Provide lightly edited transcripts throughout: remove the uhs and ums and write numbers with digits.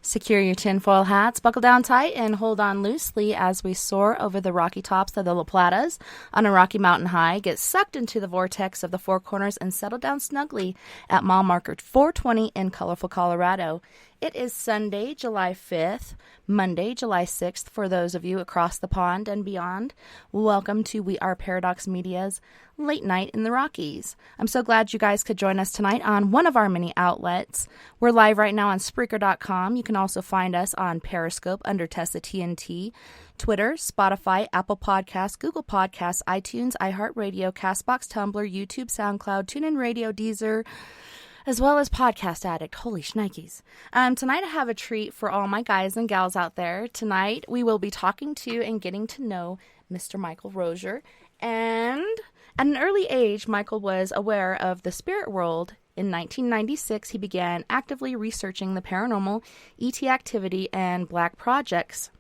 Secure your tinfoil hats, buckle down tight, and hold on loosely as we soar over the rocky tops of the La Platas on a Rocky Mountain high, get sucked into the vortex of the Four Corners, and settle down snugly at mile marker 420 in colorful Colorado. It is Sunday, July 5th, Monday, July 6th for those of you across the pond and beyond. Welcome to We Are Paradox Media's Late Night in the Rockies. I'm so glad you guys could join us tonight on one of our many outlets. We're live right now on Spreaker.com. You can also find us on Periscope under TessaTNT, Twitter, Spotify, Apple Podcasts, Google Podcasts, iTunes, iHeartRadio, CastBox, Tumblr, YouTube, SoundCloud, TuneIn Radio, Deezer, as well as Podcast Addict. Holy shnikes. Tonight I have a treat for all my guys and gals out there. Tonight we will be talking to and getting to know Mr. Michael Roser. And at an early age, Michael was aware of the spirit world. In 1996, he began actively researching the paranormal, ET activity, and black projects.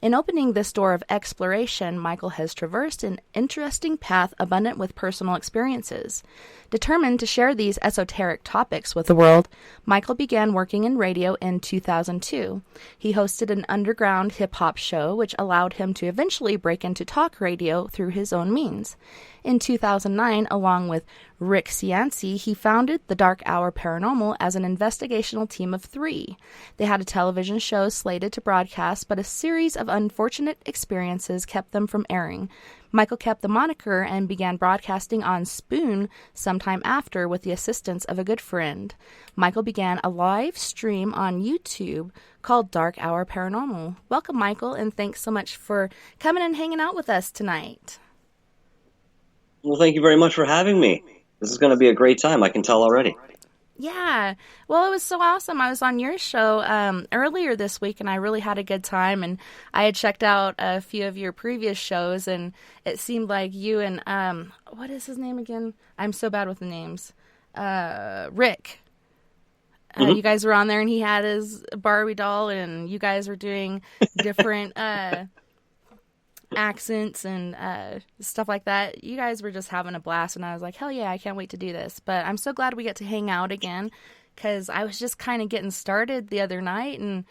In opening this door of exploration, Michael has traversed an interesting path abundant with personal experiences. Determined to share these esoteric topics with the world, Michael began working in radio in 2002. He hosted an underground hip-hop show, which allowed him to eventually break into talk radio through his own means. In 2009, along with Rick Cianci, he founded the DarkHour Paranormal as an investigational team of 3. They had a television show slated to broadcast, but a series of unfortunate experiences kept them from airing. Michael kept the moniker and began broadcasting on Spoon sometime after with the assistance of a good friend. Michael began a live stream on YouTube called DarkHour Paranormal. Welcome, Michael, and thanks so much for coming and hanging out with us tonight. Well, thank you very much for having me. This is going to be a great time, I can tell already. Yeah, well, it was so awesome. I was on your show earlier this week, and I really had a good time, and I had checked out a few of your previous shows, and it seemed like you and, what is his name again? I'm so bad with the names. Rick. You guys were on there, and he had his Barbie doll, and you guys were doing different accents and stuff like that. You guys were just having a blast, and I was like, hell yeah, I can't wait to do this. But I'm so glad we get to hang out again, because I was just kind of getting started the other night, and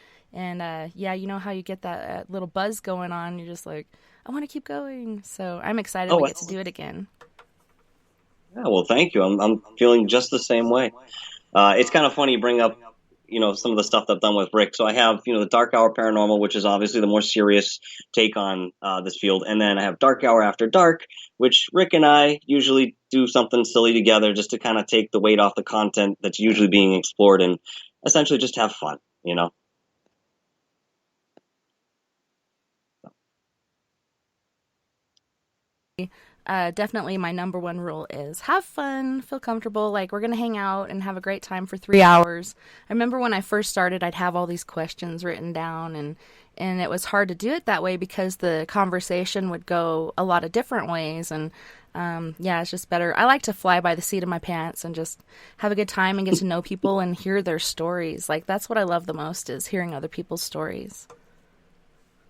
yeah, you know how you get that little buzz going on. You're just like, I want to keep going. So I'm excited we get to do it again. Yeah, well, thank you. I'm feeling just the same way. It's kind of funny you bring up, some of the stuff that I've done with Rick. So I have, the DarkHour Paranormal, which is obviously the more serious take on this field. And then I have DarkHour After Dark, which Rick and I usually do something silly together just to kind of take the weight off the content that's usually being explored and essentially just have fun, Definitely my number one rule is have fun, feel comfortable. Like, we're going to hang out and have a great time for 3 hours. I remember when I first started, I'd have all these questions written down, and it was hard to do it that way because the conversation would go a lot of different ways. And yeah, it's just better. I like to fly by the seat of my pants and just have a good time and get to know people and hear their stories. Like, that's what I love the most, is hearing other people's stories.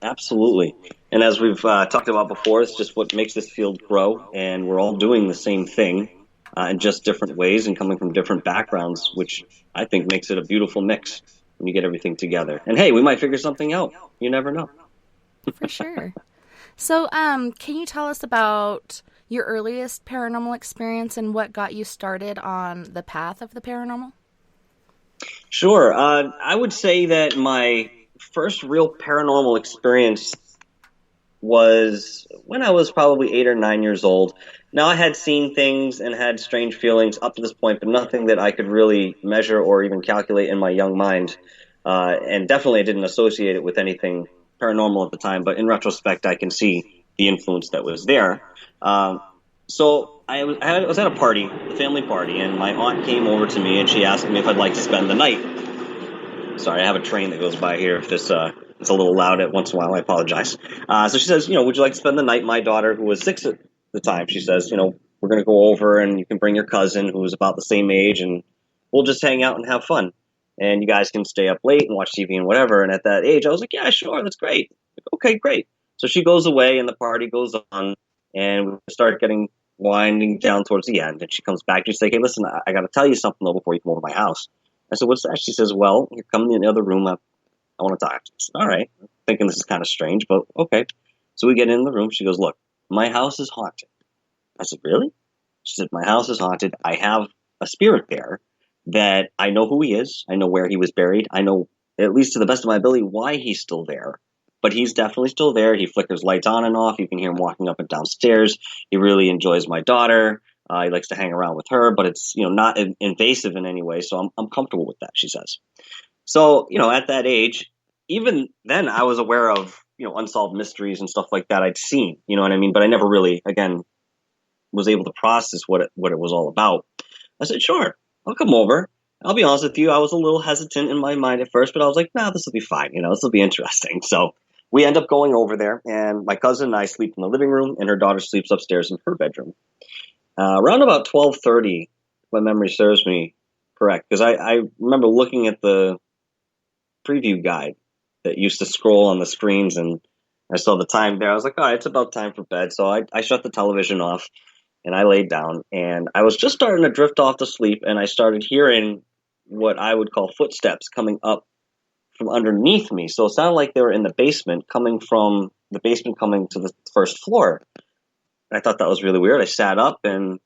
Absolutely. And as we've talked about before, it's just what makes this field grow, and we're all doing the same thing in just different ways and coming from different backgrounds, which I think makes it a beautiful mix when you get everything together. And hey, we might figure something out. You never know. For sure. So can you tell us about your earliest paranormal experience and what got you started on the path of the paranormal? Sure. I would say that my first real paranormal experience was when I was probably 8 or 9 years old. Now, I had seen things and had strange feelings up to this point, but nothing that I could really measure or even calculate in my young mind. And definitely I didn't associate it with anything paranormal at the time, but in retrospect, I can see the influence that was there. So I was at a party, a family party, and my aunt came over to me and she asked me if I'd like to spend the night. Sorry, I have a train that goes by here. If this it's a little loud at once in a while, I apologize. So she says, would you like to spend the night? My daughter, who was 6 at the time, she says, we're going to go over and you can bring your cousin who was about the same age and we'll just hang out and have fun. And you guys can stay up late and watch TV and whatever. And at that age, I was like, yeah, sure, that's great. Okay, great. So she goes away and the party goes on and we start winding down towards the end. And she comes back and she's like, hey, listen, I got to tell you something though before you come over to my house. I said, what's that? She says, well, you're coming in the other room. I want to talk to you. I said, all right. Thinking this is kind of strange, but okay. So we get in the room. She goes, look, my house is haunted. I said, really? She said, my house is haunted. I have a spirit there that I know who he is. I know where he was buried. I know, at least to the best of my ability, why he's still there. But he's definitely still there. He flickers lights on and off. You can hear him walking up and down stairs. He really enjoys my daughter. He likes to hang around with her, but it's, not invasive in any way. So I'm comfortable with that, she says. So, at that age, even then I was aware of, unsolved mysteries and stuff like that I'd seen, you know what I mean? But I never really, again, was able to process what it was all about. I said, sure, I'll come over. I'll be honest with you, I was a little hesitant in my mind at first, but I was like, nah, this will be fine. This will be interesting. So we end up going over there, and my cousin and I sleep in the living room, and her daughter sleeps upstairs in her bedroom. Around about 12:30, if my memory serves me correct, because I remember looking at the preview guide that used to scroll on the screens, and I saw the time there. I was like, all right, it's about time for bed. So I shut the television off, and I laid down, and I was just starting to drift off to sleep, and I started hearing what I would call footsteps coming up from underneath me. So it sounded like they were in the basement, coming from the basement, coming to the first floor. I thought that was really weird. I sat up, and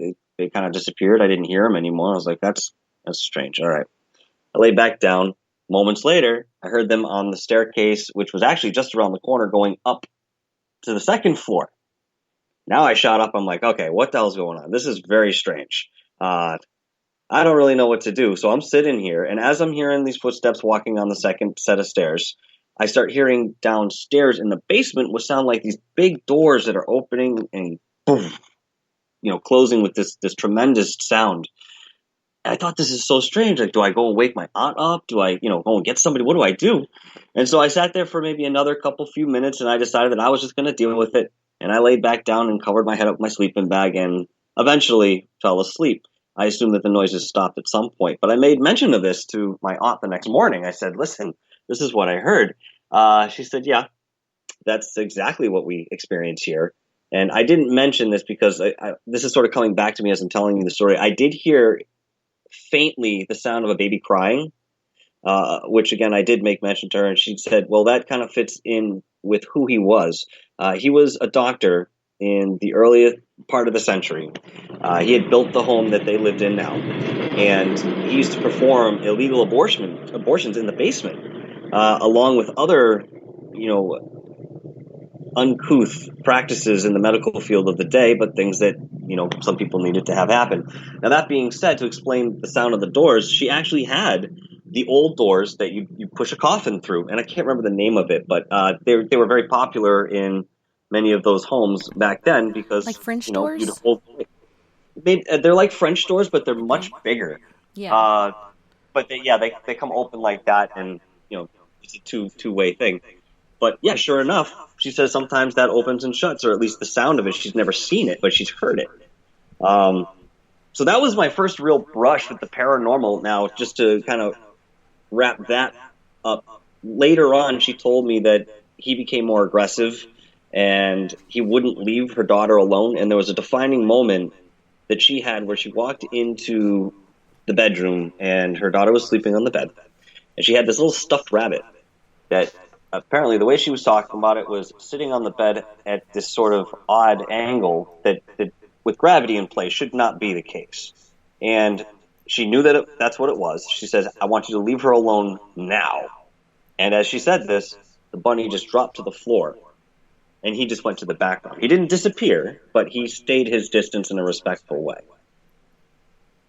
they kind of disappeared. I didn't hear them anymore. I was like, that's strange. All right. I lay back down. Moments later, I heard them on the staircase, which was actually just around the corner, going up to the second floor. Now I shot up. I'm like, okay, what the hell's going on? This is very strange. I don't really know what to do. So I'm sitting here, and as I'm hearing these footsteps walking on the second set of stairs, I start hearing downstairs in the basement what sound like these big doors that are opening and boom, closing with this tremendous sound. And I thought, this is so strange. Like, do I go and wake my aunt up? Do I, go and get somebody? What do I do? And so I sat there for maybe another few minutes, and I decided that I was just going to deal with it. And I laid back down and covered my head up with my sleeping bag and eventually fell asleep. I assumed that the noises stopped at some point. But I made mention of this to my aunt the next morning. I said, listen, this is what I heard. She said, yeah, that's exactly what we experience here. And I didn't mention this because this is sort of coming back to me as I'm telling you the story. I did hear faintly the sound of a baby crying, which, again, I did make mention to her. And she said, well, that kind of fits in with who he was. He was a doctor in the earliest part of the century. He had built the home that they lived in now, and he used to perform illegal abortions in the basement, along with other, uncouth practices in the medical field of the day, but things that, some people needed to have happen. Now, that being said, to explain the sound of the doors, she actually had the old doors that you push a coffin through, and I can't remember the name of it, but they were very popular in many of those homes back then because, like French doors? They're like French doors, but they're much bigger. Yeah. But they come open like that, and it's a two-way thing. But yeah, sure enough, she says sometimes that opens and shuts, or at least the sound of it. She's never seen it, but she's heard it. So that was my first real brush with the paranormal. Now, just to kind of wrap that up, later on, she told me that he became more aggressive and he wouldn't leave her daughter alone. And there was a defining moment that she had where she walked into the bedroom and her daughter was sleeping on the bed. And she had this little stuffed rabbit that apparently the way she was talking about it was sitting on the bed at this sort of odd angle that with gravity in place should not be the case. And she knew that that's what it was. She says, I want you to leave her alone now. And as she said this, the bunny just dropped to the floor. And he just went to the background. He didn't disappear, but he stayed his distance in a respectful way.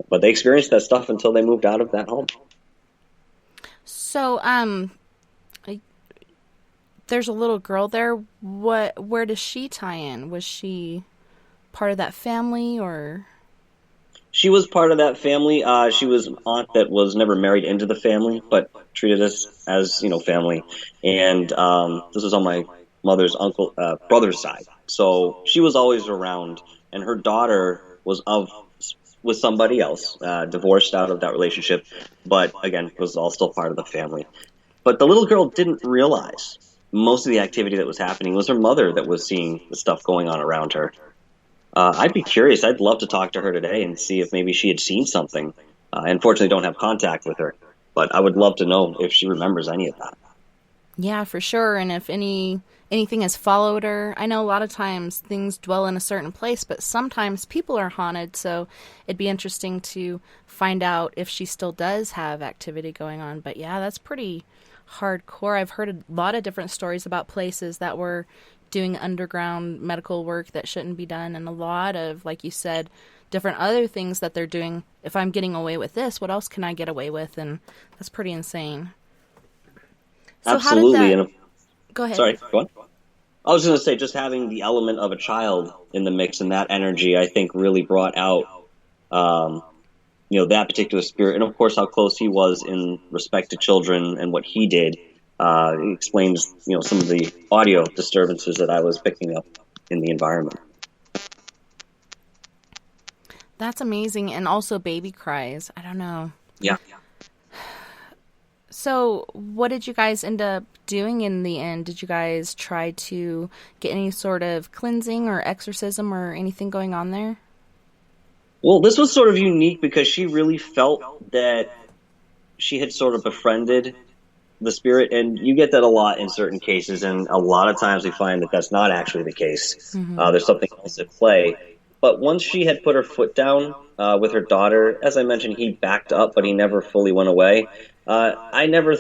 But they experienced that stuff until they moved out of that home. So, there's a little girl there. Where does she tie in? Was she part of that family, or? She was part of that family. She was an aunt that was never married into the family, but treated us as, family. And this was on my mother's brother's side. So she was always around, and her daughter was with somebody else, divorced out of that relationship, but again, was all still part of the family. But the little girl didn't realize most of the activity that was happening was her mother that was seeing the stuff going on around her. I'd be curious. I'd love to talk to her today and see if maybe she had seen something. I unfortunately don't have contact with her. But I would love to know if she remembers any of that. Yeah, for sure. And if anything has followed her, I know a lot of times things dwell in a certain place, but sometimes people are haunted. So it'd be interesting to find out if she still does have activity going on. But yeah, that's pretty hardcore. I've heard a lot of different stories about places that were doing underground medical work that shouldn't be done, and a lot of, like you said, different other things that they're doing. If I'm getting away with this, what else can I get away with? And that's pretty insane. So Absolutely. how did that... Go ahead. Sorry, go on. I was going to say, just having the element of a child in the mix and that energy, I think, really brought out, that particular spirit. And, of course, how close he was in respect to children and what he did. It explains, some of the audio disturbances that I was picking up in the environment. That's amazing. And also baby cries. I don't know. Yeah. So what did you guys end up doing in the end? Did you guys try to get any sort of cleansing or exorcism or anything going on there? Well, this was sort of unique because she really felt that she had sort of befriended the spirit, and you get that a lot in certain cases, and a lot of times we find that that's not actually the case. Mm-hmm. There's something else at play. But once she had put her foot down with her daughter, as I mentioned, he backed up, but he never fully went away. I never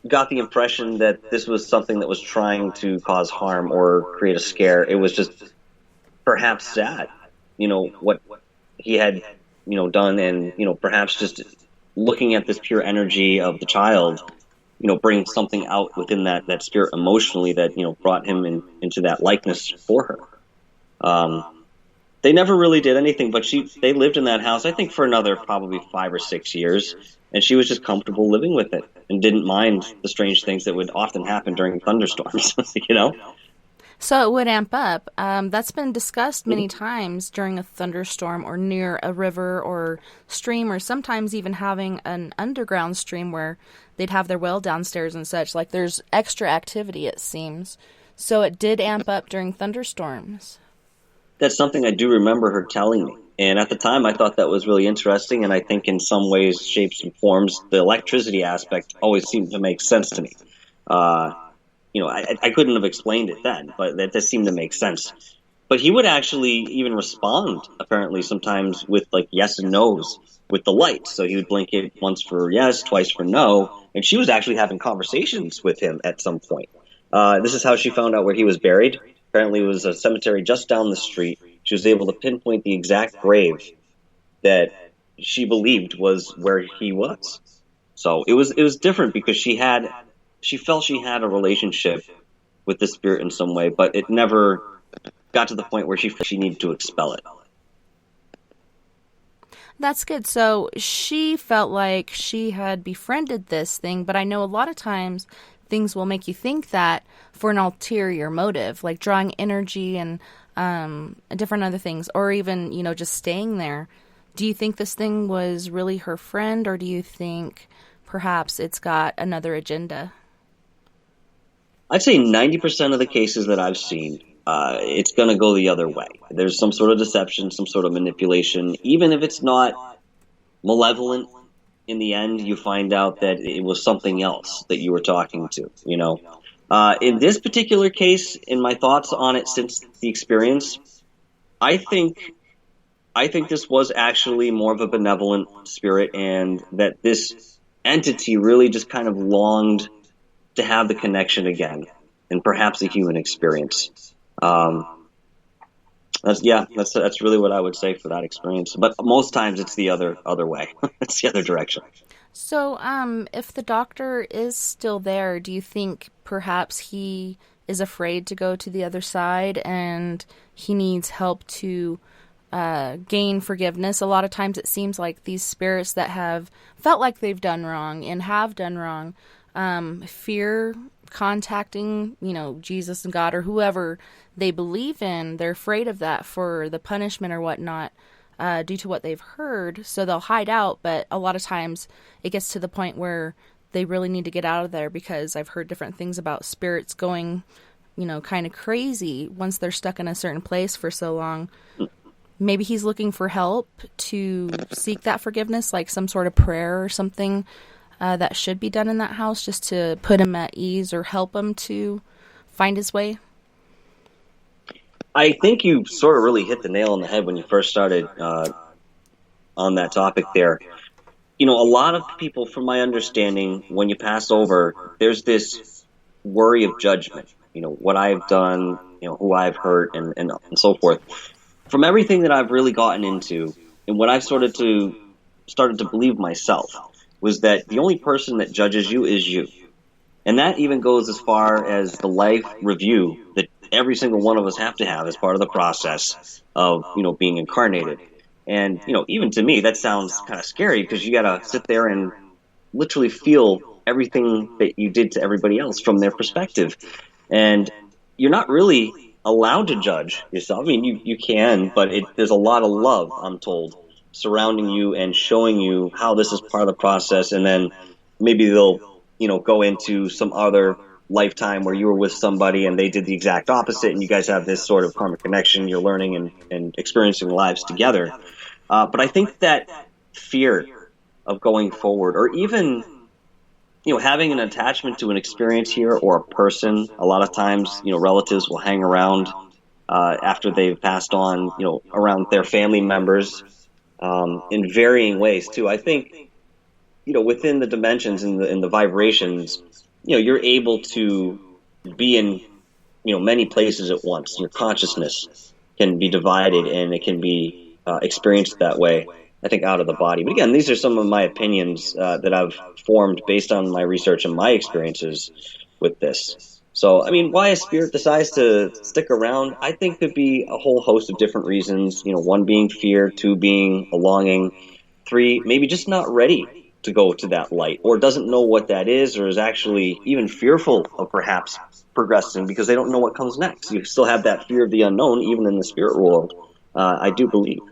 got the impression that this was something that was trying to cause harm or create a scare. It was just perhaps sad, what he had, done, and, perhaps just looking at this pure energy of the child, bringing something out within that spirit emotionally that, brought him into that likeness for her. They never really did anything, but they lived in that house, I think, for another probably 5 or 6 years, and she was just comfortable living with it and didn't mind the strange things that would often happen during thunderstorms, So it would amp up. That's been discussed many times during a thunderstorm or near a river or stream, or sometimes even having an underground stream where they'd have their well downstairs and such. Like, there's extra activity, it seems. So it did amp up during thunderstorms. That's something I do remember her telling me. And at the time, I thought that was really interesting. And I think in some ways, shapes, and forms, the electricity aspect always seemed to make sense to me. I couldn't have explained it then, but that seemed to make sense. But he would actually even respond, apparently, sometimes with like yes and no's with the light. So he would blink it once for yes, twice for no. And she was actually having conversations with him at some point. This is how she found out where he was buried. Apparently, it was a cemetery just down the street. She was able to pinpoint the exact grave that she believed was where he was. So it was different because she felt she had a relationship with the spirit in some way, but it never got to the point where she needed to expel it. That's good. So she felt like she had befriended this thing, but I know a lot of times things will make you think that for an ulterior motive, like drawing energy and different other things, or even, just staying there. Do you think this thing was really her friend, or do you think perhaps it's got another agenda? I'd say 90% of the cases that I've seen, it's going to go the other way. There's some sort of deception, some sort of manipulation. Even if it's not malevolent, in the end, you find out that it was something else that you were talking to, In this particular case, in my thoughts on it since the experience, I think this was actually more of a benevolent spirit, and that this entity really just kind of longed to have the connection again, and perhaps a human experience. That's really what I would say for that experience. But most times it's the other way. It's the other direction. So, if the doctor is still there, do you think perhaps he is afraid to go to the other side and he needs help to gain forgiveness? A lot of times it seems like these spirits that have felt like they've done wrong and have done wrong, fear contacting, Jesus and God or whoever they believe in, they're afraid of that for the punishment or whatnot, due to what they've heard. So they'll hide out, but a lot of times it gets to the point where they really need to get out of there, because I've heard different things about spirits going, kind of crazy once they're stuck in a certain place for so long. Maybe he's looking for help to seek that forgiveness, like some sort of prayer or something. that should be done in that house just to put him at ease or help him to find his way? I think you sort of really hit the nail on the head when you first started on that topic there. A lot of people, from my understanding, when you pass over, there's this worry of judgment. What I've done, who I've hurt, and so forth. From everything that I've really gotten into, and what I've started to believe myself, was that the only person that judges you is you. And that even goes as far as the life review that every single one of us have to have as part of the process of, being incarnated. And, even to me, that sounds kind of scary because you got to sit there and literally feel everything that you did to everybody else from their perspective. And you're not really allowed to judge yourself. I mean, you can, but there's a lot of love, I'm told, surrounding you and showing you how this is part of the process. And then maybe they'll, go into some other lifetime where you were with somebody and they did the exact opposite, and you guys have this sort of karmic connection. You're learning and experiencing lives together. But I think that fear of going forward, or even having an attachment to an experience here or a person, a lot of times relatives will hang around after they've passed on, around their family members in varying ways too. I think within the dimensions and the vibrations, you're able to be in, many places at once. Your consciousness can be divided and it can be experienced that way, I think, out of the body. But again, these are some of my opinions that I've formed based on my research and my experiences with this. So, I mean, why a spirit decides to stick around, I think could be a whole host of different reasons. One being fear, two being a longing, three, maybe just not ready to go to that light, or doesn't know what that is, or is actually even fearful of perhaps progressing because they don't know what comes next. You still have that fear of the unknown, even in the spirit world, I do believe.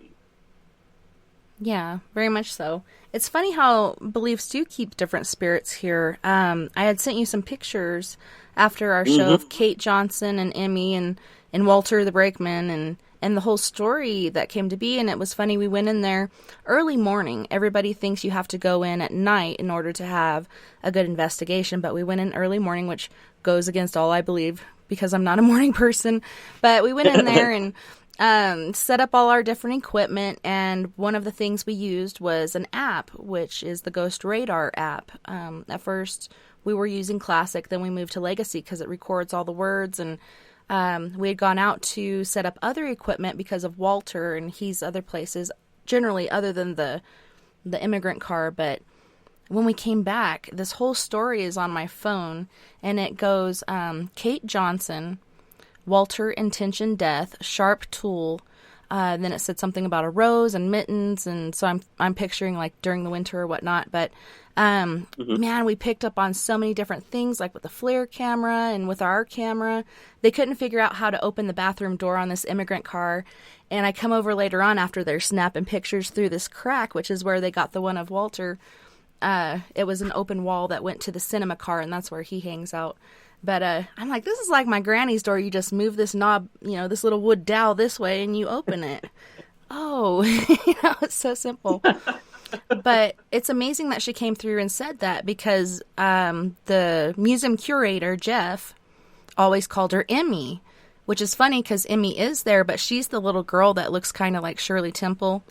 Yeah, very much so. It's funny how beliefs do keep different spirits here. I had sent you some pictures after our show of Kate Johnson and Emmy and Walter the Brakeman and the whole story that came to be. And it was funny, we went in there early morning. Everybody thinks you have to go in at night in order to have a good investigation, but we went in early morning, which goes against all I believe because I'm not a morning person. But we went in there and set up all our different equipment, and one of the things we used was an app, which is the Ghost Radar app. At first, we were using Classic, then we moved to Legacy because it records all the words, and we had gone out to set up other equipment because of Walter, and he's other places, generally other than the immigrant car. But when we came back, this whole story is on my phone, and it goes, Kate Johnson, Walter intention death, sharp tool. Then it said something about a rose and mittens, and so I'm picturing like during the winter or whatnot. But man, we picked up on so many different things, like with the FLIR camera and with our camera. They couldn't figure out how to open the bathroom door on this immigrant car. And I come over later on after they're snapping pictures through this crack, which is where they got the one of Walter. It was an open wall that went to the cinema car, and that's where he hangs out. But I'm like, this is like my granny's door. You just move this knob, this little wood dowel this way, and you open it. Oh, it's so simple. But it's amazing that she came through and said that, because the museum curator, Jeff, always called her Emmy, which is funny because Emmy is there, but she's the little girl that looks kind of like Shirley Temple.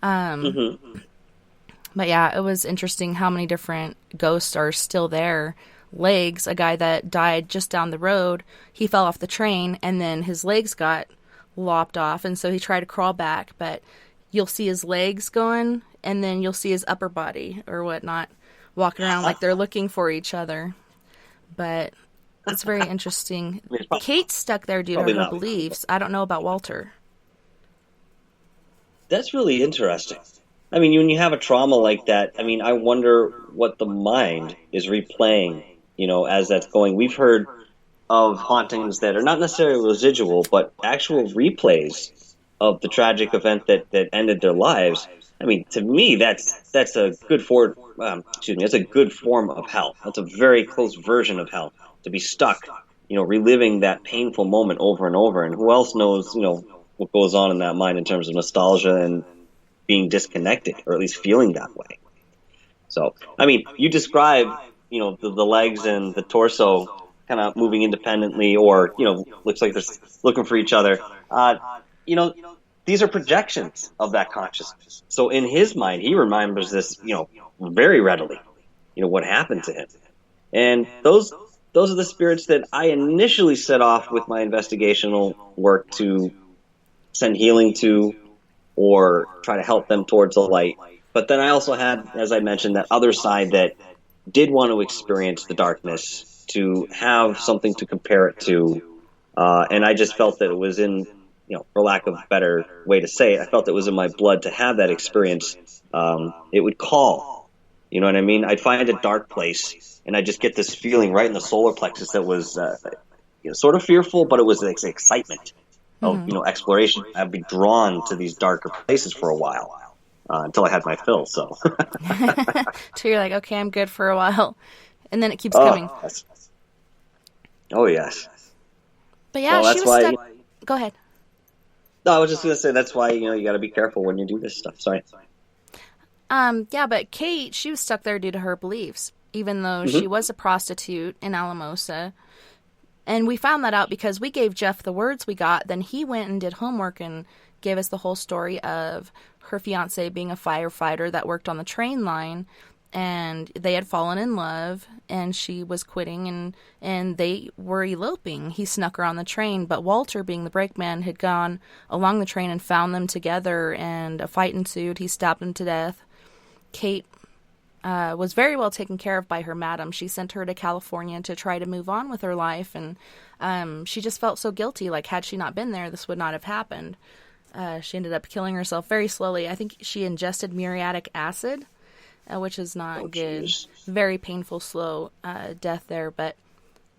But yeah, it was interesting how many different ghosts are still there. Legs, a guy that died just down the road, he fell off the train and then his legs got lopped off, and so he tried to crawl back, but you'll see his legs going and then you'll see his upper body or whatnot walking around like they're looking for each other. But it's very interesting. Kate's stuck there due to her beliefs. I don't know about Walter. That's really interesting. I mean, when you have a trauma like that, I mean, I wonder what the mind is replaying, as that's going. We've heard of hauntings that are not necessarily residual, but actual replays of the tragic event that ended their lives. I mean, to me, that's a good that's a good form of hell. That's a very close version of hell, to be stuck, reliving that painful moment over and over. And who else knows, what goes on in that mind in terms of nostalgia and being disconnected, or at least feeling that way. So, I mean, you describe, the legs and the torso kind of moving independently, or, looks like they're looking for each other. You know, these are projections of that consciousness. So in his mind, he remembers this, very readily, what happened to him. And those are the spirits that I initially set off with my investigational work to send healing to, or try to help them towards the light. But then I also had, as I mentioned, that other side that did want to experience the darkness, to have something to compare it to. And I just felt that it was in, for lack of a better way to say it, I felt it was in my blood to have that experience. It would call, you know what I mean? I'd find a dark place, and I'd just get this feeling right in the solar plexus that was sort of fearful, but it was like excitement of exploration. I'd be drawn to these darker places for a while. Until I had my fill, so. So you're like, okay, I'm good for a while. And then it keeps coming. Yes. Oh, yes. But yeah, she was stuck. Go ahead. No, I was just going to say, that's why, you got to be careful when you do this stuff. Sorry. Yeah, but Kate, she was stuck there due to her beliefs, even though she was a prostitute in Alamosa. And we found that out because we gave Jeff the words we got. Then he went and did homework and gave us the whole story of her fiance being a firefighter that worked on the train line, and they had fallen in love, and she was quitting, and they were eloping. He snuck her on the train, but Walter, being the brakeman, had gone along the train and found them together, and a fight ensued. He stabbed him to death. Kate was very well taken care of by her madam. She sent her to California to try to move on with her life, and she just felt so guilty. Like, had she not been there, this would not have happened. She ended up killing herself very slowly. I think she ingested muriatic acid, which is not good. Geez. Very painful, slow death there. But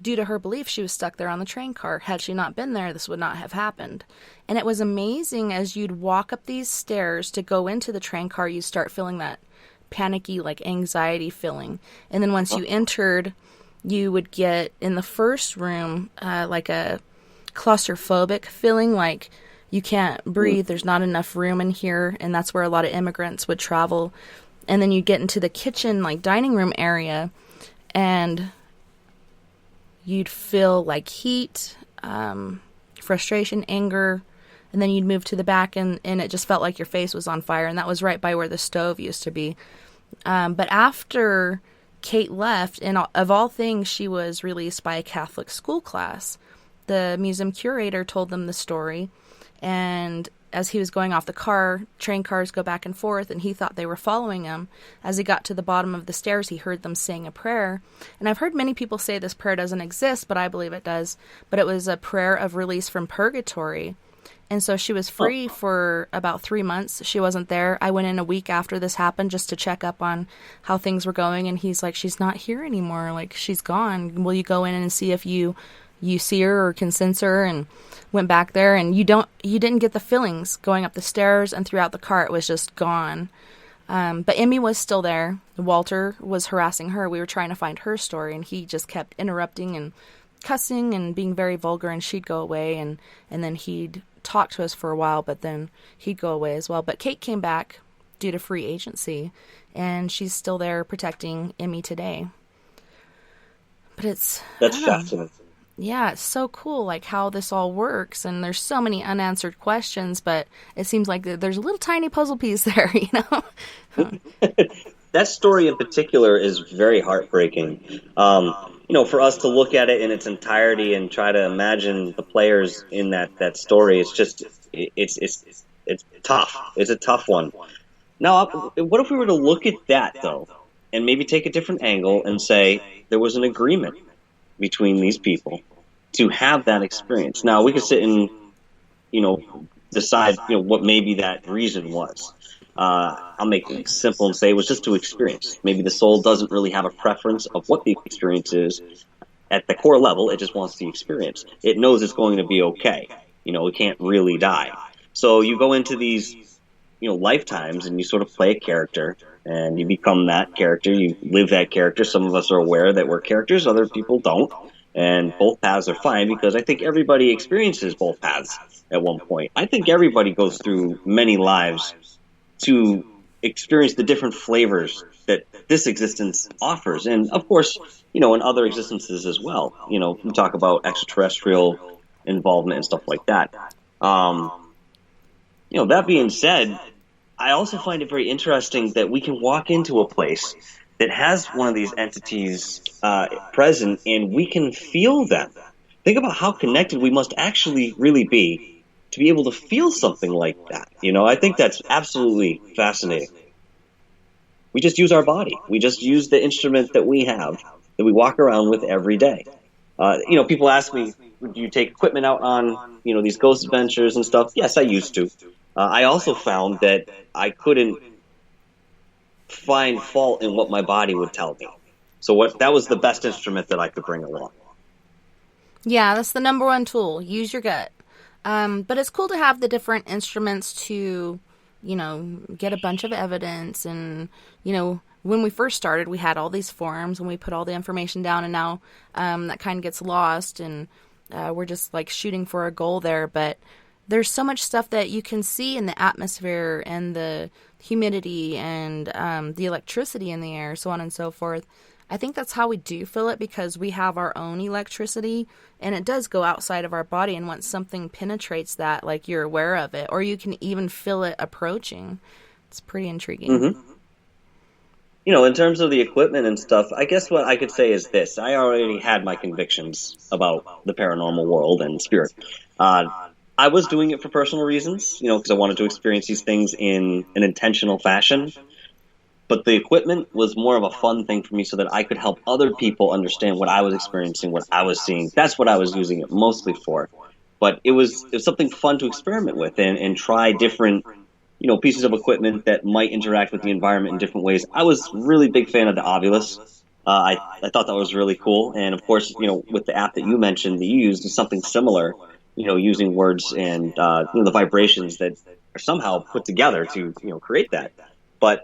due to her belief, she was stuck there on the train car. Had she not been there, this would not have happened. And it was amazing, as you'd walk up these stairs to go into the train car, you start feeling that panicky, like, anxiety feeling. And then once you entered, you would get, in the first room, like a claustrophobic feeling, like you can't breathe, there's not enough room in here, and that's where a lot of immigrants would travel. And then you get into the kitchen, like, dining room area, and you'd feel, like, heat, frustration, anger, and then you'd move to the back, and it just felt like your face was on fire, and that was right by where the stove used to be. But after Kate left, and of all things, she was released by a Catholic school class. The museum curator told them the story, and as he was going off the car, train cars go back and forth, and he thought they were following him. As he got to the bottom of the stairs, he heard them saying a prayer. And I've heard many people say this prayer doesn't exist, but I believe it does. But it was a prayer of release from purgatory. And so she was free for about 3 months. She wasn't there. I went in a week after this happened just to check up on how things were going, and he's like, she's not here anymore. Like, she's gone. Will you go in and see if you see her or can sense her? And went back there, and you didn't get the feelings going up the stairs and throughout the car. It was just gone. But Emmy was still there. Walter was harassing her. We were trying to find her story, and he just kept interrupting and cussing and being very vulgar, and she'd go away, and then he'd talk to us for a while, but then he'd go away as well. But Kate came back due to free agency, and she's still there protecting Emmy today. But that's fascinating. Yeah, it's so cool, like, how this all works, and there's so many unanswered questions, but it seems like there's a little tiny puzzle piece there, you know? That story in particular is very heartbreaking. For us to look at it in its entirety and try to imagine the players in that story, it's just, it's tough. It's a tough one. Now, what if we were to look at that, though, and maybe take a different angle and say there was an agreement between these people to have that experience? Now, we could sit and, decide, what maybe that reason was. I'll make it simple and say it was just to experience. Maybe the soul doesn't really have a preference of what the experience is. At the core level, it just wants the experience. It knows it's going to be okay. It can't really die. So you go into these, lifetimes, and you sort of play a character, and you become that character. You live that character. Some of us are aware that we're characters. Other people don't. And both paths are fine, because I think everybody experiences both paths at one point. I think everybody goes through many lives to experience the different flavors that this existence offers. And of course, in other existences as well. We talk about extraterrestrial involvement and stuff like that. That being said, I also find it very interesting that we can walk into a place that has one of these entities present, and we can feel them. Think about how connected we must actually really be to be able to feel something like that. I think that's absolutely fascinating. We just use our body. We just use the instrument that we have, that we walk around with every day. People ask me, do you take equipment out on, these ghost adventures and stuff? Yes, I used to. I also found that I couldn't find fault in what my body would tell me. So that was the best instrument that I could bring along. Yeah, that's the number one tool. Use your gut. But it's cool to have the different instruments to, get a bunch of evidence. And, when we first started, we had all these forums and we put all the information down, and now that kind of gets lost, and we're just like shooting for a goal there. But there's so much stuff that you can see in the atmosphere and the humidity and the electricity in the air, so on and so forth. I think that's how we do feel it, because we have our own electricity, and it does go outside of our body, and once something penetrates that, like, you're aware of it, or you can even feel it approaching. It's pretty intriguing. Mm-hmm. In terms of the equipment and stuff, I guess what I could say is this. I already had my convictions about the paranormal world and spirit. I was doing it for personal reasons, because I wanted to experience these things in an intentional fashion. But the equipment was more of a fun thing for me so that I could help other people understand what I was experiencing, what I was seeing. That's what I was using it mostly for. But it was something fun to experiment with and try different, pieces of equipment that might interact with the environment in different ways. I was really big fan of the Ovilus. I thought that was really cool. And of course, with the app that you mentioned that you used, is something similar, using words and, the vibrations that are somehow put together to, create that. But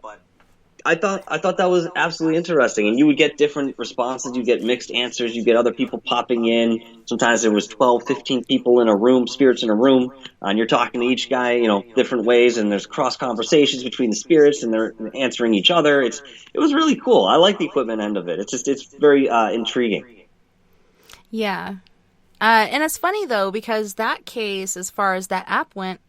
I thought that was absolutely interesting, and you would get different responses. You get mixed answers. You get other people popping in. Sometimes there was 12, 15 people in a room, spirits in a room, and you're talking to each guy, different ways, and there's cross conversations between the spirits, and they're answering each other. It was really cool. I like the equipment end of it. It's very intriguing. Yeah, and it's funny though, because that case, as far as that app went,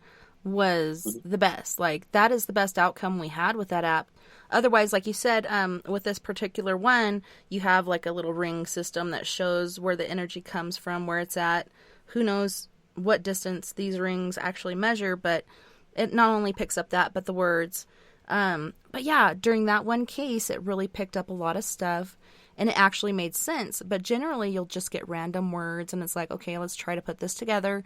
was the best. Like, that is the best outcome we had with that app. Otherwise, like you said, with this particular one, you have like a little ring system that shows where the energy comes from, where it's at. Who knows what distance these rings actually measure, but it not only picks up that, but the words. But yeah, during that one case, it really picked up a lot of stuff, and it actually made sense. But generally, you'll just get random words, and it's like, okay, let's try to put this together.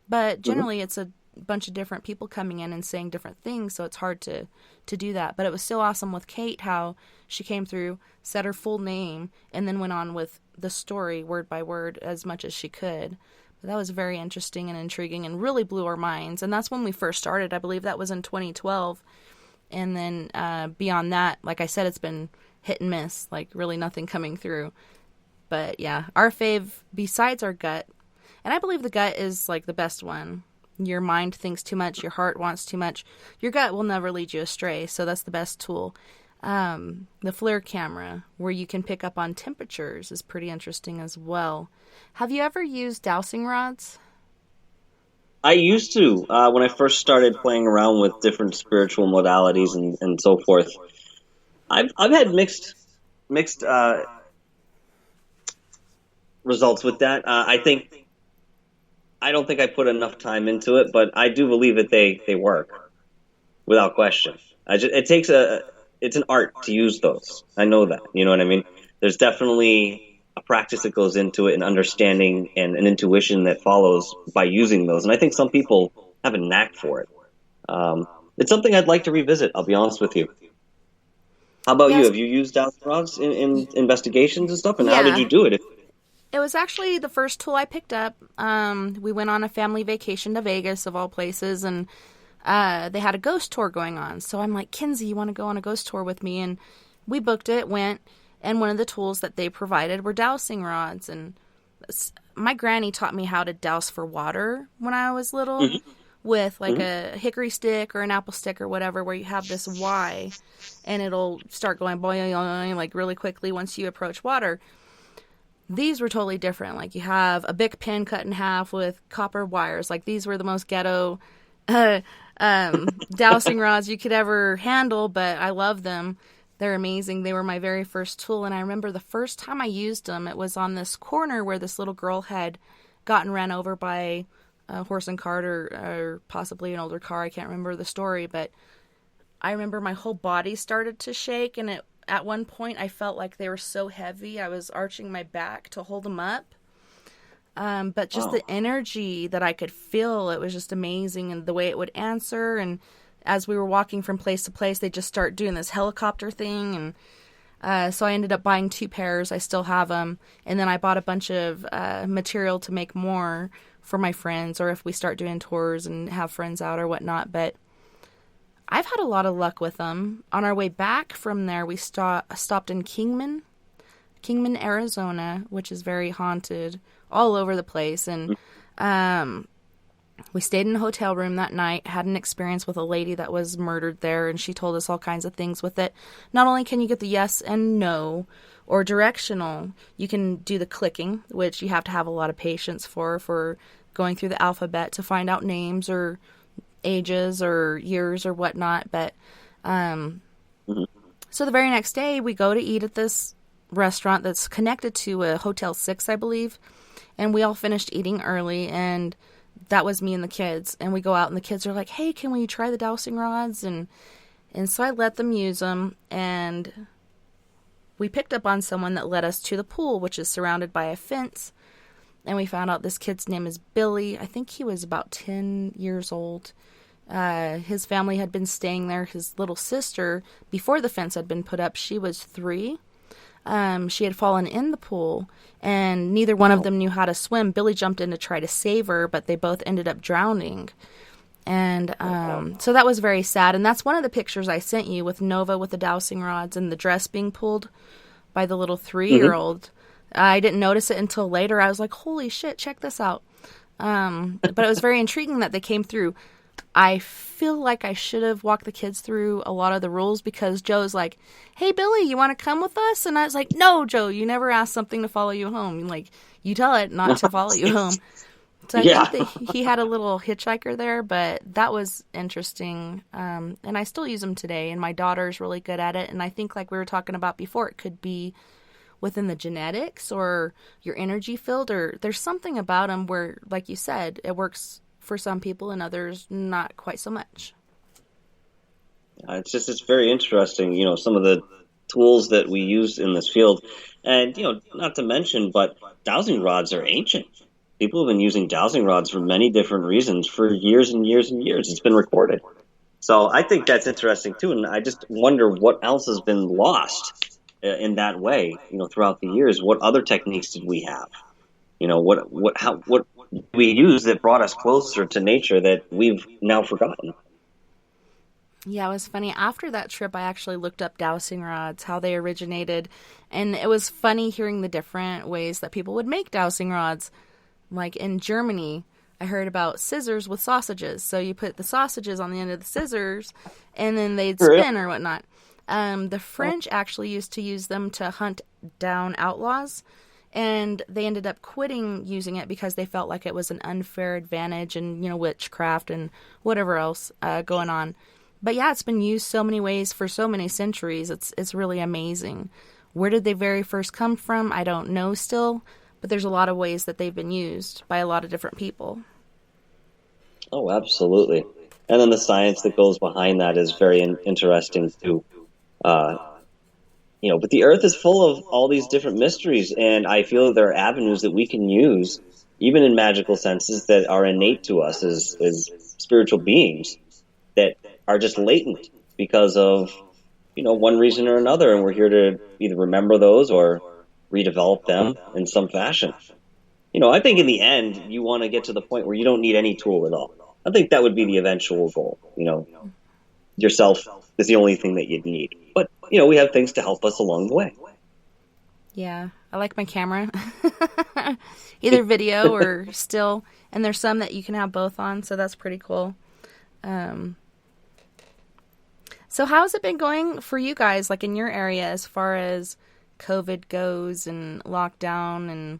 But generally, it's a bunch of different people coming in and saying different things, so it's hard to do that. But it was so awesome with Kate, how she came through, said her full name, and then went on with the story word by word as much as she could. But that was very interesting and intriguing and really blew our minds. And that's when we first started. I believe that was in 2012. And then beyond that, like I said, it's been hit and miss, like really nothing coming through. But yeah, our fave besides our gut, and I believe the gut is like the best one. Your mind thinks too much. Your heart wants too much. Your gut will never lead you astray. So that's the best tool. The FLIR camera, where you can pick up on temperatures, is pretty interesting as well. Have you ever used dowsing rods? I used to when I first started playing around with different spiritual modalities and so forth. I've had mixed results with that. I don't think I put enough time into it, but I do believe that they work without question. It's an art to use those. I know that. You know what I mean? There's definitely a practice that goes into it, and understanding and an intuition that follows by using those. And I think some people have a knack for it. It's something I'd like to revisit, I'll be honest with you. How about you? Have you used dowsing rods in investigations and stuff? And how did you do it? It was actually the first tool I picked up. We went on a family vacation to Vegas, of all places, and they had a ghost tour going on. So I'm like, Kinsey, you want to go on a ghost tour with me? And we booked it, went, and one of the tools that they provided were dowsing rods. And my granny taught me how to douse for water when I was little. Mm-hmm. with like a hickory stick or an apple stick or whatever, where you have this Y and it'll start going boing like really quickly once you approach water. These were totally different. Like you have a Bic pen cut in half with copper wires. Like these were the most ghetto dowsing rods you could ever handle, but I love them. They're amazing. They were my very first tool, and I remember the first time I used them, it was on this corner where this little girl had gotten ran over by a horse and cart or possibly an older car. I can't remember the story, but I remember my whole body started to shake, and at one point I felt like they were so heavy I was arching my back to hold them up. But just the energy that I could feel, it was just amazing, and the way it would answer. And as we were walking from place to place, they just start doing this helicopter thing. And so I ended up buying 2 pairs. I still have them. And then I bought a bunch of material to make more for my friends, or if we start doing tours and have friends out or whatnot. But I've had a lot of luck with them. On our way back from there, we stopped in Kingman, Arizona, which is very haunted all over the place. And we stayed in a hotel room that night, had an experience with a lady that was murdered there, and she told us all kinds of things with it. Not only can you get the yes and no or directional, you can do the clicking, which you have to have a lot of patience for going through the alphabet to find out names or ages or years or whatnot. But so the very next day, we go to eat at this restaurant that's connected to a Hotel 6, I believe. And we all finished eating early, and that was me and the kids. And we go out, and the kids are like, hey, can we try the dowsing rods? And so I let them use them, and we picked up on someone that led us to the pool, which is surrounded by a fence. And we found out this kid's name is Billy. I think he was about 10 years old. His family had been staying there. His little sister, before the fence had been put up, she was 3. She had fallen in the pool, and neither one of them knew how to swim. Billy jumped in to try to save her, but they both ended up drowning. And so that was very sad. And that's one of the pictures I sent you with Nova with the dowsing rods and the dress being pulled by the little 3-year-old. I didn't notice it until later. I was like, holy shit, check this out. But it was very intriguing that they came through. I feel like I should have walked the kids through a lot of the rules, because Joe's like, hey, Billy, you want to come with us? And I was like, no, Joe, you never asked something to follow you home. Like, you tell it not to follow you home. So I think that he had a little hitchhiker there, but that was interesting. And I still use them today, and my daughter's really good at it. And I think, like we were talking about before, it could be within the genetics or your energy field, or there's something about them where, like you said, it works for some people and others not quite so much. It's very interesting, some of the tools that we use in this field. And, not to mention, but dowsing rods are ancient. People have been using dowsing rods for many different reasons for years and years and years. It's been recorded. So I think that's interesting too. And I just wonder what else has been lost in that way, throughout the years. What other techniques did we have? What we use that brought us closer to nature that we've now forgotten. Yeah, it was funny. After that trip, I actually looked up dowsing rods, how they originated. And it was funny hearing the different ways that people would make dowsing rods. Like in Germany, I heard about scissors with sausages. So you put the sausages on the end of the scissors, and then they'd spin or whatnot. The French actually used to use them to hunt down outlaws. And they ended up quitting using it because they felt like it was an unfair advantage and, witchcraft and whatever else going on. But yeah, it's been used so many ways for so many centuries. It's really amazing. Where did they very first come from? I don't know still, but there's a lot of ways that they've been used by a lot of different people. Oh, absolutely. And then the science that goes behind that is very interesting too. But the earth is full of all these different mysteries, and I feel that there are avenues that we can use, even in magical senses, that are innate to us as spiritual beings, that are just latent because of, one reason or another, and we're here to either remember those or redevelop them in some fashion. I think in the end, you want to get to the point where you don't need any tool at all. I think that would be the eventual goal. Yourself is the only thing that you'd need. But, we have things to help us along the way. Yeah. I like my camera. Either video or still. And there's some that you can have both on, so that's pretty cool. So how's it been going for you guys, like in your area, as far as COVID goes and lockdown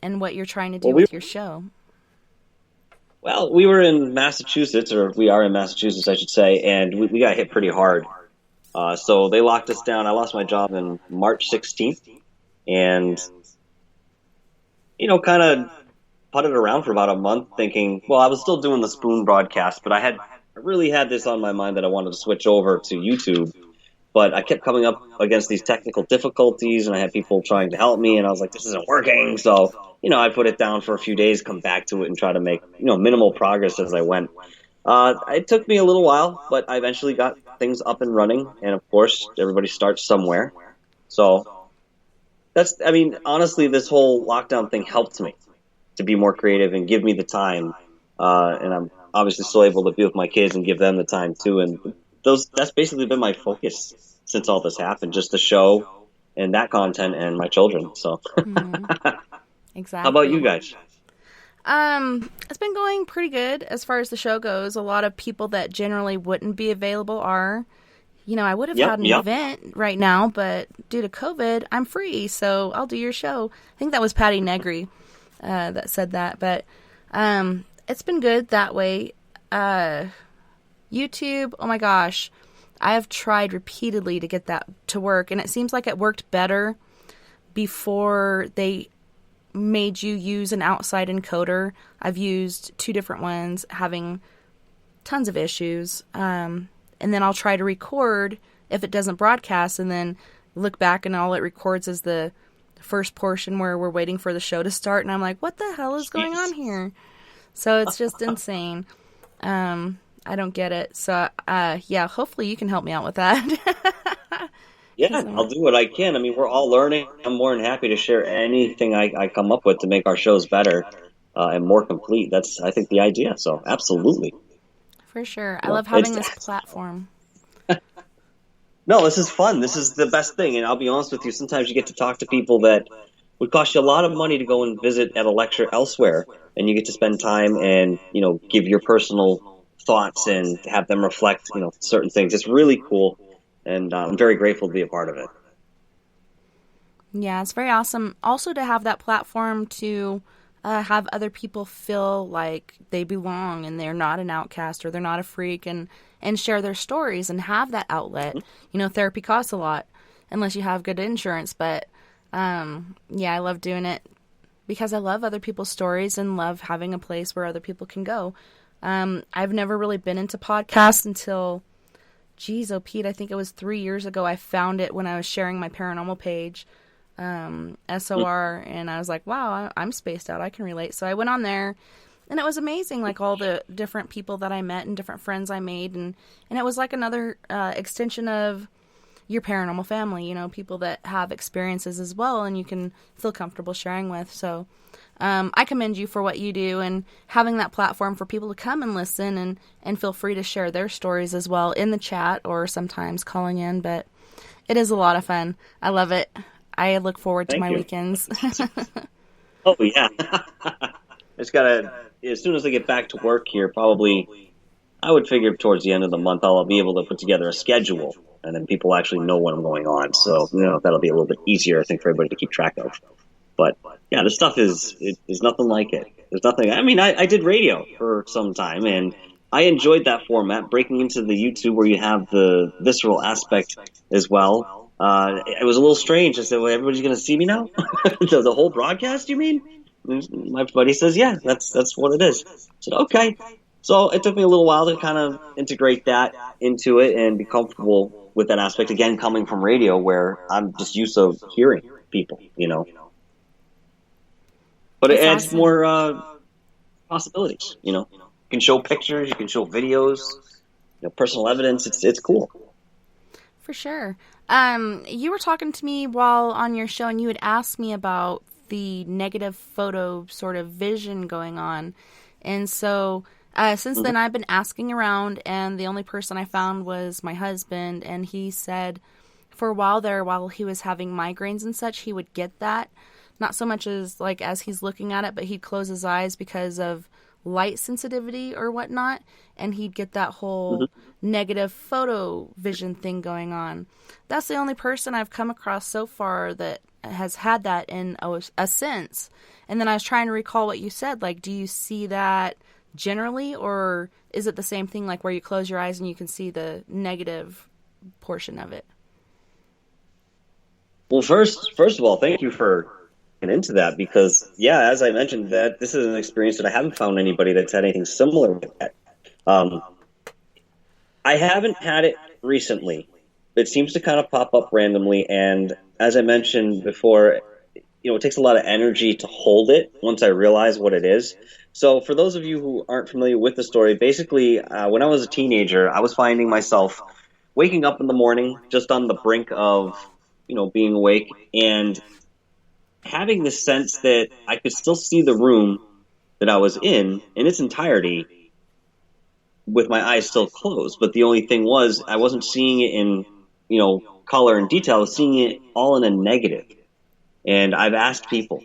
and what you're trying to do with your show? Well, we were in Massachusetts, or we are in Massachusetts, I should say, and we got hit pretty hard. So they locked us down. I lost my job in March 16th, and, kind of putted around for about a month thinking, well, I was still doing the Spoon broadcast, but I really had this on my mind that I wanted to switch over to YouTube. But I kept coming up against these technical difficulties, and I had people trying to help me, and I was like, this isn't working. So, I put it down for a few days, come back to it, and try to make, minimal progress as I went. It took me a little while, but I eventually got things up and running. And, of course, everybody starts somewhere. So honestly, this whole lockdown thing helped me to be more creative and give me the time. And I'm obviously still able to be with my kids and give them the time, too. And that's basically been my focus since all this happened, just the show and that content and my children. So Exactly. How about you guys? It's been going pretty good as far as the show goes. A lot of people that generally wouldn't be available are. I would have had an event right now, but due to COVID, I'm free, so I'll do your show. I think that was Patty Negri that said that, but it's been good that way. YouTube, oh my gosh, I have tried repeatedly to get that to work, and it seems like it worked better before they made you use an outside encoder. I've used 2 different ones, having tons of issues, and then I'll try to record if it doesn't broadcast, and then look back and all it records is the first portion where we're waiting for the show to start, and I'm like, what the hell is going on here? So it's just insane. I don't get it. So, hopefully you can help me out with that. Yeah, I'll do what I can. We're all learning. I'm more than happy to share anything I come up with to make our shows better and more complete. That's, I think, the idea. So, absolutely. For sure. I love having this platform. No, this is fun. This is the best thing. And I'll be honest with you, sometimes you get to talk to people that would cost you a lot of money to go and visit at a lecture elsewhere. And you get to spend time and, give your personal thoughts and have them reflect, certain things. It's really cool. And I'm very grateful to be a part of it. Yeah, it's very awesome. Also to have that platform to have other people feel like they belong and they're not an outcast or they're not a freak, and share their stories and have that outlet. Therapy costs a lot unless you have good insurance. But, I love doing it because I love other people's stories and love having a place where other people can go. I've never really been into podcasts until, Pete, I think it was 3 years ago. I found it when I was sharing my paranormal page, SOR, and I was like, wow, I'm spaced out. I can relate. So I went on there, and it was amazing, like all the different people that I met and different friends I made, and it was like another extension of your paranormal family, people that have experiences as well, and you can feel comfortable sharing with. So I commend you for what you do and having that platform for people to come and listen and feel free to share their stories as well in the chat or sometimes calling in. But it is a lot of fun. I love it. I look forward to my weekends. Oh, yeah. It's as soon as I get back to work here, probably, I would figure towards the end of the month, I'll be able to put together a schedule, and then people actually know when I'm going on. So, that'll be a little bit easier, I think, for everybody to keep track of. But, yeah, this stuff is nothing like it. There's nothing. I did radio for some time, and I enjoyed that format, breaking into the YouTube where you have the visceral aspect as well. It was a little strange. I said, well, everybody's going to see me now? The whole broadcast, you mean? And my buddy says, yeah, that's what it is. I said, okay. So it took me a little while to kind of integrate that into it and be comfortable with that aspect, again, coming from radio where I'm just used to hearing people, But it adds more possibilities, You can show pictures, you can show videos, personal evidence. It's cool. For sure. You were talking to me while on your show, and you had asked me about the negative photo sort of vision going on. And so since then, I've been asking around, and the only person I found was my husband, and he said for a while there, while he was having migraines and such, he would get that. Not so much as like as he's looking at it, but he'd close his eyes because of light sensitivity or whatnot, and he'd get that whole negative photo vision thing going on. That's the only person I've come across so far that has had that in a sense. And then I was trying to recall what you said. Like, do you see that generally, or is it the same thing, like where you close your eyes and you can see the negative portion of it? Well, first of all, thank you for getting into that because, yeah, as I mentioned, that this is an experience that I haven't found anybody that's had anything similar with that. I haven't had it recently. It seems to kind of pop up randomly, and as I mentioned before, it takes a lot of energy to hold it once I realize what it is. So for those of you who aren't familiar with the story, basically, when I was a teenager, I was finding myself waking up in the morning just on the brink of, being awake and having the sense that I could still see the room that I was in its entirety with my eyes still closed. But the only thing was I wasn't seeing it in, color and detail. I was seeing it all in a negative. And I've asked people,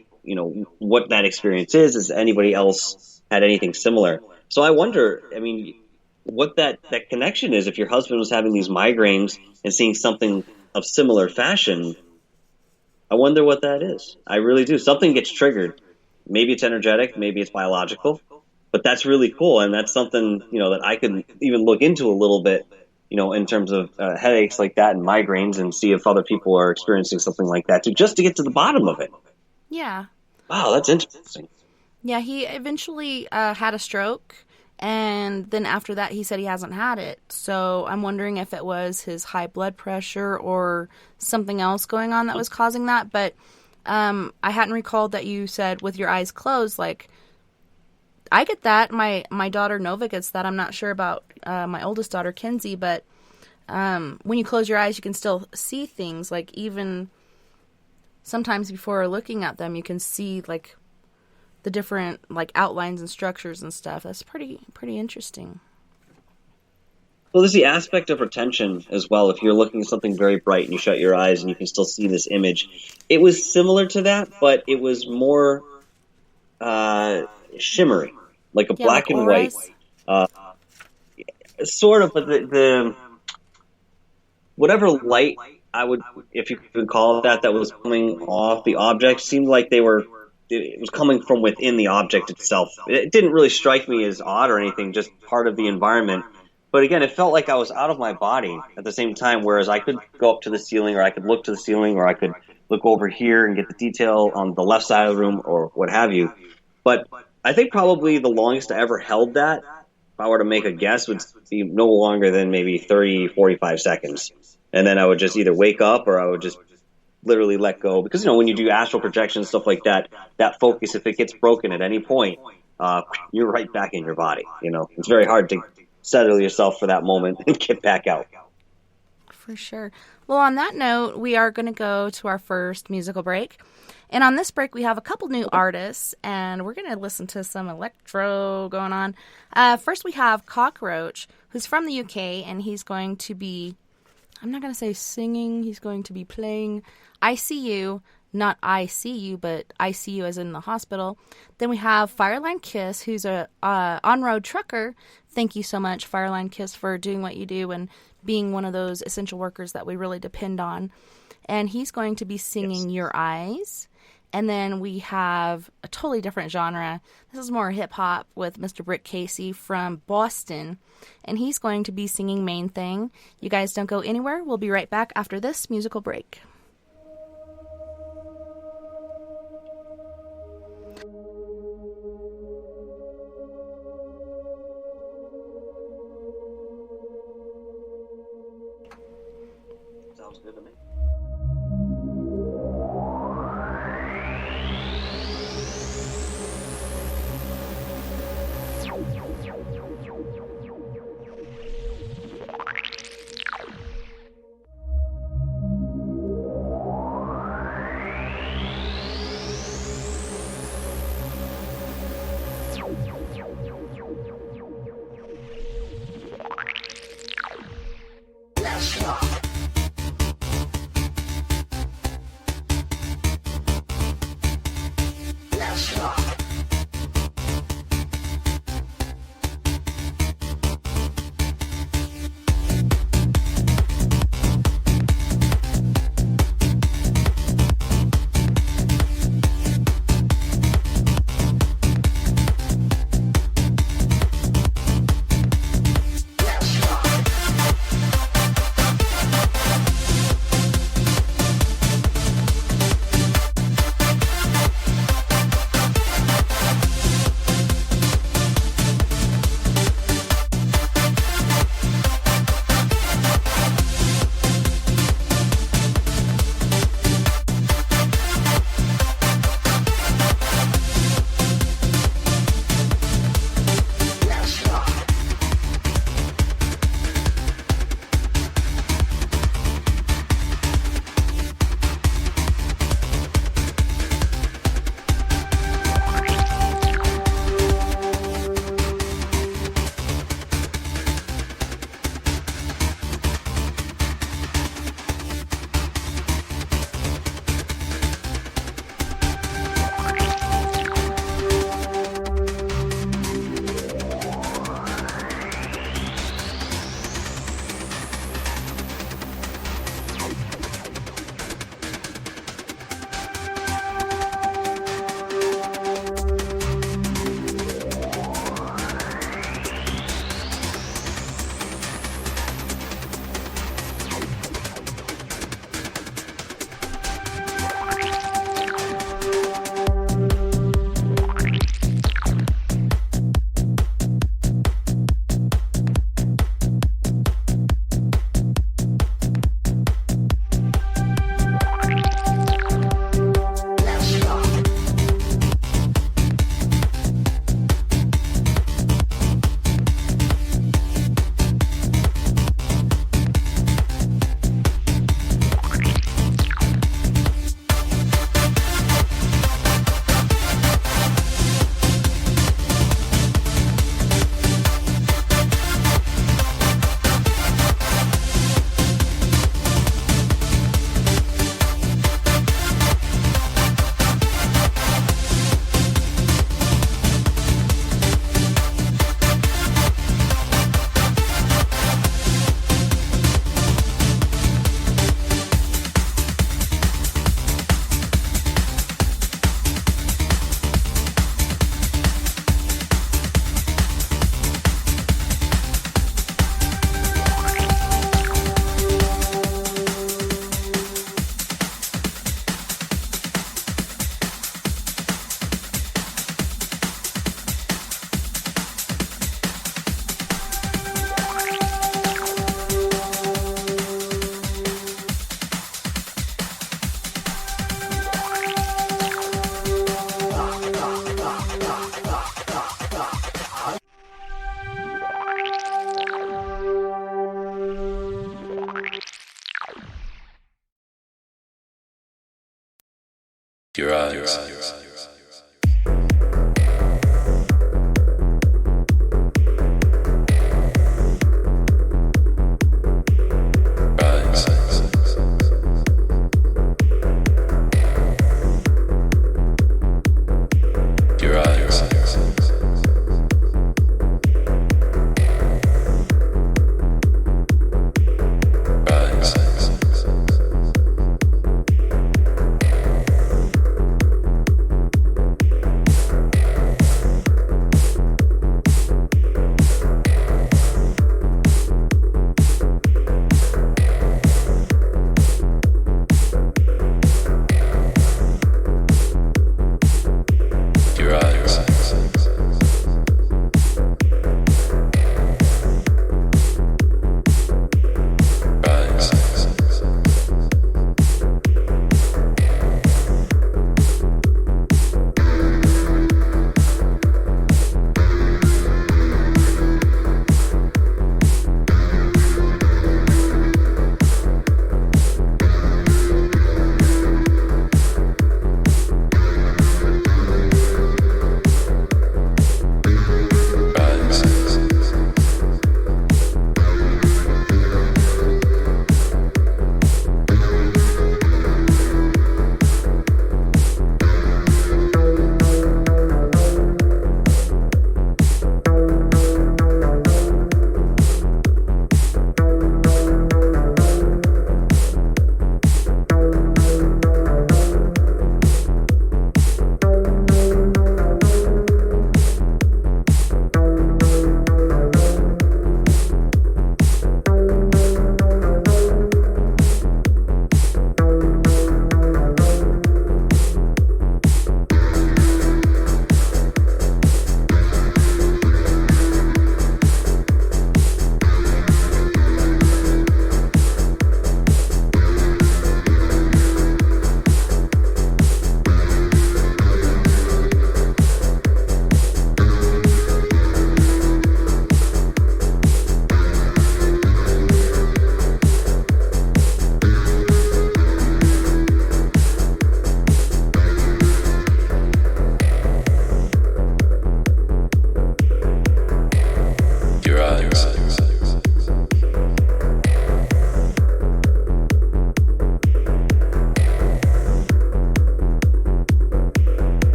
what that experience is. Has anybody else had anything similar? So I wonder, what that connection is. If your husband was having these migraines and seeing something of similar fashion, I wonder what that is. I really do. Something gets triggered. Maybe it's energetic, maybe it's biological, but that's really cool. And that's something, that I could even look into a little bit, in terms of headaches like that and migraines, and see if other people are experiencing something like that too, just to get to the bottom of it. Yeah. Wow, that's interesting. Yeah, he eventually had a stroke, and then after that he said he hasn't had it. So I'm wondering if it was his high blood pressure or something else going on that was causing that. But I hadn't recalled that you said with your eyes closed. Like, I get that. My daughter Nova gets that. I'm not sure about my oldest daughter Kenzie, but when you close your eyes, you can still see things. Like, even sometimes before looking at them, you can see like the different like outlines and structures and stuff. That's pretty interesting. Well, there's the aspect of retention as well. If you're looking at something very bright and you shut your eyes and you can still see this image, it was similar to that, but it was more shimmery, like a black and white, sort of. But the whatever light I would, if you could call it that was coming off the object, seemed like it was coming from within the object itself. It didn't really strike me as odd or anything, just part of the environment. But again, it felt like I was out of my body at the same time, whereas I could go up to the ceiling, or I could look to the ceiling, or I could look over here and get the detail on the left side of the room, or what have you. But I think probably the longest I ever held that, if I were to make a guess, would be no longer than maybe 30, 45 seconds. And then I would just either wake up or I would just literally let go. Because, when you do astral projections, stuff like that, that focus, if it gets broken at any point, you're right back in your body. It's very hard to settle yourself for that moment and get back out. For sure. Well, on that note, we are going to go to our first musical break. And on this break, we have a couple new artists, and we're going to listen to some electro going on. First, we have Cockroach, who's from the UK, and he's going to be, I'm not going to say singing, he's going to be playing I See You, not I See You, but I See You as in the hospital. Then we have Fireline Kiss, who's a on-road trucker. Thank you so much, Fireline Kiss, for doing what you do and being one of those essential workers that we really depend on. And he's going to be singing Your Eyes. And then we have a totally different genre. This is more hip-hop with Mr. Brick Casey from Boston. And he's going to be singing Main Thing. You guys don't go anywhere. We'll be right back after this musical break. Sounds good to me.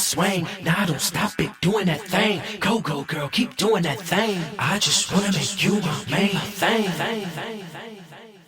swing. Now don't stop it, doing that thing. Go, go, girl, keep doing that thing. I just wanna make you my main thing.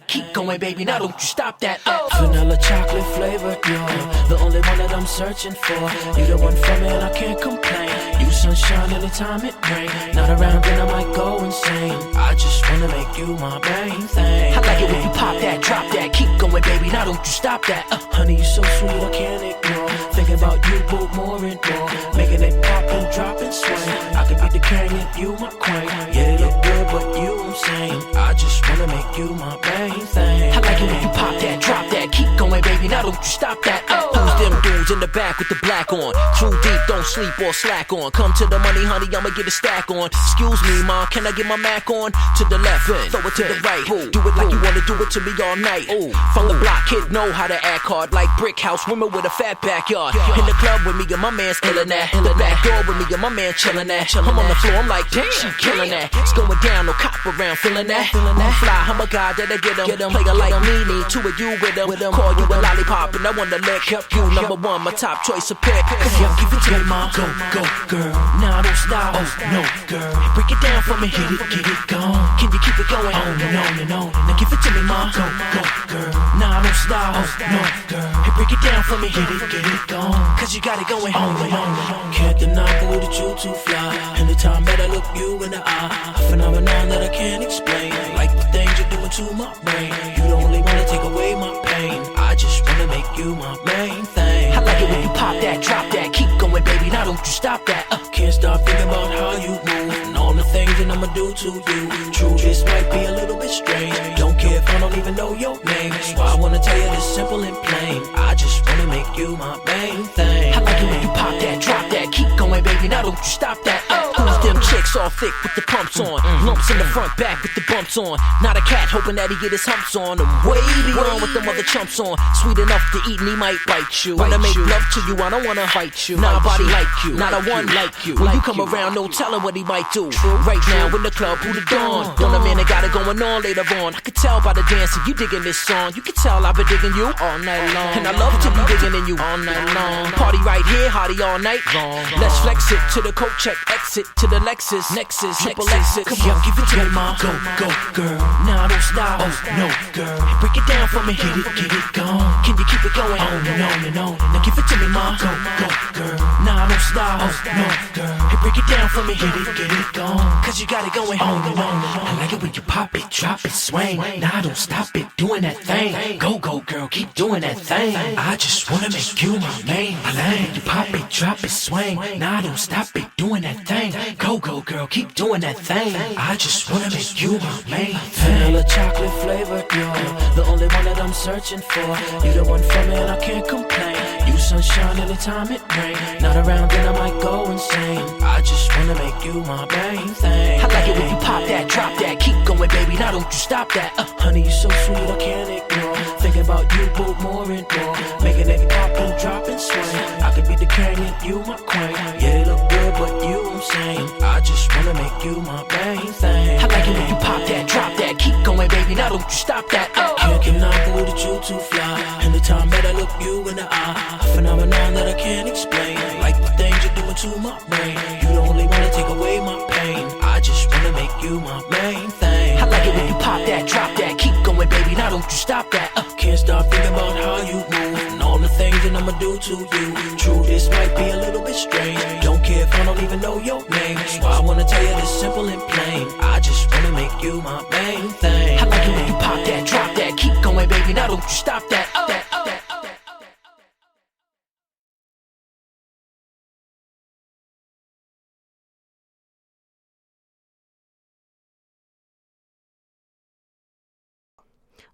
Keep going, baby, now don't you stop that. Vanilla chocolate flavored, you're the only one that I'm searching for. You the one for me and I can't complain. You sunshine anytime it rain. Not around then I might go insane. I just wanna make you my main thing. I like it when you pop that, drop that. Keep going, baby, now don't you stop that. Honey, you so sweet, I can't ignore. Thinking about you both more and more. Making it pop and drop and swing. I could be the carrier, you my queen. Yeah, it look good, but you I'm saying. I just wanna make you my main thing. I like it when you pop that, drop that. Keep going, baby, now don't you stop that. Who's them dudes in the back with the black on? Crew deep, don't sleep or slack on. Come to the money, honey, I'ma get a stack on. Excuse me, ma, can I get my Mac on? To the left, throw it to the right. Do it like you wanna do it to me all night. From the block, kid know how to act hard. Like brick house, women with a fat backyard. In the club with me and my man's illin' that. In the back door with me and my man chillin' that. I'm on the floor, I'm like, damn, she killin' that. It's going down, no cop around, feelin' that. I'm fly, I'm a guy that'll get him. Play a like me, need two of you with him. Call you a lollipop and I wanna lick you. Number one, my top choice of pick. Yo, give it to me, ma. Go, go, girl. Nah, don't stop. Oh, no, girl. Break it down for me, hit it, get it gone. Can you keep it going? On and on and on. Now give it to me, ma. Go, go, girl. Nah, don't stop. Oh, no, girl. Hey, break it down for me, hit it, get it gone. Cause you got it going on and on and on. Can't deny the way that you too fly. Anytime that I look you in the eye, a phenomenon that I can't explain. Like the things you're doing to my brain. You the only one to take away my pain. I just wanna make you my main thing. I like it when you pop that, drop that. Keep going, baby, now don't you stop that. Can't stop thinking about how you move and all the things that I'ma do to you. True, this might be a little bit strange. Don't care if I don't even know your name. That's why I wanna tell you this simple and plain. I just wanna make you my main thing. I like it when you pop that, drop that. Keep going, baby, now don't you stop that. Who's them chicks all thick with the pumps on? Lumps in the front, back with the bumps on. Not a cat hoping that he get his humps on. I'm way beyond with them other chumps on. Sweet enough to eat and he might bite you. Wanna make love to you, I don't wanna fight you. Not a body like you, not a one like you. When you come around, no telling what he might do. Right now in the club, who the dawn? Want a man that got it going on later on. I can tell by the dancing, you digging this song. You can tell I've been digging you all night long. And I love to be digging in you all night long. Party right here, hottie all night long. Let's flex it to the coat check, exit to the Lexus, Nexus, triple exit. Come on, give it to me, ma. Go, go, girl. Now don't stop. Oh, no, girl. Break it down for me, hit it, get it gone. Can you keep it going? On and on and on. Now give it to me, ma. Go, go, girl. Now don't stop. Oh, no, girl. Hey, break it down for me, hit it, get it gone. Cause you got it going on and on and on. I like it when you pop it, drop it, swing. Now don't stop it, doing that thing. Go, go, girl, keep doing that thing. I just wanna make you my main thing. You pop it, drop it, swing. Now don't stop it, doing that thing. Go, go, girl, keep doing that thing. I just wanna make you my main thing. Vanilla chocolate flavored, you're the only one that I'm searching for. You the one for me and I can't complain. You sunshine anytime it rain. Not around then I might go insane. I just wanna make you my main thing. I like it when you pop that, drop that. Keep going, baby, now don't you stop that. Honey, you so sweet, I can't ignore. Thinking about you both more and more. Making it pop and drop and swing. I could be the carrier, you my queen. Yeah, it look good, but you I'm saying. I just wanna make you my main thing. I like it when you pop that, drop that. Keep going, baby, now don't you stop that. Can't deny the way that you too fly. Anytime that I look you in the eye, a phenomenon that I can't explain. Like the things you're doing to my brain. You the only one to take away my pain. I just wanna make you my main thing. I like it when you pop that, drop that. Keep going, baby, now don't you stop that. Can't stop thinking about how you move and all the things that I'ma do to you. True, this might be a little bit strange. Don't care if I don't even know your name. That's why I wanna tell you this simple and plain. I just wanna make you my main thing. I like it when you pop that, drop that. Keep going, baby, now don't you stop that.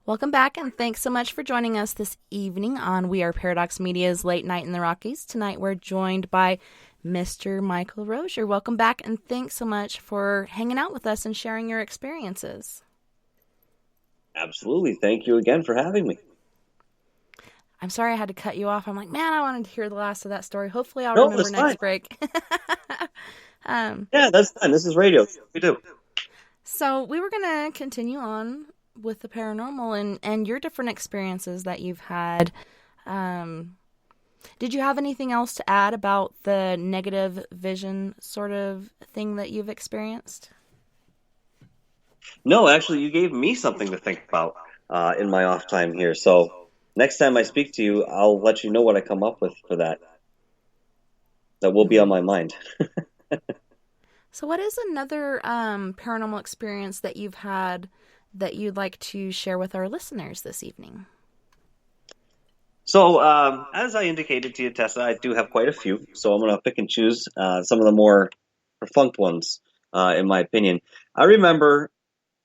Welcome back, and thanks so much for joining us this evening on We Are Paradox Media's Late Night in the Rockies. Tonight we're joined by Mr. Michael Roser. Welcome back, and thanks so much for hanging out with us and sharing your experiences. Absolutely. Thank you again for having me. I'm sorry I had to cut you off. I'm like, man, I wanted to hear the last of that story. Hopefully I'll remember next break. Yeah, that's fine. This is radio. We do. So we were going to continue on with the paranormal and your different experiences that you've had. Did you have anything else to add about the negative vision sort of thing that you've experienced? No, actually, you gave me something to think about in my off time here. So next time I speak to you, I'll let you know what I come up with for that. That will be on my mind. So what is another paranormal experience that you've had that you'd like to share with our listeners this evening? So, as I indicated to you, Tessa, I do have quite a few. So I'm going to pick and choose some of the more perfunct ones, in my opinion. I remember.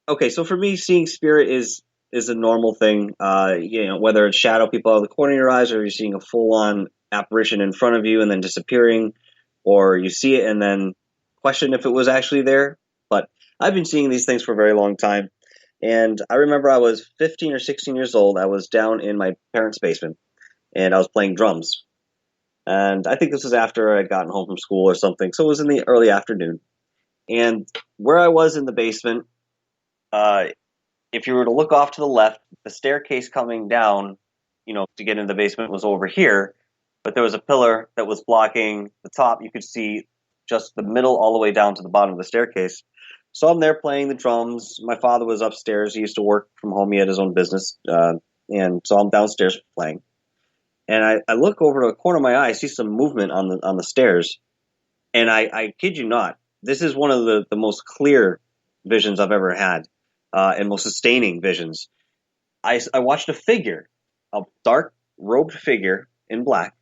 Okay, so for me, seeing spirit is a normal thing. Whether it's shadow people out of the corner of your eyes, or you're seeing a full on apparition in front of you and then disappearing, or you see it and then question if it was actually there. But I've been seeing these things for a very long time. And I remember I was 15 or 16 years old. I was down in my parents' basement, and I was playing drums. And I think this was after I'd gotten home from school or something. So it was in the early afternoon. And where I was in the basement, if you were to look off to the left, the staircase coming down, to get into the basement was over here. But there was a pillar that was blocking the top. You could see just the middle all the way down to the bottom of the staircase. So I'm there playing the drums. My father was upstairs. He used to work from home. He had his own business. And so I'm downstairs playing. And I look over to the corner of my eye. I see some movement on the stairs. And I kid you not, this is one of the most clear visions I've ever had, and most sustaining visions. I watched a dark robed figure in black,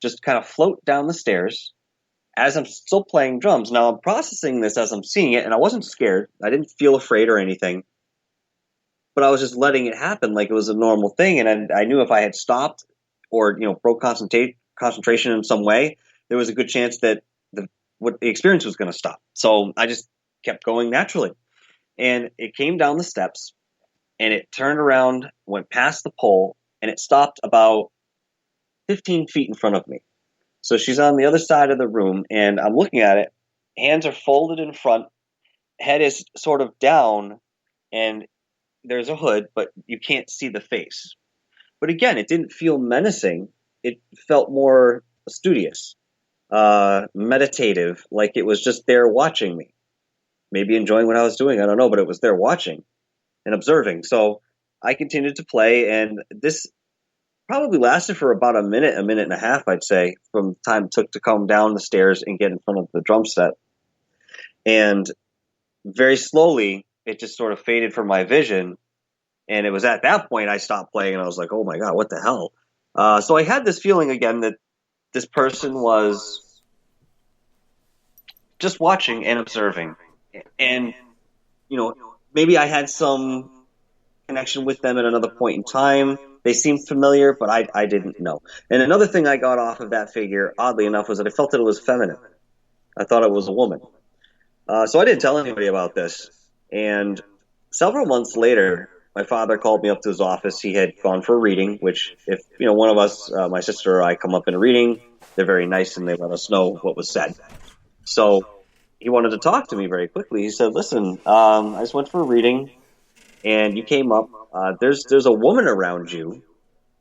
just kind of float down the stairs as I'm still playing drums. Now I'm processing this as I'm seeing it, and I wasn't scared. I didn't feel afraid or anything, but I was just letting it happen like it was a normal thing. And I knew if I had stopped or broke concentration in some way, there was a good chance that the experience was going to stop. So I just kept going naturally, and it came down the steps, and it turned around, went past the pole, and it stopped about 15 feet in front of me. So she's on the other side of the room, and I'm looking at it. Hands are folded in front, head is sort of down, and there's a hood, but you can't see the face. But again, it didn't feel menacing. It felt more studious, meditative, like it was just there watching me. Maybe enjoying what I was doing, I don't know, but it was there watching and observing. So I continued to play, and this probably lasted for about a minute and a half, I'd say, from the time it took to come down the stairs and get in front of the drum set. And very slowly, it just sort of faded from my vision. And it was at that point I stopped playing, and I was like, oh my God, what the hell? So I had this feeling again that this person was just watching and observing. And, maybe I had some connection with them at another point in time. They seemed familiar, but I didn't know. And another thing I got off of that figure, oddly enough, was that I felt that it was feminine. I thought it was a woman. So I didn't tell anybody about this. And several months later, my father called me up to his office. He had gone for a reading, which if, one of us, my sister or I, come up in a reading, they're very nice and they let us know what was said. So he wanted to talk to me very quickly. He said, listen, I just went for a reading and you came up. There's a woman around you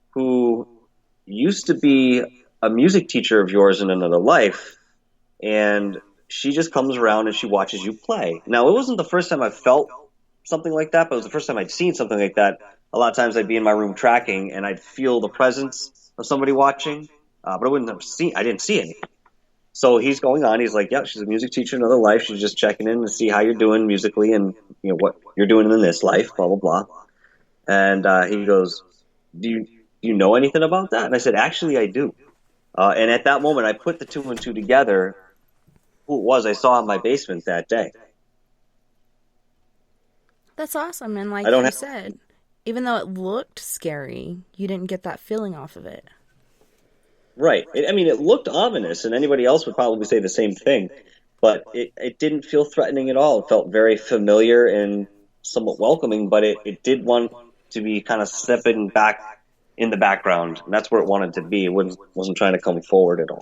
who used to be a music teacher of yours in another life, and she just comes around and she watches you play. Now, it wasn't the first time I felt something like that, but it was the first time I'd seen something like that. A lot of times I'd be in my room tracking and I'd feel the presence of somebody watching, but I didn't see any. So he's going on. He's like, yeah, she's a music teacher in another life. She's just checking in to see how you're doing musically and what you're doing in this life, blah, blah, blah. And he goes, do you know anything about that? And I said, actually, I do. And at that moment, I put the two and two together. Who it was I saw in my basement that day. That's awesome. And like you said, even though it looked scary, you didn't get that feeling off of it. Right. It looked ominous, and anybody else would probably say the same thing. But it didn't feel threatening at all. It felt very familiar and somewhat welcoming, but it did want to be kind of stepping back in the background. And that's where it wanted to be. It wasn't trying to come forward at all.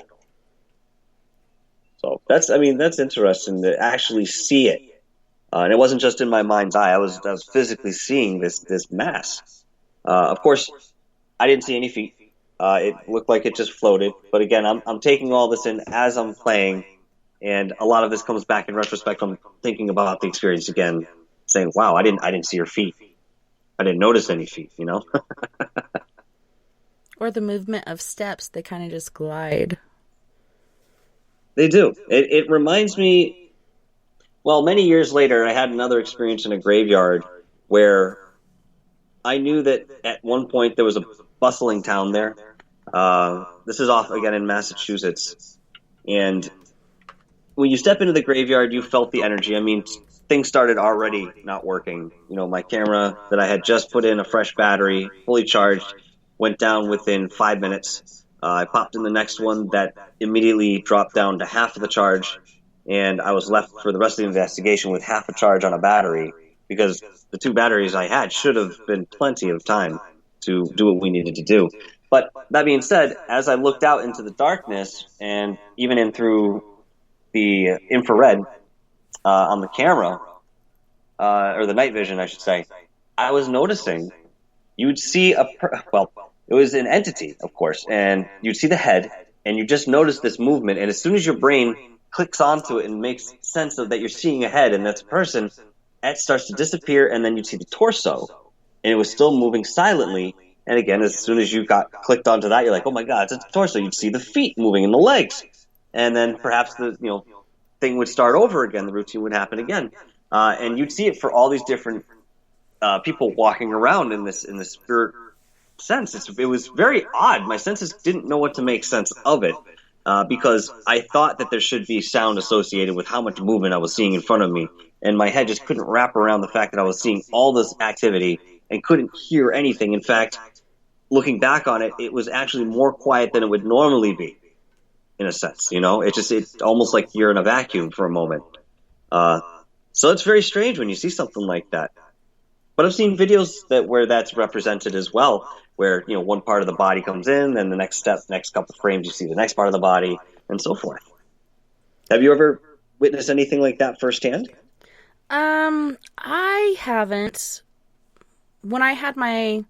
So that's interesting to actually see it. And it wasn't just in my mind's eye. I was physically seeing this mass. Of course, I didn't see any feet. It looked like it just floated. But again, I'm taking all this in as I'm playing, and a lot of this comes back in retrospect. I'm thinking about the experience again, saying, "Wow, I didn't see her feet. I didn't notice any feet." You know. Or the movement of steps, they kind of just glide. They do. It reminds me. Well, many years later, I had another experience in a graveyard where I knew that at one point there was a bustling town there. This is off again in Massachusetts, and when you step into the graveyard, you felt the energy. I mean, things started already not working. You know, my camera that I had just put in a fresh battery, fully charged, went down within 5 minutes. I popped in the next one that immediately dropped down to half of the charge, and I was left for the rest of the investigation with half a charge on a battery because the two batteries I had should have been plenty of time to do what we needed to do. But that being said, as I looked out into the darkness and even in through the infrared on the camera, or the night vision, I should say, I was noticing you'd see it was an entity, of course, and you'd see the head, and you just notice this movement, and as soon as your brain clicks onto it and makes sense of that you're seeing a head and that's a person, it starts to disappear, and then you'd see the torso, and it was still moving silently. And again, as soon as you got clicked onto that, you're like, oh my God, it's a torso. You'd see the feet moving and the legs. And then perhaps the thing would start over again. The routine would happen again. And you'd see it for all these different people walking around in this spirit sense. It was very odd. My senses didn't know what to make sense of it because I thought that there should be sound associated with how much movement I was seeing in front of me. And my head just couldn't wrap around the fact that I was seeing all this activity and couldn't hear anything. In fact, looking back on it, it was actually more quiet than it would normally be, in a sense. It's almost like you're in a vacuum for a moment. So it's very strange when you see something like that. But I've seen videos where that's represented as well, where one part of the body comes in, then the next couple frames you see the next part of the body, and so forth. Have you ever witnessed anything like that firsthand? I haven't. When I had my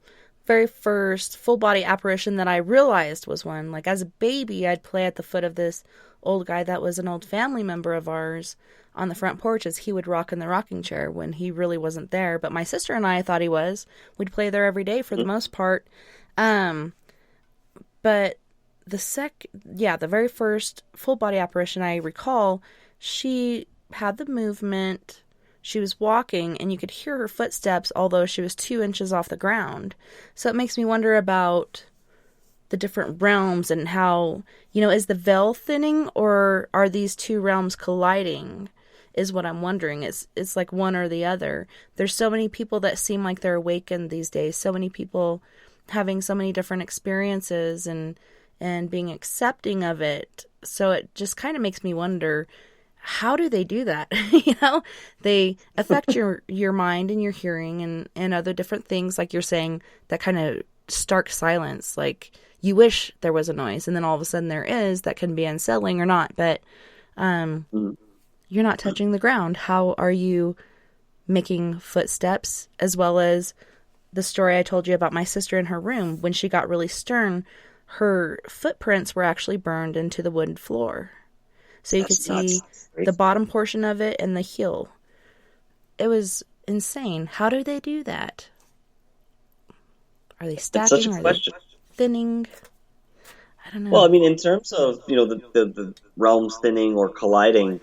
very first full body apparition that I realized was one, like as a baby, I'd play at the foot of this old guy that was an old family member of ours on the front porch as he would rock in the rocking chair when he really wasn't there. But my sister and I thought he was. We'd play there every day for the most part. But the very first full body apparition I recall, she had the movement. She was walking, and you could hear her footsteps, although she was 2 inches off the ground. So it makes me wonder about the different realms and how, is the veil thinning, or are these two realms colliding, is what I'm wondering. It's like one or the other. There's so many people that seem like they're awakened these days, so many people having so many different experiences and being accepting of it. So it just kind of makes me wonder, how do they do that? They affect your mind and your hearing and other different things, like you're saying, that kind of stark silence. Like you wish there was a noise, and then all of a sudden there is. That can be unsettling or not, but you're not touching the ground. How are you making footsteps? As well as the story I told you about my sister in her room, when she got really stern, her footprints were actually burned into the wooden floor. So you could see the bottom portion of it and the heel. It was insane. How do they do that? Are they stacking? It's such a question. Are they thinning? I don't know. Well, I mean, in terms of the realms thinning or colliding,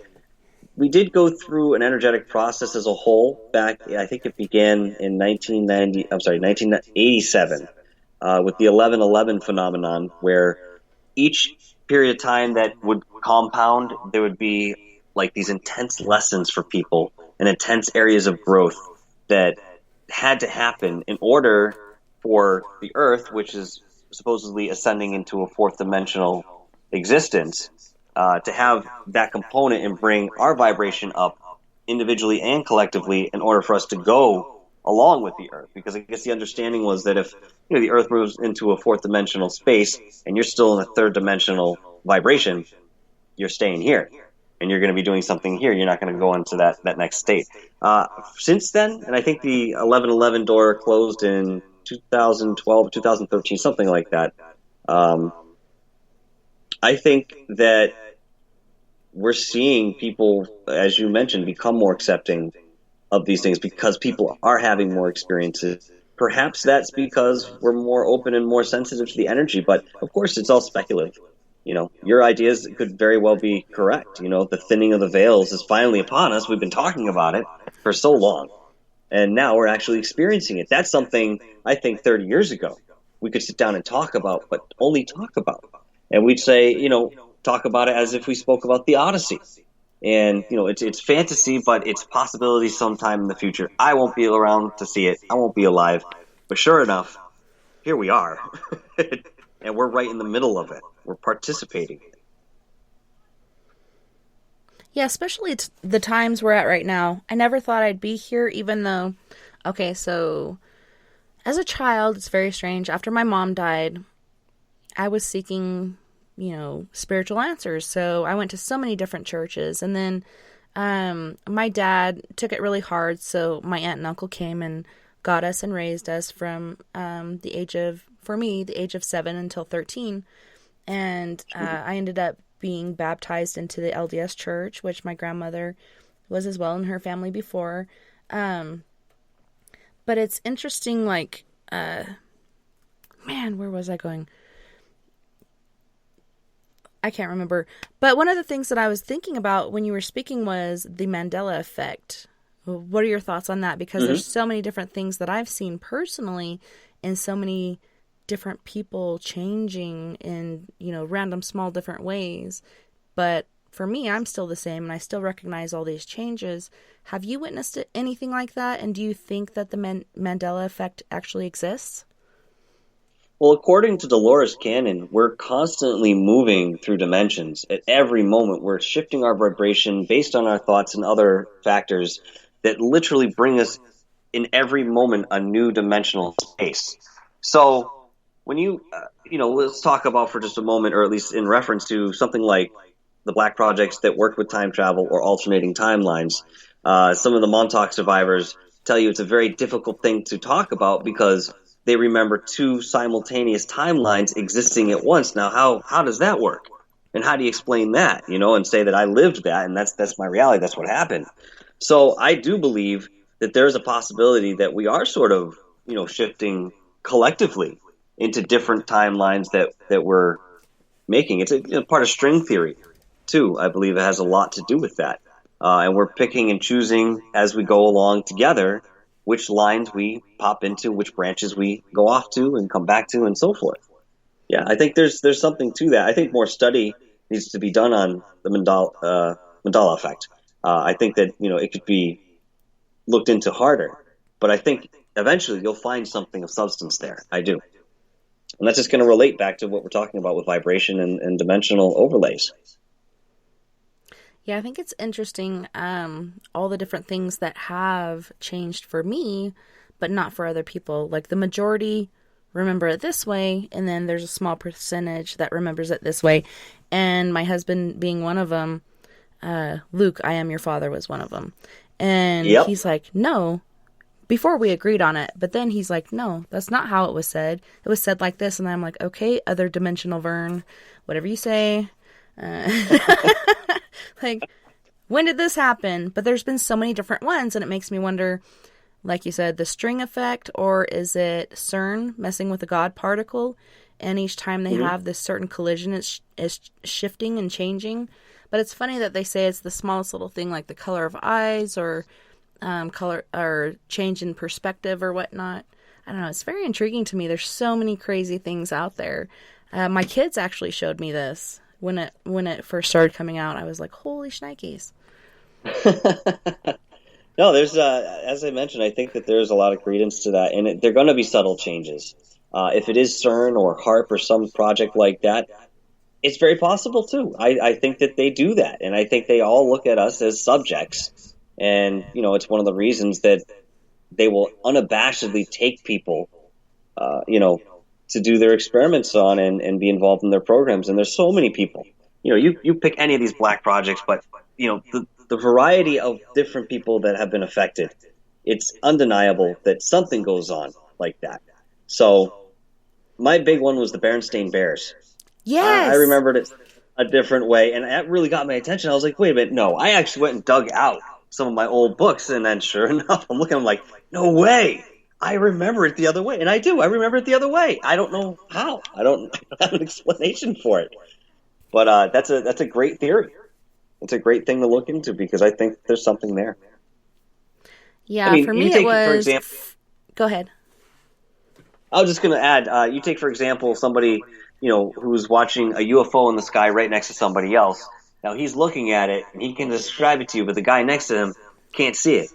we did go through an energetic process as a whole back. I think it began in 1987 with the 11/11 phenomenon, where each period of time that would compound, there would be like these intense lessons for people and intense areas of growth that had to happen in order for the Earth, which is supposedly ascending into a fourth dimensional existence, to have that component and bring our vibration up individually and collectively in order for us to go along with the Earth. Because I guess the understanding was that if the Earth moves into a fourth dimensional space and you're still in a third dimensional vibration, you're staying here and you're going to be doing something here. You're not going to go into that next state. Since then, and I think the 11/11 door closed in 2012, 2013, something like that. I think that we're seeing people, as you mentioned, become more accepting of these things because people are having more experiences. Perhaps that's because we're more open and more sensitive to the energy, but of course it's all speculative. Your ideas could very well be correct. The thinning of the veils is finally upon us. We've been talking about it for so long, and now we're actually experiencing it. That's something I think 30 years ago we could sit down and talk about, but only talk about. And we'd say, talk about it as if we spoke about the Odyssey. And, it's fantasy, but it's possibility sometime in the future. I won't be around to see it. I won't be alive. But sure enough, here we are. And we're right in the middle of it. We're participating. Yeah, especially the times we're at right now. I never thought I'd be here, even though, okay, so as a child, it's very strange. After my mom died, I was seeking, spiritual answers. So I went to so many different churches. And then my dad took it really hard. So my aunt and uncle came and got us and raised us from the age of 7 until 13. And I ended up being baptized into the LDS church, which my grandmother was as well in her family before. But it's interesting, like, where was I going? I can't remember. But one of the things that I was thinking about when you were speaking was the Mandela effect. What are your thoughts on that? Because there's so many different things that I've seen personally and so many different people changing in, random small different ways. But for me, I'm still the same and I still recognize all these changes. Have you witnessed anything like that? And do you think that the Mandela effect actually exists? Well, according to Dolores Cannon, we're constantly moving through dimensions. At every moment, we're shifting our vibration based on our thoughts and other factors that literally bring us in every moment a new dimensional space. So when let's talk about for just a moment, or at least in reference to something like the Black projects that work with time travel or alternating timelines. Some of the Montauk survivors tell you it's a very difficult thing to talk about because they remember two simultaneous timelines existing at once. Now, how does that work? And how do you explain that, and say that I lived that and that's my reality, that's what happened. So I do believe that there's a possibility that we are sort of, shifting collectively into different timelines that we're making. It's a part of string theory, too. I believe it has a lot to do with that. And we're picking and choosing as we go along together which lines we pop into, which branches we go off to and come back to, and so forth. Yeah, I think there's something to that. I think more study needs to be done on the Mandela effect. I think that it could be looked into harder, but I think eventually you'll find something of substance there. I do, and that's just going to relate back to what we're talking about with vibration and dimensional overlays. Yeah, I think it's interesting, all the different things that have changed for me, but not for other people. Like the majority remember it this way, and then there's a small percentage that remembers it this way. And my husband being one of them, Luke, I am your father, was one of them. And He's like, no, before we agreed on it. But then he's like, no, that's not how it was said. It was said like this. And I'm like, okay, other dimensional Vern, whatever you say. Like, when did this happen? But there's been so many different ones, and it makes me wonder, like you said, the string effect, or is it CERN messing with the God particle? And each time they have this certain collision, it's shifting and changing. But it's funny that they say it's the smallest little thing, like the color of eyes, or color or change in perspective or whatnot. I don't know. It's very intriguing to me. There's so many crazy things out there. My kids actually showed me this. When it first started coming out, I was like, holy shnikes. No, there's, as I mentioned, I think that there's a lot of credence to that, and they're going to be subtle changes. If it is CERN or HARP or some project like that, it's very possible too. I think that they do that, and I think they all look at us as subjects, and it's one of the reasons that they will unabashedly take people, to do their experiments on and be involved in their programs. And there's so many people. You pick any of these Black projects, but the variety of different people that have been affected, it's undeniable that something goes on like that. So my big one was the Berenstain Bears. I Yes. remembered it a different way, and that really got my attention. I was like, wait a minute, no. I actually went and dug out some of my old books, and then sure enough, I'm like, no way. I remember it the other way, and I do. I remember it the other way. I don't know how. I don't have an explanation for it. But that's a great theory. It's a great thing to look into because I think there's something there. Yeah, I mean, for you me take, it was. for example, Go ahead. I was just going to add, you take, for example, somebody, who's watching a UFO in the sky right next to somebody else. Now, he's looking at it, and he can describe it to you, but the guy next to him can't see it.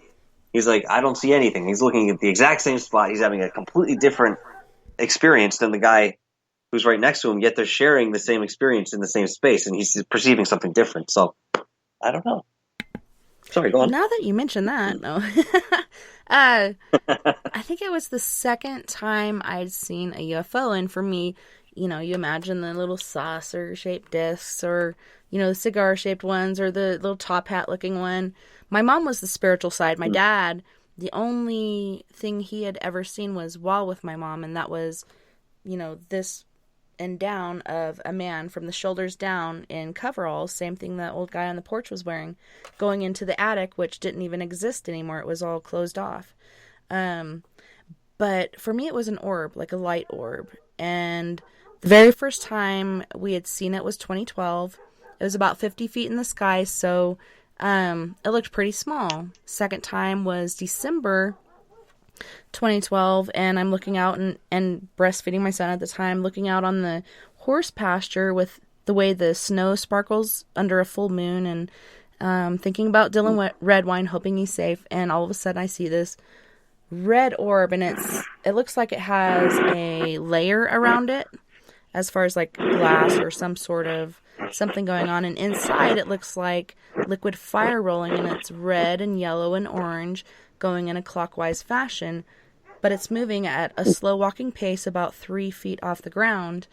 He's like, I don't see anything. He's looking at the exact same spot. He's having a completely different experience than the guy who's right next to him, yet they're sharing the same experience in the same space, and he's perceiving something different. So, I don't know. Sorry, go on. Now that you mention that, no. I think it was the second time I'd seen a UFO, and for me, you imagine the little saucer-shaped discs, or, the cigar-shaped ones, or the little top hat-looking one. My mom was the spiritual side. My dad, the only thing he had ever seen was while with my mom, and that was, this and down of a man from the shoulders down in coveralls, same thing the old guy on the porch was wearing, going into the attic, which didn't even exist anymore. It was all closed off. But for me, it was an orb, like a light orb. And the very first time we had seen it was 2012. It was about 50 feet in the sky, so it looked pretty small. Second time was December 2012, and I'm looking out and breastfeeding my son at the time, looking out on the horse pasture with the way the snow sparkles under a full moon, and thinking about Dylan Redwine, hoping he's safe. And all of a sudden I see this red orb, and it looks like it has a layer around it, as far as like glass or some sort of something going on, and inside it looks like liquid fire rolling, and it's red and yellow and orange going in a clockwise fashion, but it's moving at a slow walking pace about 3 feet off the ground.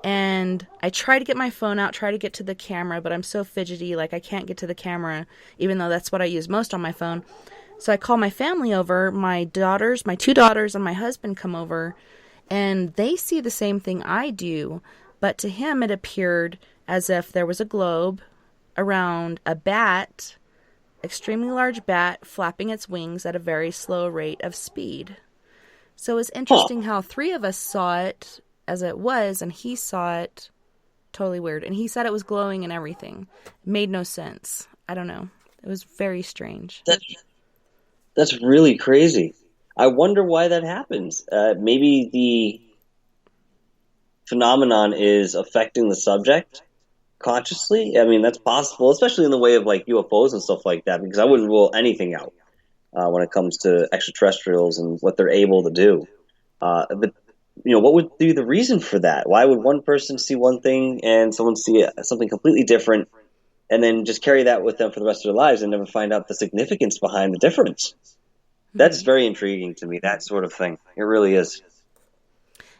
And I try to get my phone out, try to get to the camera, but I'm so fidgety, like I can't get to the camera, even though that's what I use most on my phone. So I call my family over. My two daughters and my husband come over, and they see the same thing I do, but to him it appeared as if there was a globe around a bat, extremely large bat, flapping its wings at a very slow rate of speed. So it was interesting how three of us saw it as it was, and he saw it totally weird. And he said it was glowing and everything. It made no sense. I don't know. It was very strange. That's really crazy. I wonder why that happens. Maybe the phenomenon is affecting the subject consciously. I mean, that's possible, especially in the way of like UFOs and stuff like that, because I wouldn't rule anything out when it comes to extraterrestrials and what they're able to do. But what would be the reason for that? Why would one person see one thing and someone see something completely different, and then just carry that with them for the rest of their lives and never find out the significance behind the difference? That's very intriguing to me, that sort of thing. It really is.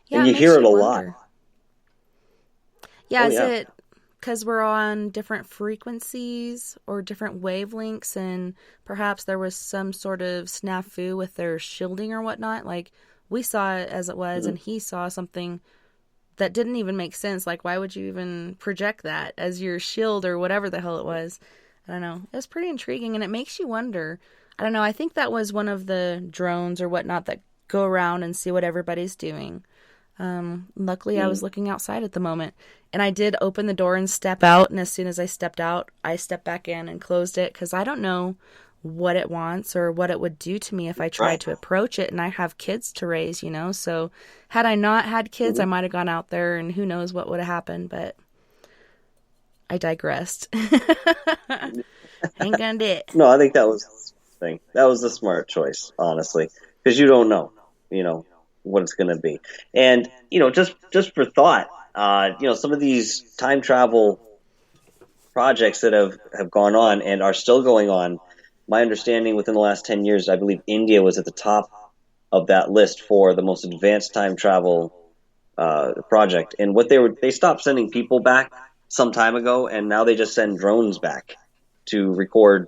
Yeah, and you hear it a lot. Yeah, is it because we're on different frequencies or different wavelengths, and perhaps there was some sort of snafu with their shielding or whatnot? Like, we saw it as it was, and he saw something that didn't even make sense. Like, why would you even project that as your shield or whatever the hell it was? I don't know. It was pretty intriguing, and it makes you wonder. I don't know. I think that was one of the drones or whatnot that go around and see what everybody's doing. Luckily, I was looking outside at the moment, and I did open the door and step out, and as soon as I stepped out, I stepped back in and closed it, because I don't know what it wants or what it would do to me if I tried to approach it, and I have kids to raise, so had I not had kids, I might have gone out there, and who knows what would have happened, but I digressed. Ain't gonna do it. No, I think that was the thing. That was the smart choice, honestly, because you don't know, what it's going to be. And, just for thought, some of these time travel projects that have gone on and are still going on, my understanding within the last 10 years, I believe India was at the top of that list for the most advanced time travel project. And what they stopped sending people back some time ago, and now they just send drones back to record,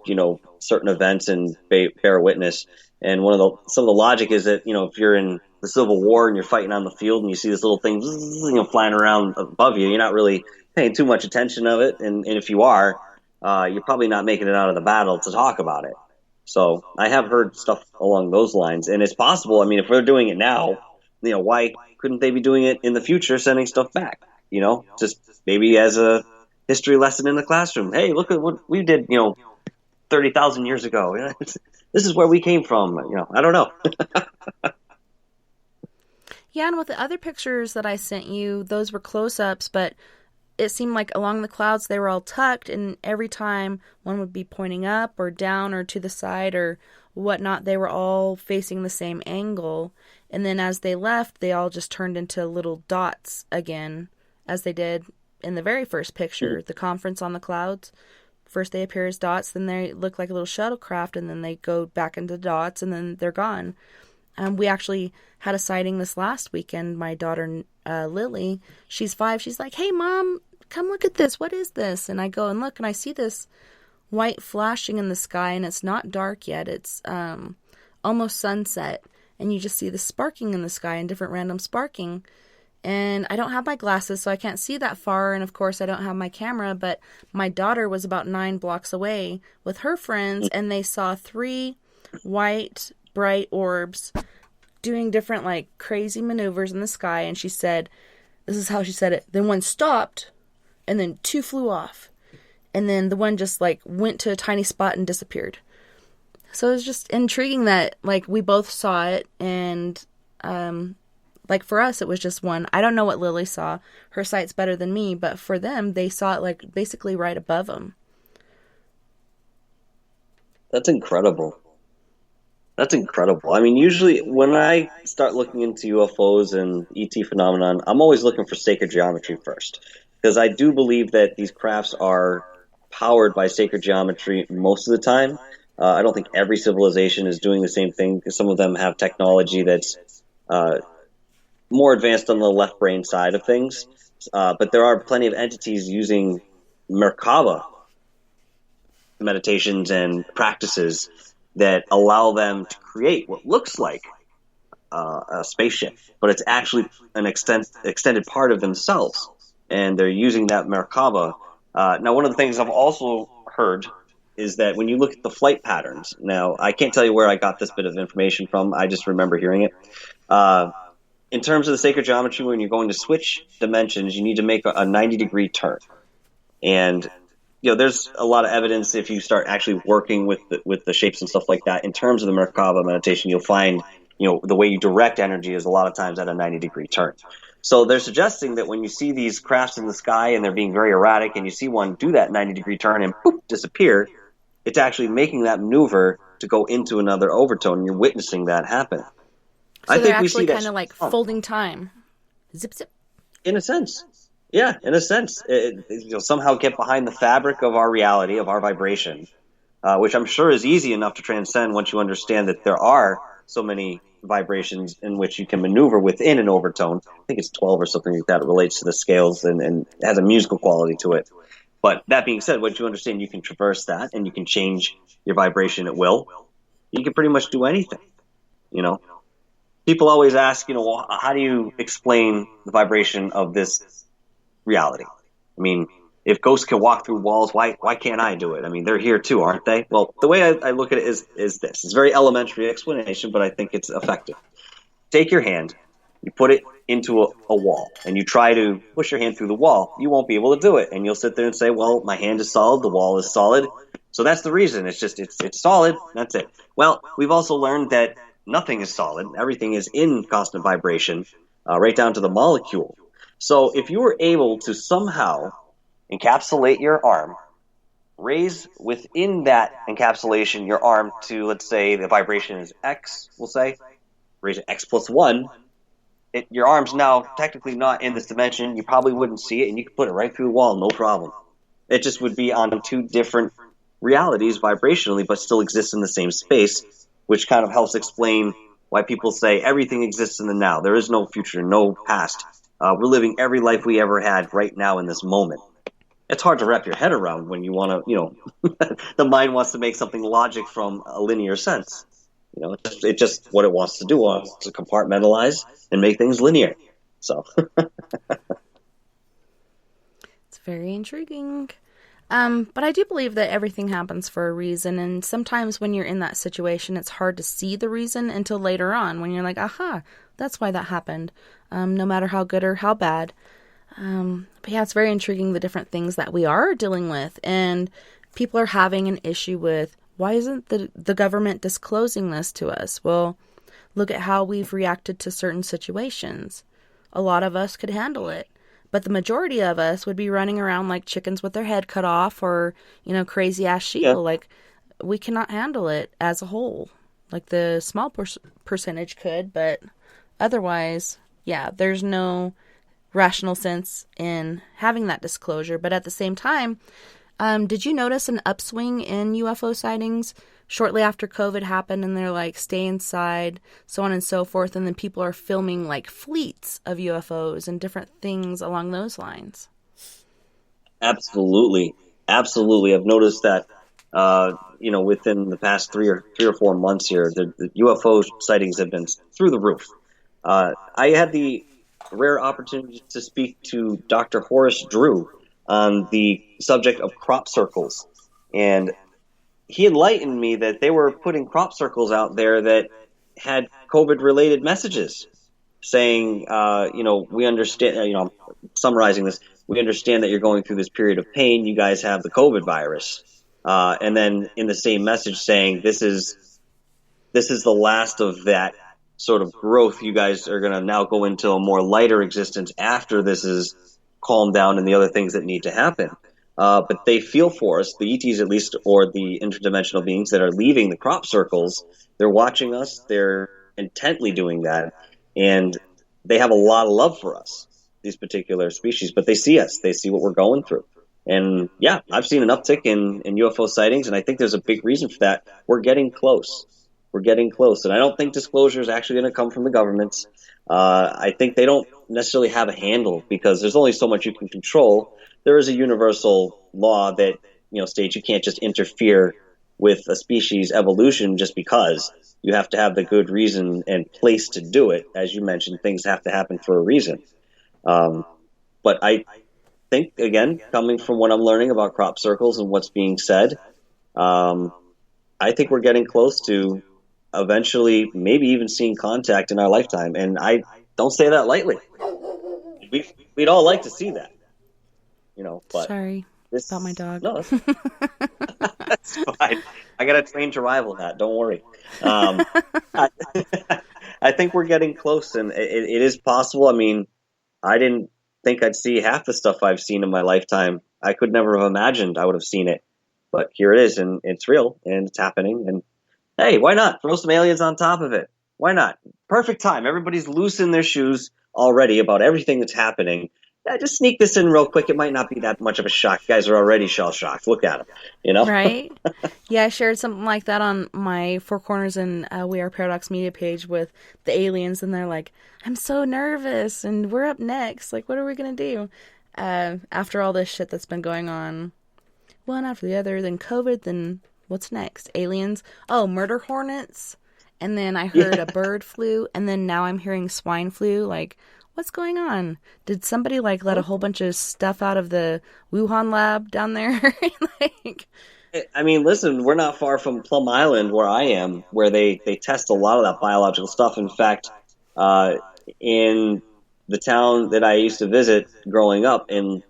certain events and bear witness. And some of the logic is that, if you're in the Civil War and you're fighting on the field and you see this little thing, flying around above you. You're not really paying too much attention of it, and if you are, you're probably not making it out of the battle to talk about it. So I have heard stuff along those lines, and it's possible. I mean, if they're doing it now, why couldn't they be doing it in the future, sending stuff back? Just maybe as a history lesson in the classroom. Hey, look at what we did, 30,000 years ago. This is where we came from. I don't know. Yeah, and with the other pictures that I sent you, those were close-ups, but it seemed like along the clouds they were all tucked, and every time one would be pointing up or down or to the side or whatnot, they were all facing the same angle. And then as they left, they all just turned into little dots again, as they did in the very first picture, the conference on the clouds. First they appear as dots, then they look like a little shuttlecraft, and then they go back into dots, and then they're gone. We actually had a sighting this last weekend. My daughter, Lily, she's 5. She's like, "Hey, Mom, come look at this. What is this?" And I go and look, and I see this white flashing in the sky, and it's not dark yet. It's almost sunset, and you just see the sparking in the sky and different random sparking. And I don't have my glasses, so I can't see that far, and of course I don't have my camera, but my daughter was about 9 blocks away with her friends, and they saw 3 white, bright orbs doing different, like, crazy maneuvers in the sky, and she said, this is how she said it, then one stopped, and then 2 flew off, and then the one just, like, went to a tiny spot and disappeared. So it was just intriguing that, like, we both saw it, and, like, for us, it was just one. I don't know what Lily saw. Her sight's better than me, but for them, they saw it, like, basically right above them. That's incredible. That's incredible. I mean, usually when I start looking into UFOs and ET phenomenon, I'm always looking for sacred geometry first, because I do believe that these crafts are powered by sacred geometry most of the time. I don't think every civilization is doing the same thing, because some of them have technology that's more advanced on the left brain side of things. But there are plenty of entities using Merkaba meditations and practices that allow them to create what looks like a spaceship, but it's actually an extended part of themselves, and they're using that Merkaba. Now, one of the things I've also heard is that when you look at the flight patterns, now I can't tell you where I got this bit of information from, I just remember hearing it. In terms of the sacred geometry, when you're going to switch dimensions, you need to make a 90-degree turn. And there's a lot of evidence if you start actually working with the shapes and stuff like that. In terms of the Merkaba meditation, you'll find, the way you direct energy is a lot of times at a 90-degree turn. So they're suggesting that when you see these crafts in the sky and they're being very erratic, and you see one do that 90-degree turn and poof, disappear, it's actually making that maneuver to go into another overtone, and you're witnessing that happen. So I think they're actually kind of like folding time. Zip, zip. In a sense. Yeah, in a sense. You'll somehow get behind the fabric of our reality, of our vibration, which I'm sure is easy enough to transcend once you understand that there are so many vibrations in which you can maneuver within an overtone. I think it's 12 or something like that. It relates to the scales and has a musical quality to it. But that being said, once you understand you can traverse that and you can change your vibration at will, you can pretty much do anything, People always ask, well, how do you explain the vibration of this reality? I mean, if ghosts can walk through walls, why can't I do it? I mean, they're here too, aren't they? Well, the way I look at it is this. It's a very elementary explanation, but I think it's effective. Take your hand, you put it into a wall, and you try to push your hand through the wall. You won't be able to do it, and you'll sit there and say, well, my hand is solid, the wall is solid, so that's the reason. It's just it's solid, that's it. Well, we've also learned that nothing is solid. Everything is in constant vibration, right down to the molecule. So if you were able to somehow encapsulate your arm, raise within that encapsulation your arm to, let's say, the vibration is X, we'll say, raise it X plus 1, your arm's now technically not in this dimension. You probably wouldn't see it, and you could put it right through the wall, no problem. It just would be on 2 different realities vibrationally, but still exists in the same space, which kind of helps explain why people say everything exists in the now. There is no future, no past. We're living every life we ever had right now in this moment. It's hard to wrap your head around when you want to, the mind wants to make something logic from a linear sense, It's just what it wants to do, wants to compartmentalize and make things linear. So it's very intriguing. But I do believe that everything happens for a reason, and sometimes when you're in that situation, it's hard to see the reason until later on, when you're like, aha, that's why that happened, no matter how good or how bad. But yeah, it's very intriguing, the different things that we are dealing with, and people are having an issue with, why isn't the government disclosing this to us? Well, look at how we've reacted to certain situations. A lot of us could handle it. But the majority of us would be running around like chickens with their head cut off, or, crazy ass sheep. Yeah. Like, we cannot handle it as a whole. Like, the small percentage could, but otherwise, yeah, there's no rational sense in having that disclosure. But at the same time, did you notice an upswing in UFO sightings shortly after COVID happened, and they're like, stay inside, so on and so forth, and then people are filming like fleets of UFOs and different things along those lines? Absolutely. I've noticed that, within the past three or 4 months here, the UFO sightings have been through the roof. I had the rare opportunity to speak to Dr. Horace Drew on the subject of crop circles, and he enlightened me that they were putting crop circles out there that had COVID-related messages saying, we understand, I'm summarizing this, we understand that you're going through this period of pain. You guys have the COVID virus. And then in the same message saying, this is the last of that sort of growth. You guys are going to now go into a more lighter existence after this is calmed down and the other things that need to happen. But they feel for us, the ETs at least, or the interdimensional beings that are leaving the crop circles. They're watching us. They're intently doing that. And they have a lot of love for us, these particular species. But they see us. They see what we're going through. And yeah, I've seen an uptick in UFO sightings, and I think there's a big reason for that. We're getting close. And I don't think disclosure is actually going to come from the governments. I think they don't necessarily have a handle, because there's only so much you can control. There is a universal law that states you can't just interfere with a species' evolution just because. You have to have the good reason and place to do it. As you mentioned, things have to happen for a reason. But I think, again, coming from what I'm learning about crop circles and what's being said, I think we're getting close to eventually maybe even seeing contact in our lifetime. And I don't say that lightly. We'd all like to see that. But sorry about my dog. No, that's fine. I got a trained to rival that. Don't worry. I think we're getting close, and it is possible. I mean, I didn't think I'd see half the stuff I've seen in my lifetime. I could never have imagined I would have seen it, but here it is, and it's real, and it's happening. And hey, why not throw some aliens on top of it? Why not? Perfect time. Everybody's loose in their shoes already about everything that's happening. Yeah, just sneak this in real quick. It might not be that much of a shock. You guys are already shell-shocked. Look at them, Right? Yeah, I shared something like that on my Four Corners and We Are Paradox media page with the aliens, and they're like, I'm so nervous, and we're up next. Like, what are we going to do? After all this shit that's been going on, one after the other, then COVID, then what's next? Aliens? Oh, murder hornets? And then I heard a bird flu, and then now I'm hearing swine flu. Like, what's going on? Did somebody let a whole bunch of stuff out of the Wuhan lab down there? I mean, listen, we're not far from Plum Island where I am, where they test a lot of that biological stuff. In fact, in the town that I used to visit growing up in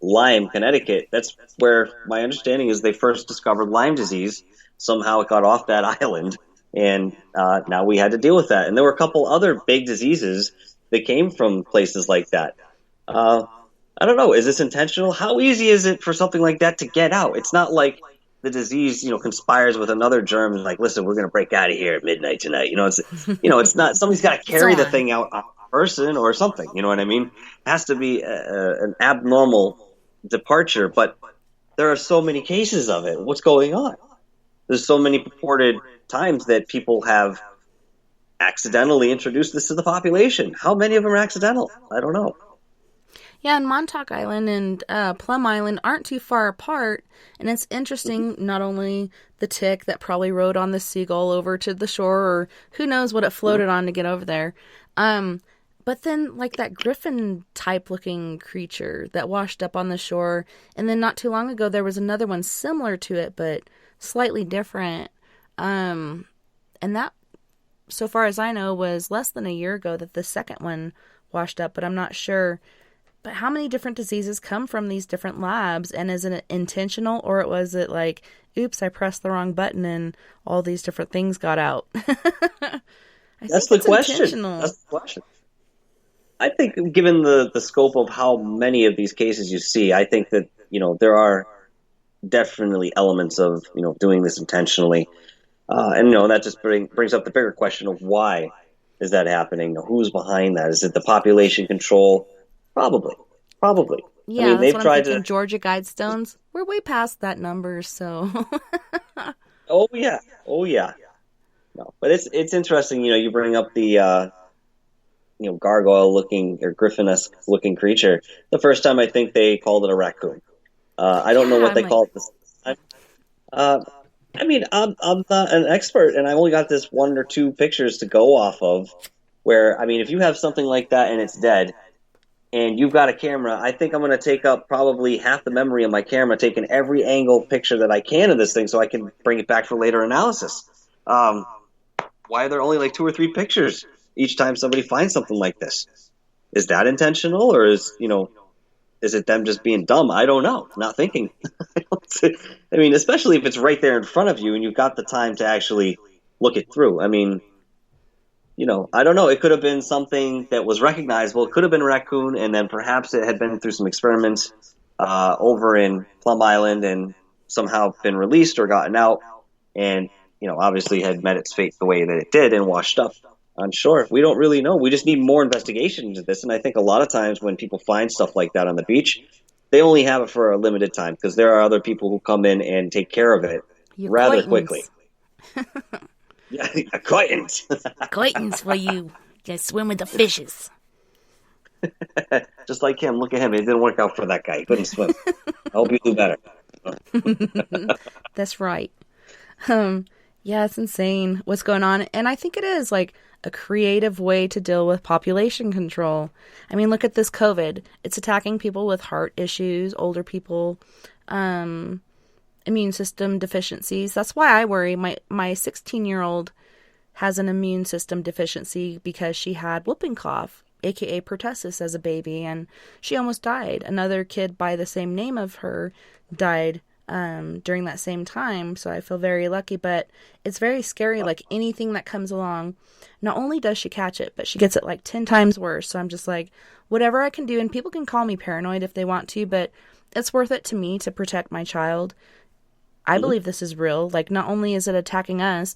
Lyme, Connecticut, that's where my understanding is they first discovered Lyme disease. Somehow it got off that island, and now we had to deal with that. And there were a couple other big diseases that came from places like that. I don't know. Is this intentional? How easy is it for something like that to get out? It's not like the disease, conspires with another germ and like, listen, we're going to break out of here at midnight tonight. It's not, somebody's got to carry the thing out on a person or something. You know what I mean? It has to be an abnormal departure, but there are so many cases of it. What's going on? There's so many purported times that people have accidentally introduced this to the population. How many of them are accidental? I don't know. Yeah, and Montauk Island and Plum Island aren't too far apart, and it's interesting, not only the tick that probably rode on the seagull over to the shore, or who knows what it floated on to get over there, but then, like, that griffin-type looking creature that washed up on the shore, and then not too long ago there was another one similar to it, but slightly different, and that, so far as I know, was less than a year ago that the second one washed up, but I'm not sure. But how many different diseases come from these different labs, and is it intentional, or was it like, oops, I pressed the wrong button and all these different things got out? That's the question. That's the question. I think, given the scope of how many of these cases you see, I think that, there are definitely elements of, doing this intentionally. And, that just brings up the bigger question of why is that happening? Who's behind that? Is it the population control? Probably. Yeah, I mean, that's what I'm thinking. Georgia Guidestones, we're way past that number, so. Oh, yeah. No, but it's interesting, you bring up the, gargoyle-looking or griffin-esque-looking creature. The first time I think they called it a raccoon. I don't know what they call it this time. I mean, I'm not an expert, and I only got this 1 or 2 pictures to go off of, where, I mean, if you have something like that and it's dead, and you've got a camera, I think I'm going to take up probably half the memory of my camera, taking every angle picture that I can of this thing so I can bring it back for later analysis. Why are there only like 2 or 3 pictures each time somebody finds something like this? Is that intentional, or is it them just being dumb? I don't know. Not thinking. I mean, especially if it's right there in front of you and you've got the time to actually look it through. I mean, I don't know. It could have been something that was recognizable. It could have been a raccoon, and then perhaps it had been through some experiments over in Plum Island and somehow been released or gotten out, and obviously had met its fate the way that it did and washed up on shore. We don't really know. We just need more investigation into this, and I think a lot of times when people find stuff like that on the beach, they only have it for a limited time because there are other people who come in and take care of it rather quickly. Yeah, acquaintance. Acquaintance for you. Just swim with the fishes. Just like him. Look at him. It didn't work out for that guy. He couldn't swim. I hope you do better. That's right. Yeah, it's insane what's going on. And I think it is like a creative way to deal with population control. I mean, look at this COVID. It's attacking people with heart issues, older people, immune system deficiencies. That's why I worry. My 16-year-old has an immune system deficiency because she had whooping cough, aka pertussis, as a baby, and she almost died. Another kid by the same name of her died during that same time, so I feel very lucky, but it's very scary. Like, anything that comes along, not only does she catch it, but she gets it like 10 times worse. So I'm just like, whatever I can do, and people can call me paranoid if they want to, but it's worth it to me to protect my child. I believe this is real. Like, not only is it attacking us,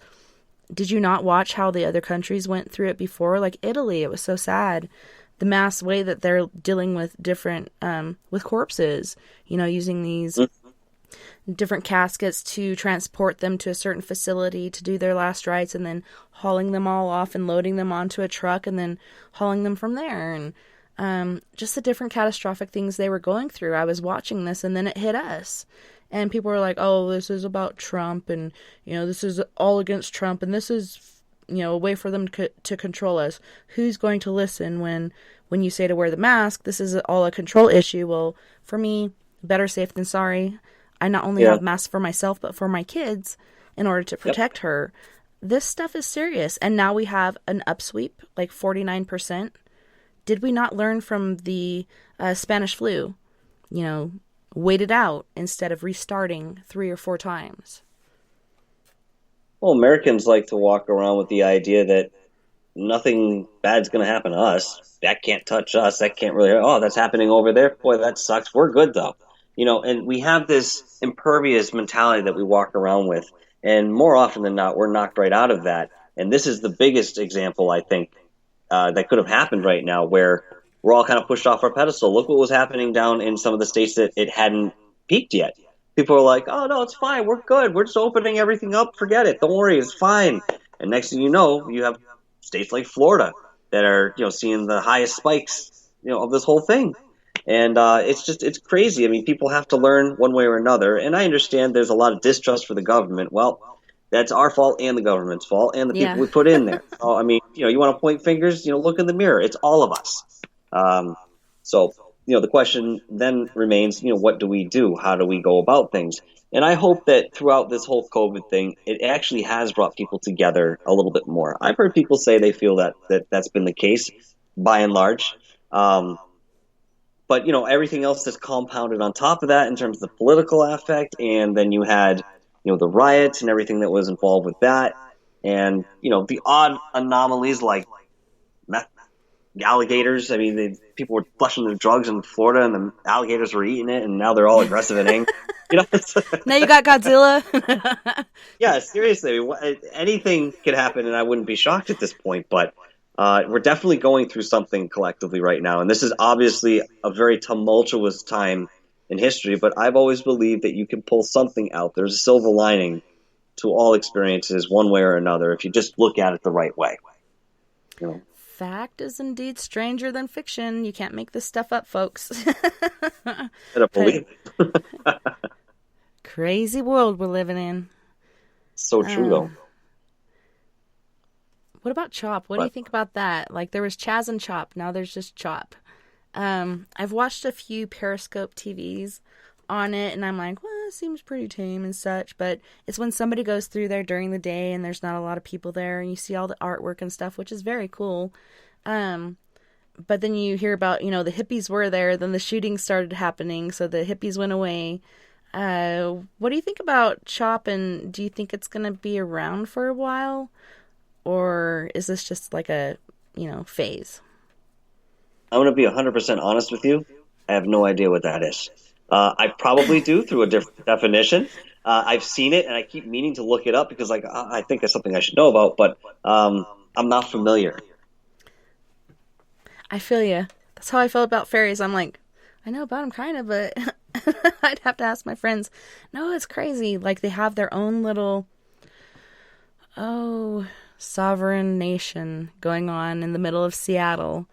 did you not watch how the other countries went through it before? Like Italy, it was so sad. The mass way that they're dealing with different, with corpses, using these different caskets to transport them to a certain facility to do their last rites, and then hauling them all off and loading them onto a truck and then hauling them from there. And just the different catastrophic things they were going through. I was watching this, and then it hit us. And people were like, oh, this is about Trump, and, this is all against Trump, and this is, a way for them to control us. Who's going to listen when you say to wear the mask? This is all a control issue. Well, for me, better safe than sorry. I not only have masks for myself, but for my kids in order to protect her. This stuff is serious. And now we have an upsweep, like 49%. Did we not learn from the Spanish flu? Wait it out instead of restarting 3 or 4 times. Well, Americans like to walk around with the idea that nothing bad's going to happen to us. That can't touch us. That can't really, that's happening over there. Boy, that sucks. We're good, though. And we have this impervious mentality that we walk around with. And more often than not, we're knocked right out of that. And this is the biggest example, I think, that could have happened right now, where we're all kind of pushed off our pedestal. Look what was happening down in some of the states that it hadn't peaked yet. People are like, oh, no, it's fine. We're good. We're just opening everything up. Forget it. Don't worry. It's fine. And next thing you know, you have states like Florida that are, seeing the highest spikes, of this whole thing. And it's crazy. I mean, people have to learn one way or another. And I understand there's a lot of distrust for the government. Well, that's our fault and the government's fault and the people Yeah. we put in there. So, I mean, you want to point fingers, look in the mirror. It's all of us. So, the question then remains, what do we do? How do we go about things? And I hope that throughout this whole COVID thing, it actually has brought people together a little bit more. I've heard people say they feel that's been the case by and large. But, everything else that's compounded on top of that in terms of the political aspect, and then you had, the riots and everything that was involved with that, and, the odd anomalies like alligators. I mean, people were flushing their drugs in Florida, and the alligators were eating it, and now they're all aggressive and angry. Now you got Godzilla. Yeah, seriously. I mean, anything could happen, and I wouldn't be shocked at this point, but we're definitely going through something collectively right now, and this is obviously a very tumultuous time in history, but I've always believed that you can pull something out. There's a silver lining to all experiences one way or another if you just look at it the right way. Fact is indeed stranger than fiction. You can't make this stuff up, folks. I don't believe it. Crazy world we're living in. So true, though. What about Chop? What do you think about that? Like, there was Chaz and Chop. Now there's just Chop. I've watched a few Periscope TVs on it, and I'm like, well, it seems pretty tame and such, but it's when somebody goes through there during the day and there's not a lot of people there, and you see all the artwork and stuff, which is very cool. But then you hear about, the hippies were there, then the shootings started happening, so the hippies went away. What do you think about Chop, and do you think it's going to be around for a while? Or is this just like a, phase? I'm going to be 100% honest with you. I have no idea what that is. I probably do through a different definition. I've seen it, and I keep meaning to look it up because, I think that's something I should know about, but I'm not familiar. I feel you. That's how I felt about fairies. I'm like, I know about them kind of, but I'd have to ask my friends. No, it's crazy. Like, they have their own little, sovereign nation going on in the middle of Seattle.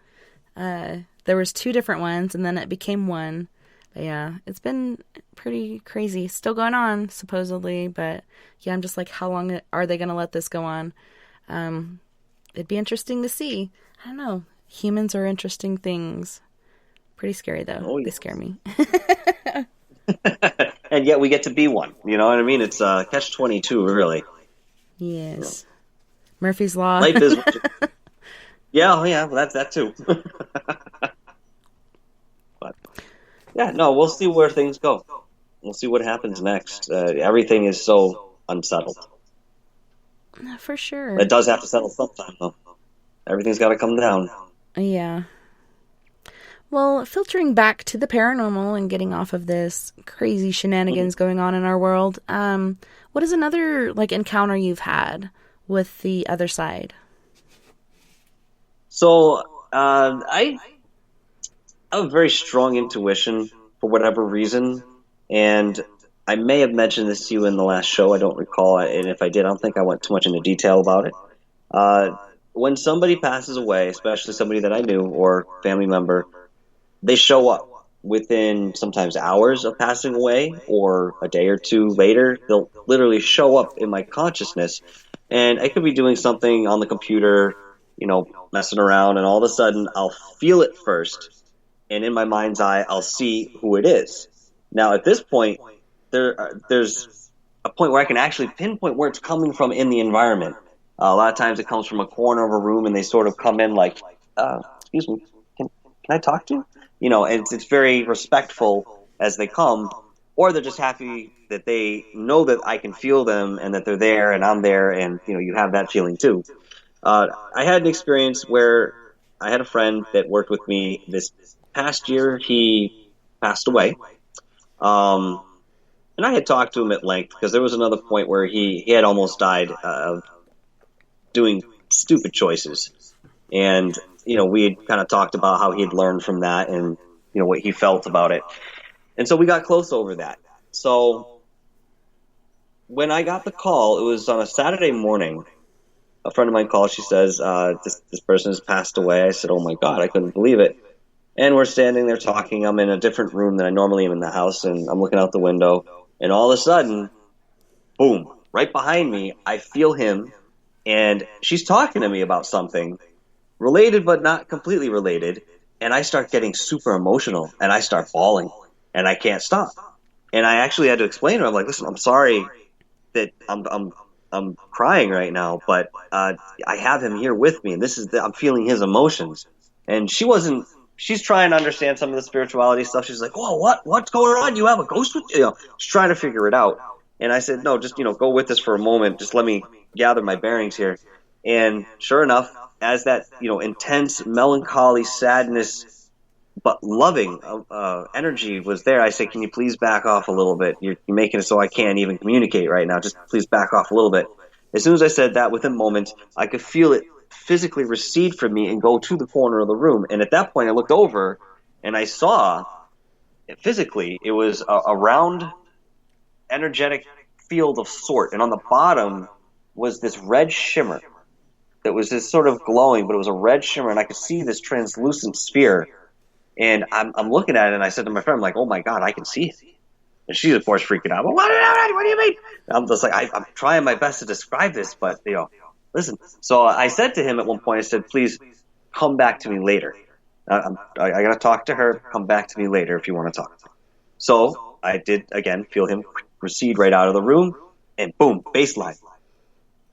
There was 2 different ones, and then it became one. But yeah, it's been pretty crazy. Still going on, supposedly, but yeah, I'm just like, how long are they going to let this go on? It'd be interesting to see. I don't know. Humans are interesting things. Pretty scary, though. Oh, yes. They scare me. And yet we get to be one. You know what I mean? It's catch-22, really. Yes. Murphy's Law. Life is... Yeah, well, that's that too. But yeah, no, we'll see where things go. We'll see what happens next. Everything is so unsettled. For sure. It does have to settle sometime, though. Everything's got to come down. Yeah. Well, filtering back to the paranormal and getting off of this crazy shenanigans going on in our world, what is another encounter you've had with the other side? So, I have a very strong intuition for whatever reason, and I may have mentioned this to you in the last show. I don't recall, and if I did, I don't think I went too much into detail about it. When somebody passes away, especially somebody that I knew or family member, they show up within sometimes hours of passing away or a day or two later. They'll literally show up in my consciousness, and I could be doing something on the computer, messing around, and all of a sudden I'll feel it first, and in my mind's eye I'll see who it is. Now at this point, there's a point where I can actually pinpoint where it's coming from in the environment. A lot of times it comes from a corner of a room, and they sort of come in like, excuse me, can I talk to you? And it's very respectful as they come, or they're just happy that they know that I can feel them and that they're there and I'm there, and you have that feeling too. I had an experience where I had a friend that worked with me this past year. He passed away. And I had talked to him at length because there was another point where he had almost died of doing stupid choices. And, we had kind of talked about how he had learned from that and, what he felt about it. And so we got close over that. So when I got the call, it was on a Saturday morning. A friend of mine called. She says, this person has passed away. I said, oh my God, I couldn't believe it. And we're standing there talking. I'm in a different room than I normally am in the house, and I'm looking out the window. And all of a sudden, boom, right behind me, I feel him, and she's talking to me about something related but not completely related. And I start getting super emotional, and I start bawling, and I can't stop. And I actually had to explain to her, I'm like, listen, I'm sorry that I'm crying right now, but I have him here with me, and I'm feeling his emotions. And she's trying to understand some of the spirituality stuff. She's like, "Whoa, what's going on? You have a ghost with you?" She's trying to figure it out. And I said, "No, just go with us for a moment. Just let me gather my bearings here." And sure enough, as that intense melancholy sadness but loving energy was there, I said, "Can you please back off a little bit? You're making it so I can't even communicate right now. Just please back off a little bit." As soon as I said that, within moments, I could feel it physically recede from me and go to the corner of the room. And at that point, I looked over and I saw physically it was a round, energetic field of sort. And on the bottom was this red shimmer that was just sort of glowing, but it was a red shimmer. And I could see this translucent sphere. And I'm looking at it, and I said to my friend, I'm like, "Oh my God, I can see it." And she's, of course, freaking out. What do you mean? And I'm just like, I'm trying my best to describe this, but, listen. So I said to him at one point, I said, "Please come back to me later. I got to talk to her. Come back to me later if you want to talk." So I did, again, feel him recede right out of the room, and boom, baseline.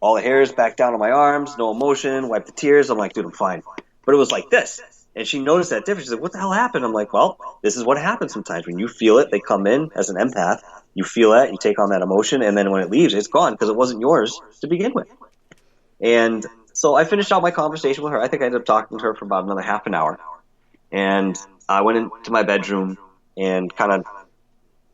All the hairs back down on my arms, no emotion, wipe the tears. I'm like, "Dude, I'm fine." But it was like this. And she noticed that difference. She's like, "What the hell happened?" I'm like, "Well, this is what happens sometimes. When you feel it, they come in as an empath. You feel that, you take on that emotion, and then when it leaves, it's gone because it wasn't yours to begin with." And so I finished out my conversation with her. I think I ended up talking to her for about another half an hour. And I went into my bedroom and kind of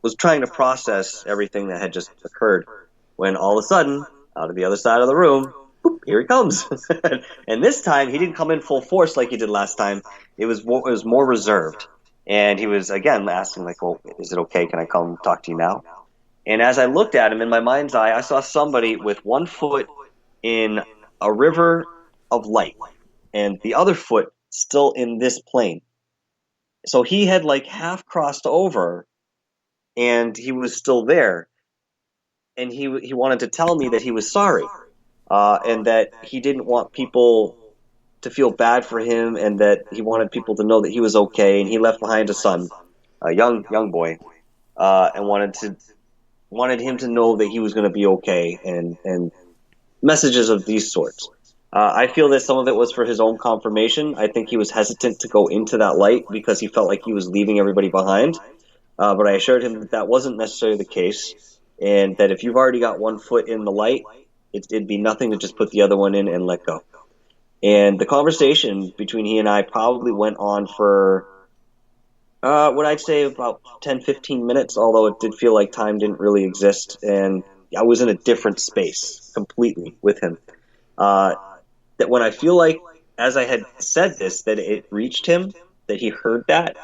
was trying to process everything that had just occurred, when all of a sudden, out of the other side of the room, boop, here he comes. And this time, he didn't come in full force like he did last time. It was more reserved. And he was, again, asking, like, "Well, is it okay? Can I come talk to you now?" And as I looked at him, in my mind's eye, I saw somebody with one foot in a river of light and the other foot still in this plane. So he had, like, half crossed over, and he was still there. And he wanted to tell me that he was sorry. And that he didn't want people to feel bad for him, and that he wanted people to know that he was okay. And he left behind a son, a young boy, and wanted him to know that he was going to be okay, and messages of these sorts. I feel that some of it was for his own confirmation. I think he was hesitant to go into that light because he felt like he was leaving everybody behind. But I assured him that wasn't necessarily the case, and that if you've already got one foot in the light, it'd be nothing to just put the other one in and let go. And the conversation between he and I probably went on for, what I'd say about 10, 15 minutes, although it did feel like time didn't really exist. And I was in a different space completely with him. That when I feel like, as I had said this, that it reached him, that he heard that,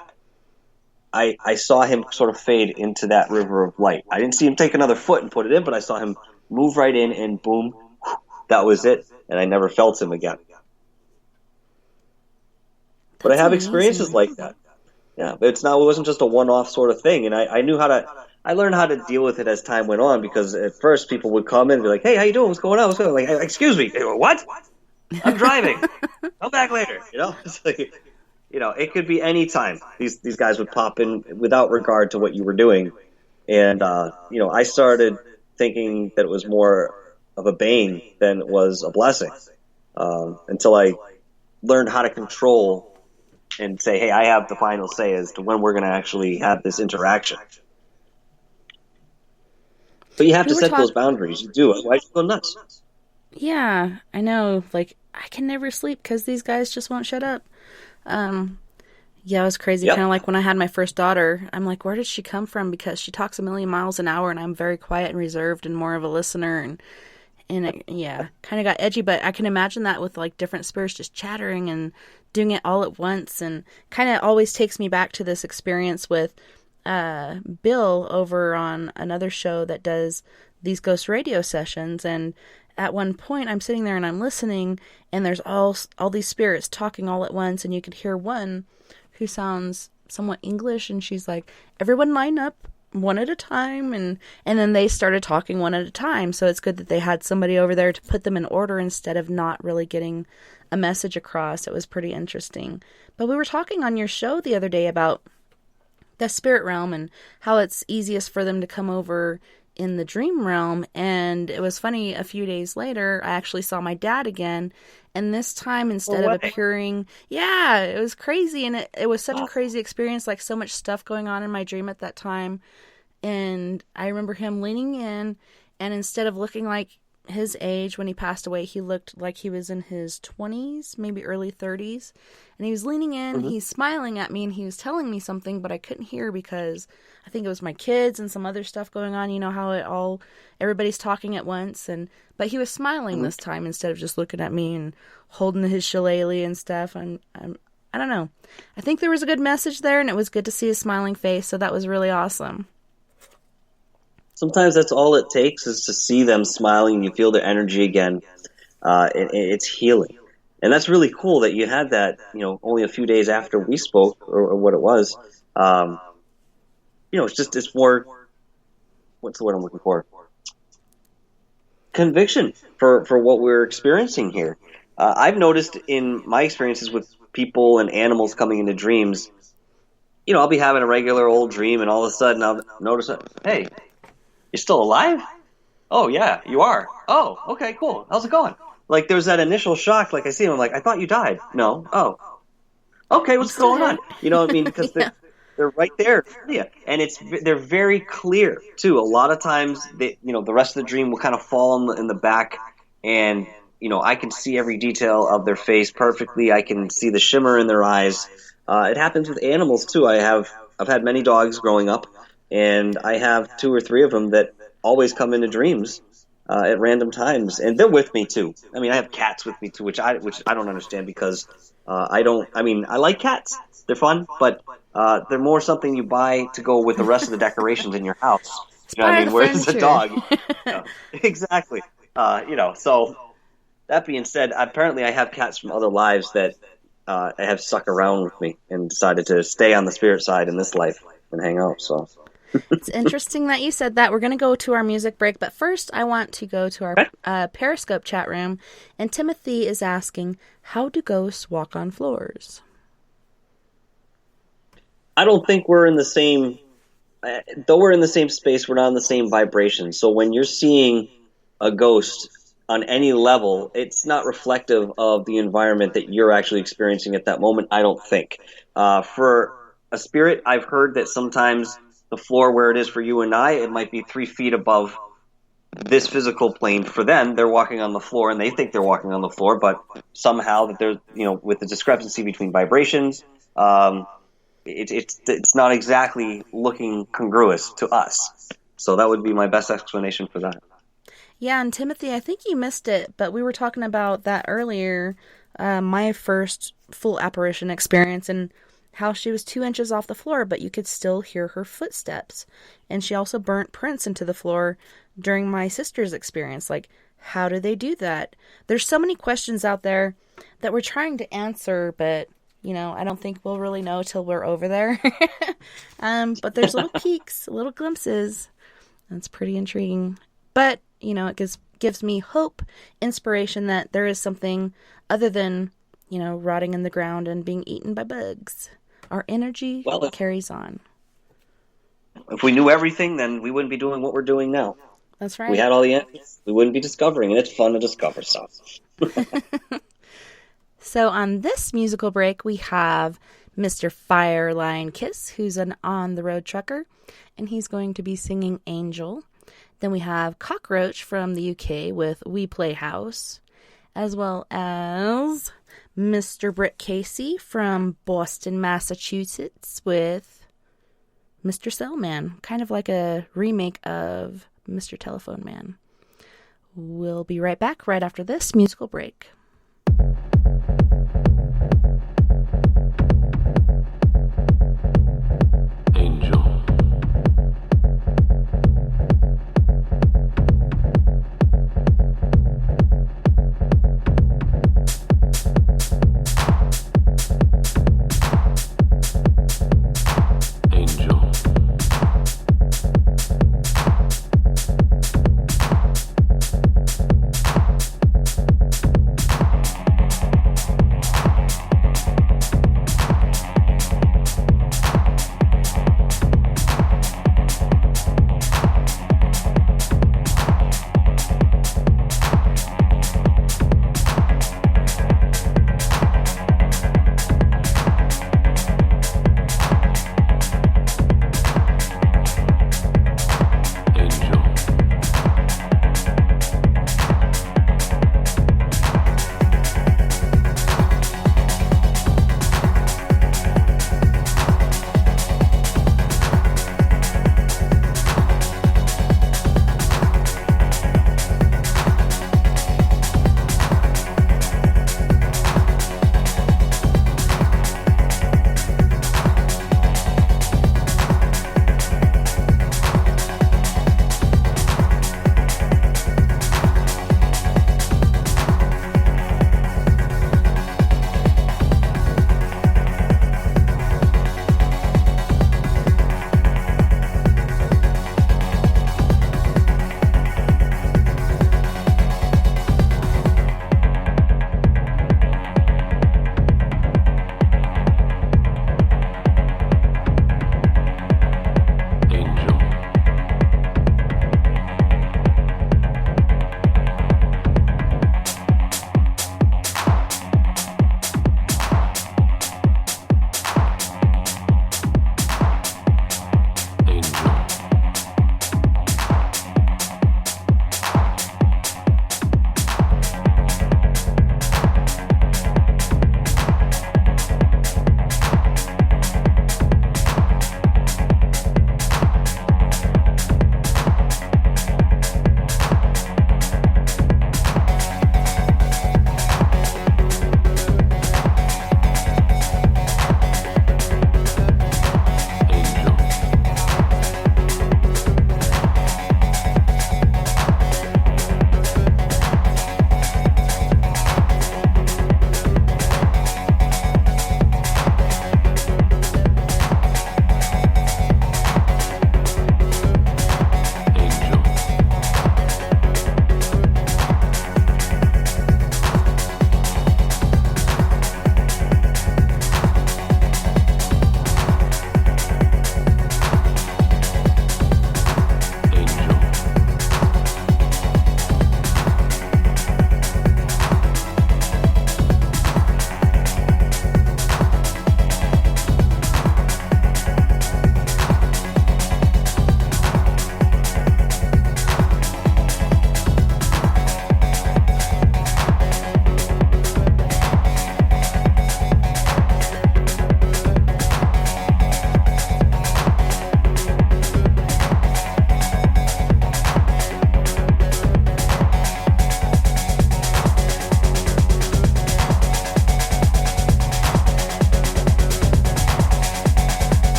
I saw him sort of fade into that river of light. I didn't see him take another foot and put it in, but I saw him move right in, and boom, that was it. And I never felt him again. But I have experiences like that. Yeah, but it wasn't just a one-off sort of thing. And I learned how to deal with it as time went on, because at first people would come in and be like, "Hey, how you doing? What's going on? What's going on?" Like, "Excuse me, what? I'm driving. Come back later." It's like, it could be any time. These guys would pop in without regard to what you were doing. And, I started thinking that it was more of a bane than it was a blessing, until I learned how to control and say, "Hey, I have the final say as to when we're going to actually have this interaction." But you have to set those boundaries. You do. Otherwise you go nuts. Yeah, I know. Like, I can never sleep because these guys just won't shut up. Yeah, it was crazy. Yep. Kind of like when I had my first daughter, I'm like, where did she come from? Because she talks a million miles an hour, and I'm very quiet and reserved and more of a listener. And it, kind of got edgy, but I can imagine that with, like, different spirits just chattering and doing it all at once. And kind of always takes me back to this experience with Bill over on another show that does these ghost radio sessions. And at one point I'm sitting there and I'm listening, and there's all these spirits talking all at once, and you could hear one who sounds somewhat English, and she's like, everyone line up one at a time, and then they started talking one at a time. So it's good that they had somebody over there to put them in order instead of not really getting a message across. It was pretty interesting. But we were talking on your show the other day about the spirit realm and how it's easiest for them to come over in the dream realm. And it was funny, a few days later, I actually saw my dad again, and this time, instead of appearing, yeah, it was crazy. And it was such a crazy experience, like so much stuff going on in my dream at that time. And I remember him leaning in, and instead of looking like his age when he passed away, he looked like he was in his 20s, maybe early 30s. And he was leaning in, he's smiling at me, and he was telling me something, but I couldn't hear because I think it was my kids and some other stuff going on. You know how everybody's talking at once. But he was smiling this time instead of just looking at me and holding his shillelagh and stuff. I don't know. I think there was a good message there, and it was good to see his smiling face. So that was really awesome. Sometimes that's all it takes, is to see them smiling and you feel their energy again. It's healing. And that's really cool that you had that, only a few days after we spoke, or what it was. It's more, what's the word I'm looking for? Conviction for what we're experiencing here. I've noticed in my experiences with people and animals coming into dreams, I'll be having a regular old dream, and all of a sudden I'll notice, hey, you're still alive? Oh, yeah, you are. Oh, okay, cool. How's it going? Like, there's that initial shock. Like, I see him, I'm like, I thought you died. No. Oh. Okay, what's going on? You know what I mean? Because they're right there. Yeah. And they're very clear, too. A lot of times, the rest of the dream will kind of fall in the back, and, I can see every detail of their face perfectly. I can see the shimmer in their eyes. It happens with animals, too. I've had many dogs growing up, and I have 2 or 3 of them that always come into dreams at random times, and they're with me too. I mean, I have cats with me too, which I don't understand, because I like cats. They're fun, but they're more something you buy to go with the rest of the decorations in your house. You know what I mean? Whereas a dog, exactly. So that being said, apparently I have cats from other lives that have stuck around with me and decided to stay on the spirit side in this life and hang out. So. It's interesting that you said that. We're going to go to our music break, but first I want to go to our Periscope chat room, and Timothy is asking, how do ghosts walk on floors? I don't think we're in the same, though we're in the same space, we're not in the same vibration. So when you're seeing a ghost on any level, it's not reflective of the environment that you're actually experiencing at that moment, I don't think. For a spirit, I've heard that sometimes the floor where it is for you and I, it might be 3 feet above this physical plane. For them, they're walking on the floor, and they think they're walking on the floor, but somehow that there's, with the discrepancy between vibrations, it's not exactly looking congruous to us. So that would be my best explanation for that. Yeah, and Timothy, I think you missed it, but we were talking about that earlier, my first full apparition experience, and how she was 2 inches off the floor, but you could still hear her footsteps. And she also burnt prints into the floor during my sister's experience. Like, how do they do that? There's so many questions out there that we're trying to answer, but, I don't think we'll really know till we're over there. But there's little peeks, little glimpses. That's pretty intriguing. But, it gives me hope, inspiration that there is something other than, rotting in the ground and being eaten by bugs. Our energy carries on. If we knew everything, then we wouldn't be doing what we're doing now. That's right. We had all the answers. We wouldn't be discovering, and it's fun to discover stuff. So on this musical break, we have Mr. Fireline Kiss, who's an on-the-road trucker, and he's going to be singing Angel. Then we have Cockroach from the UK with We Play House, as well as Mr. Britt Casey from Boston, Massachusetts with Mr. Cellman, kind of like a remake of Mr. Telephone Man. We'll be right back right after this musical break. Angel.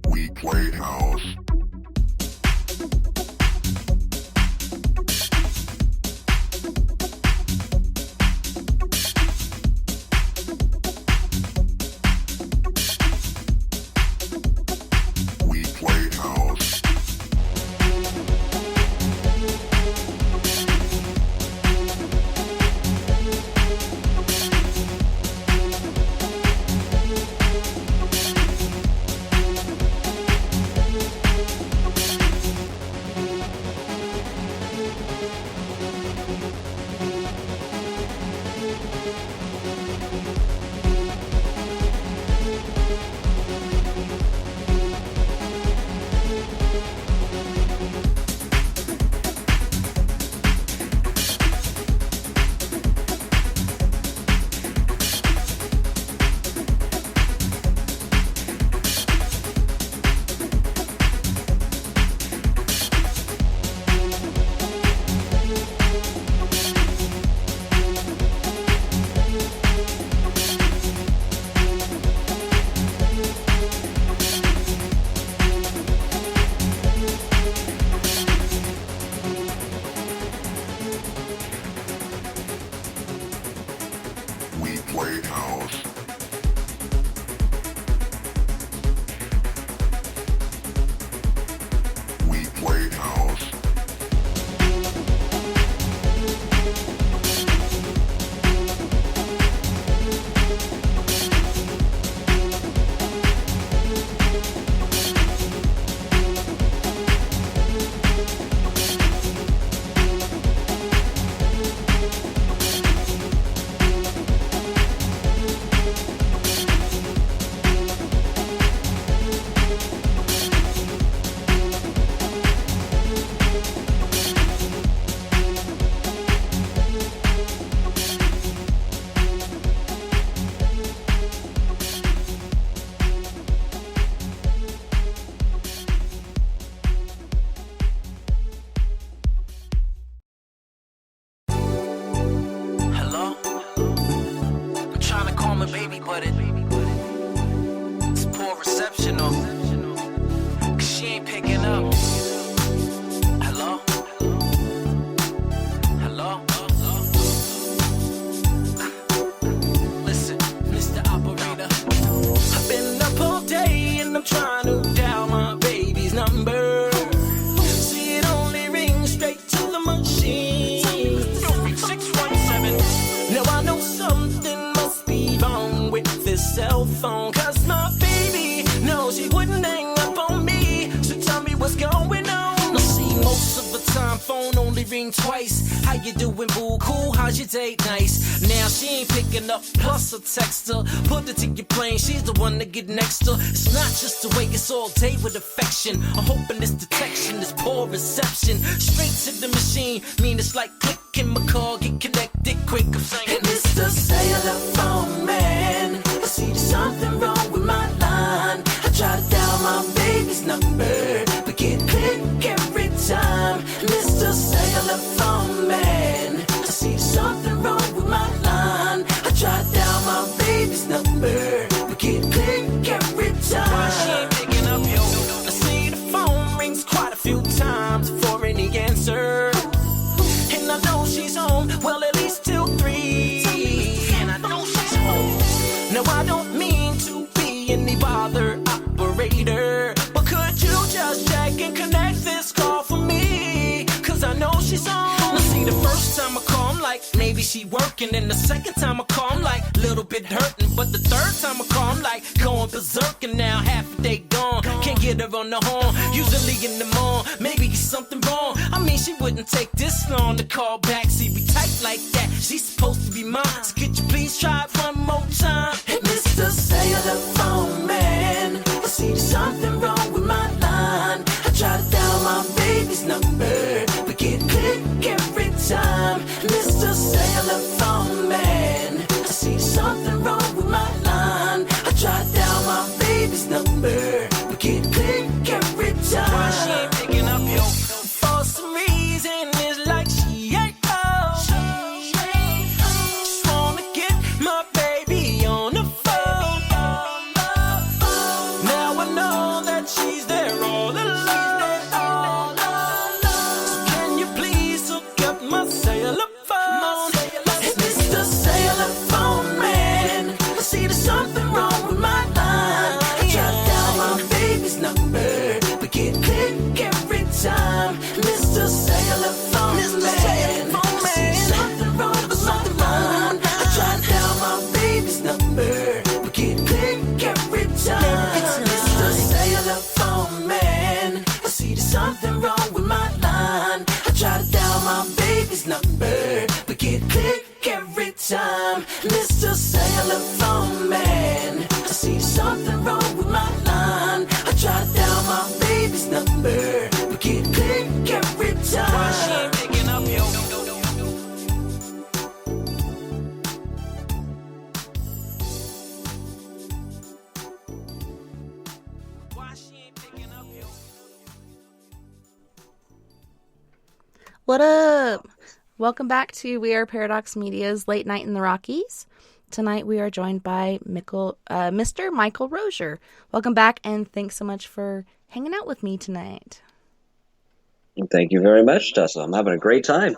We play house. We play house. We play house. We play house. Hello? I'm trying to call my baby, but it's poor reception, cause she ain't picking up. Hello? Hello? Listen, Mr. Operator, I've been up all day and I'm trying to dial my baby's number. See, it only rings straight to the machine. 617. Now I know something must be wrong with this cell phone, cause my baby knows she wouldn't hang up on me. So tell me what's going on. I see most of the time phone only ring twice. How you doing, boo? Cool, how's your date? Nice. Now she ain't picking up, plus a text her. Put it to your plane, she's the one to get next to. It's not just the way, it's all day with affection. I'm hoping this detection is poor reception. Straight to the machine, mean it's like clicking my call, get connected quick. I'm saying, Hey, Mr. Cellular Phone Man, I see there's something wrong with my line. I try to dial my baby's number, but get click every time. Mr. Cellular Phone Man, I see there's something wrong with my line. I try to dial my baby's number, but get click every why she time. ain't picking up, yo? I see the phone rings quite a few times before any answer. And I know she's home, well at least till 3. And I know she's home. Now I don't mean to be any bother operator, but could you just check and connect this call for me? Cause I know she's on. Now see, the first time I call, I'm like, maybe she working. And the second time I call, I'm like, little bit hurting. But the third time I call, I'm like, going berserk. And now half a day gone, can't get her on the horn. Usually in the morning, maybe it's something wrong. I mean, she wouldn't take this long to call back. See, we tight like that, she's supposed to be mine. So could you please try it one more time? Hey, Mr. Cellular Phone Man, I see there's something wrong with my line. I try to dial my baby's number, but get click every time. Mr. Cellular Phone Man, I see there's something wrong with my line. I try to dial my baby's number, but get click every Why she time. ain't picking up, telephone man. I see something wrong with my line. I try to dial my baby's number, but get click every time. Why she ain't picking up, yo? Why she ain't picking up, yo? What up? Welcome back to We Are Paradox Media's Late Night in the Rockies. Tonight we are joined by Mr. Michael Roser. Welcome back, and thanks so much for hanging out with me tonight. Thank you very much, Tessa. I'm having a great time.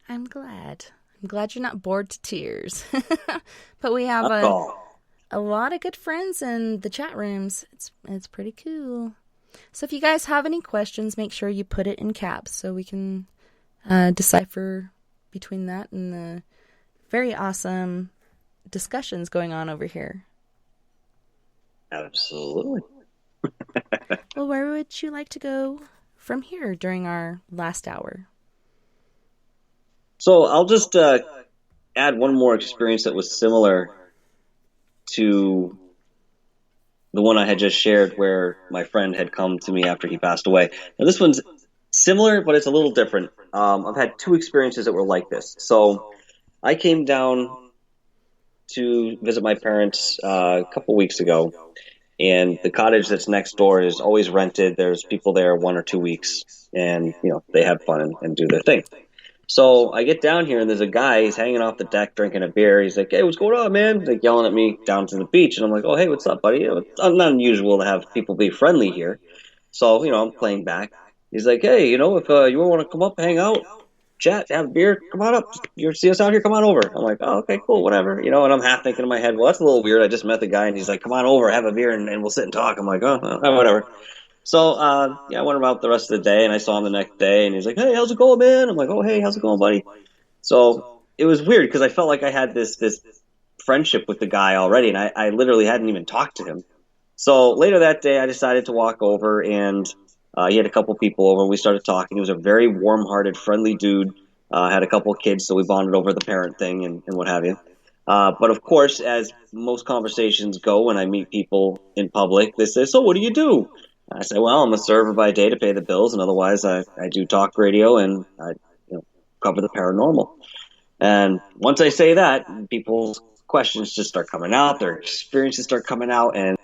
I'm glad. I'm glad you're not bored to tears. But we have a lot of good friends in the chat rooms. It's pretty cool. So if you guys have any questions, make sure you put it in caps so we can decipher between that and the very awesome discussions going on over here. Absolutely. Well, where would you like to go from here during our last hour? So I'll just add one more experience that was similar to the one I had just shared, where my friend had come to me after he passed away. Now this one's similar, but it's a little different. I've had two experiences that were like this. So I came down to visit my parents a couple weeks ago, and the cottage that's next door is always rented. There's people there 1 or 2 weeks, and they have fun and do their thing. So I get down here, and there's a guy. He's hanging off the deck drinking a beer. He's like, "Hey, what's going on, man?" Like yelling at me down to the beach, and I'm like, "Oh, hey, what's up, buddy?" It's not unusual to have people be friendly here, so I'm playing back. He's like, "Hey, if you want to come up, hang out, chat, have a beer, come on up. You see us out here? Come on over." I'm like, "Oh, okay, cool, whatever." And I'm half thinking in my head, "Well, that's a little weird. I just met the guy, and he's like, 'Come on over, have a beer, and we'll sit and talk.'" I'm like, "Oh, whatever." So, I went about the rest of the day, and I saw him the next day, and he's like, "Hey, how's it going, man?" I'm like, "Oh, hey, how's it going, buddy?" So it was weird because I felt like I had this friendship with the guy already, and I literally hadn't even talked to him. So later that day, I decided to walk over, and he had a couple people over, and we started talking. He was a very warm-hearted, friendly dude, had a couple kids, so we bonded over the parent thing and what have you. But of course, as most conversations go when I meet people in public, they say, "So what do you do?" I say, "Well, I'm a server by day to pay the bills, and otherwise I do talk radio and I cover the paranormal." And once I say that, people's questions just start coming out, their experiences start coming out, and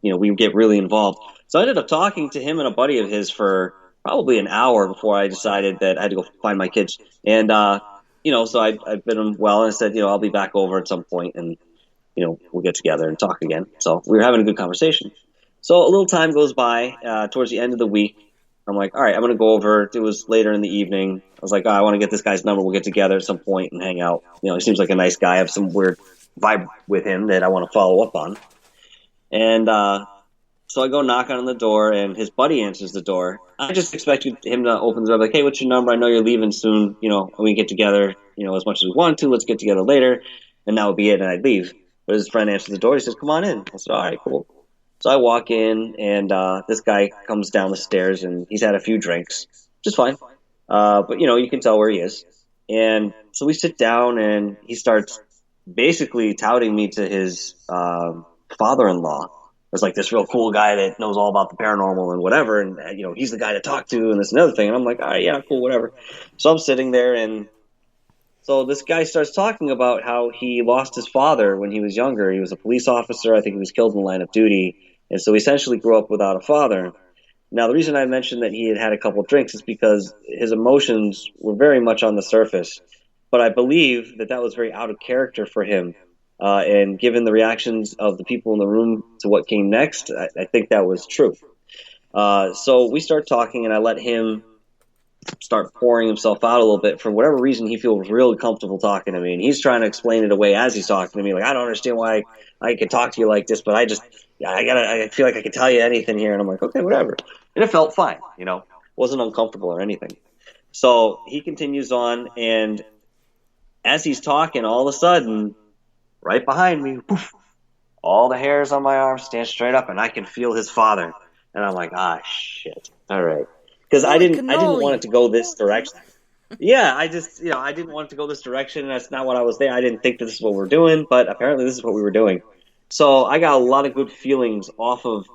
we get really involved. So I ended up talking to him and a buddy of his for probably an hour before I decided that I had to go find my kids. And so I bid him well, and I said, I'll be back over at some point, and we'll get together and talk again. So we were having a good conversation. So a little time goes by. Towards the end of the week, I'm like, all right, I'm going to go over. It was later in the evening. I was like, I want to get this guy's number. We'll get together at some point and hang out. He seems like a nice guy. I have some weird vibe with him that I want to follow up on. And so I go knock on the door, and his buddy answers the door. I just expected him to open the door, like, "Hey, what's your number? I know you're leaving soon. We can get together, as much as we want to. Let's get together later." And that would be it, and I'd leave. But his friend answers the door. He says, "Come on in." I said, "All right, cool." So I walk in, and this guy comes down the stairs, and he's had a few drinks, which is fine. But, you can tell where he is. And so we sit down, and he starts basically touting me to his father-in-law. There's like this real cool guy that knows all about the paranormal and whatever, and he's the guy to talk to, and this and other thing. And I'm like, all right, yeah, cool, whatever. So I'm sitting there, and so this guy starts talking about how he lost his father when he was younger. He was a police officer. I think he was killed in the line of duty, and so he essentially grew up without a father. Now, the reason I mentioned that he had had a couple drinks is because his emotions were very much on the surface, but I believe that was very out of character for him. And given the reactions of the people in the room to what came next, I think that was true. So we start talking, and I let him start pouring himself out a little bit. For whatever reason, he feels really comfortable talking to me, and he's trying to explain it away as he's talking to me. Like, "I don't understand why I can talk to you like this, but I feel like I can tell you anything here." And I'm like, "Okay, whatever." And it felt fine, wasn't uncomfortable or anything. So he continues on, and as he's talking, all of a sudden, right behind me, poof, all the hairs on my arm stand straight up, and I can feel his father. And I'm like, shit. All right. Because I didn't want it to go this direction. Yeah, I just, I didn't want it to go this direction. And that's not what I was there. I didn't think that this is what we're doing, but apparently this is what we were doing. So I got a lot of good feelings off of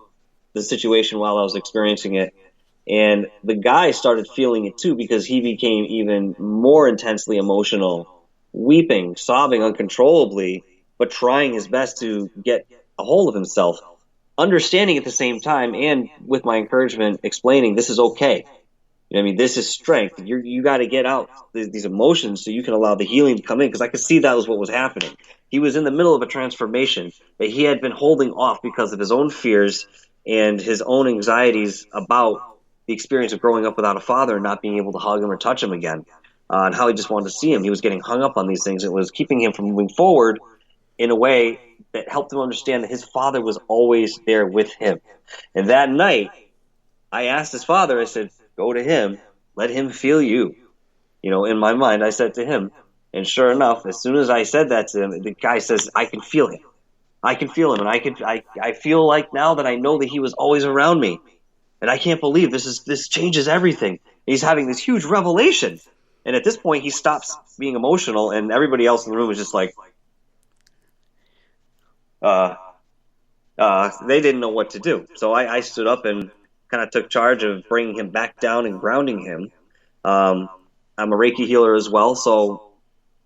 the situation while I was experiencing it. And the guy started feeling it too because he became even more intensely emotional, weeping, sobbing uncontrollably, but trying his best to get a hold of himself, understanding at the same time, and with my encouragement, explaining this is okay. You know what I mean? This is strength. You got to get out these emotions so you can allow the healing to come in, because I could see that was what was happening. He was in the middle of a transformation that he had been holding off because of his own fears and his own anxieties about the experience of growing up without a father and not being able to hug him or touch him again, and how he just wanted to see him. He was getting hung up on these things. It was keeping him from moving forward in a way that helped him understand that his father was always there with him. And that night, I asked his father, I said, go to him, let him feel you. In my mind, I said to him, and sure enough, as soon as I said that to him, the guy says, I can feel him. I can feel him. And I feel like now that I know that he was always around me. And I can't believe this changes everything. He's having this huge revelation. And at this point, he stops being emotional, and everybody else in the room is just like, they didn't know what to do. So I stood up and kind of took charge of bringing him back down and grounding him. I'm a Reiki healer as well, so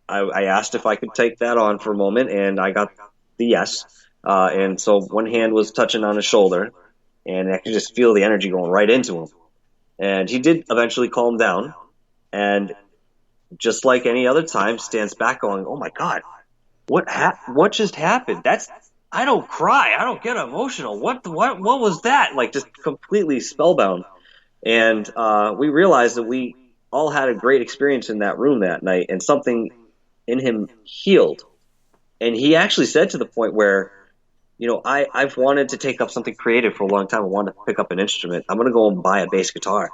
I asked if I could take that on for a moment, and I got the yes. And so one hand was touching on his shoulder, and I could just feel the energy going right into him. And he did eventually calm down, and just like any other time, stands back going, oh my God, what just happened? I don't cry. I don't get emotional. What was that? Like, just completely spellbound. And we realized that we all had a great experience in that room that night, and something in him healed. And he actually said to the point where, I've wanted to take up something creative for a long time. I wanted to pick up an instrument. I'm going to go and buy a bass guitar.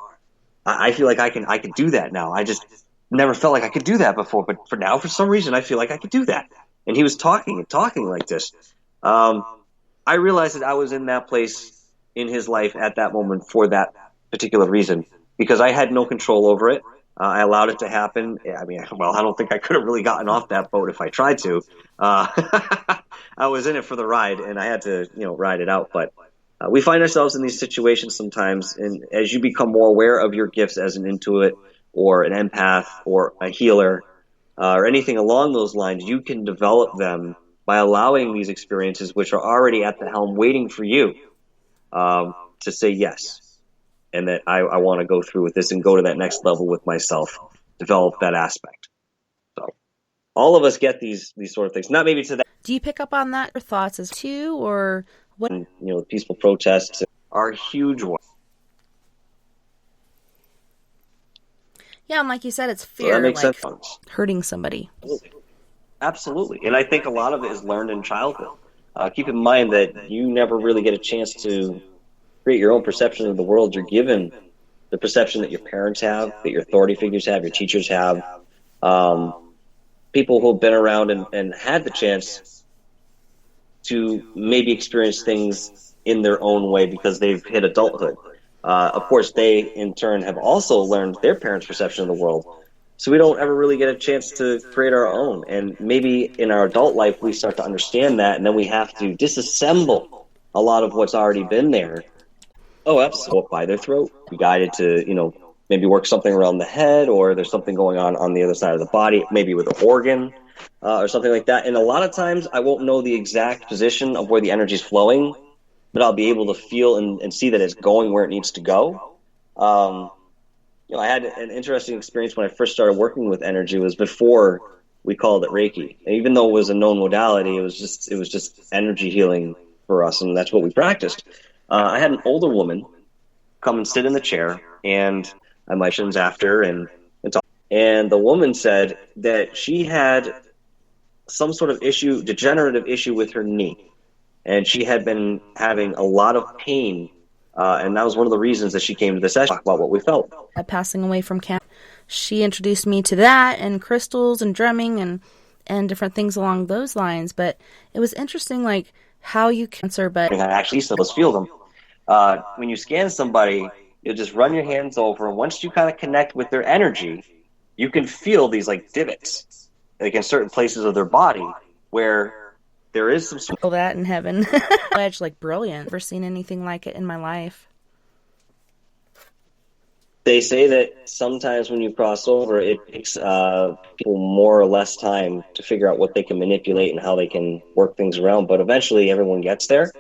I feel like I can do that now. I just never felt like I could do that before. But for now, for some reason, I feel like I could do that. And he was talking like this. I realized that I was in that place in his life at that moment for that particular reason, because I had no control over it. I allowed it to happen. I mean, I don't think I could have really gotten off that boat if I tried to. I was in it for the ride, and I had to, ride it out. But we find ourselves in these situations sometimes, and as you become more aware of your gifts as an intuit or an empath or a healer or anything along those lines, you can develop them by allowing these experiences, which are already at the helm waiting for you, to say yes. And that I want to go through with this and go to that next level with myself, develop that aspect. So all of us get these sort of things. Not maybe to that. Do you pick up on that, your thoughts as too, or what? And, the peaceful protests are huge ones. Yeah, and like you said, it's fear, So that makes like sense. hurting somebody. Absolutely. And I think a lot of it is learned in childhood. Keep in mind that you never really get a chance to create your own perception of the world. You're given the perception that your parents have, that your authority figures have, your teachers have, people who have been around and had the chance to maybe experience things in their own way because they've hit adulthood. Of course, they in turn have also learned their parents' perception of the world. So we don't ever really get a chance to create our own. And maybe in our adult life, we start to understand that, and then we have to disassemble a lot of what's already been there. Oh, absolutely. By their throat, be guided to, maybe work something around the head, or there's something going on the other side of the body, maybe with an organ or something like that. And a lot of times I won't know the exact position of where the energy is flowing, but I'll be able to feel and see that it's going where it needs to go. I had an interesting experience when I first started working with energy. It was before we called it Reiki. And even though it was a known modality, it was just energy healing for us, and that's what we practiced. I had an older woman come and sit in the chair, and I mentioned after and talk. And the woman said that she had some sort of degenerative issue with her knee, and she had been having a lot of pain, and that was one of the reasons that she came to the session about what we felt. Passing away from cancer, she introduced me to that and crystals and drumming and different things along those lines. But it was interesting, like how you cancer, but I actually still feel them. When you scan somebody, you'll just run your hands over, and once you kind of connect with their energy, you can feel these like divots, like in certain places of their body where there is some Feel that in heaven. Edge, like brilliant. Never seen anything like it in my life. They say that sometimes when you cross over, it takes people more or less time to figure out what they can manipulate and how they can work things around. But eventually, everyone gets there.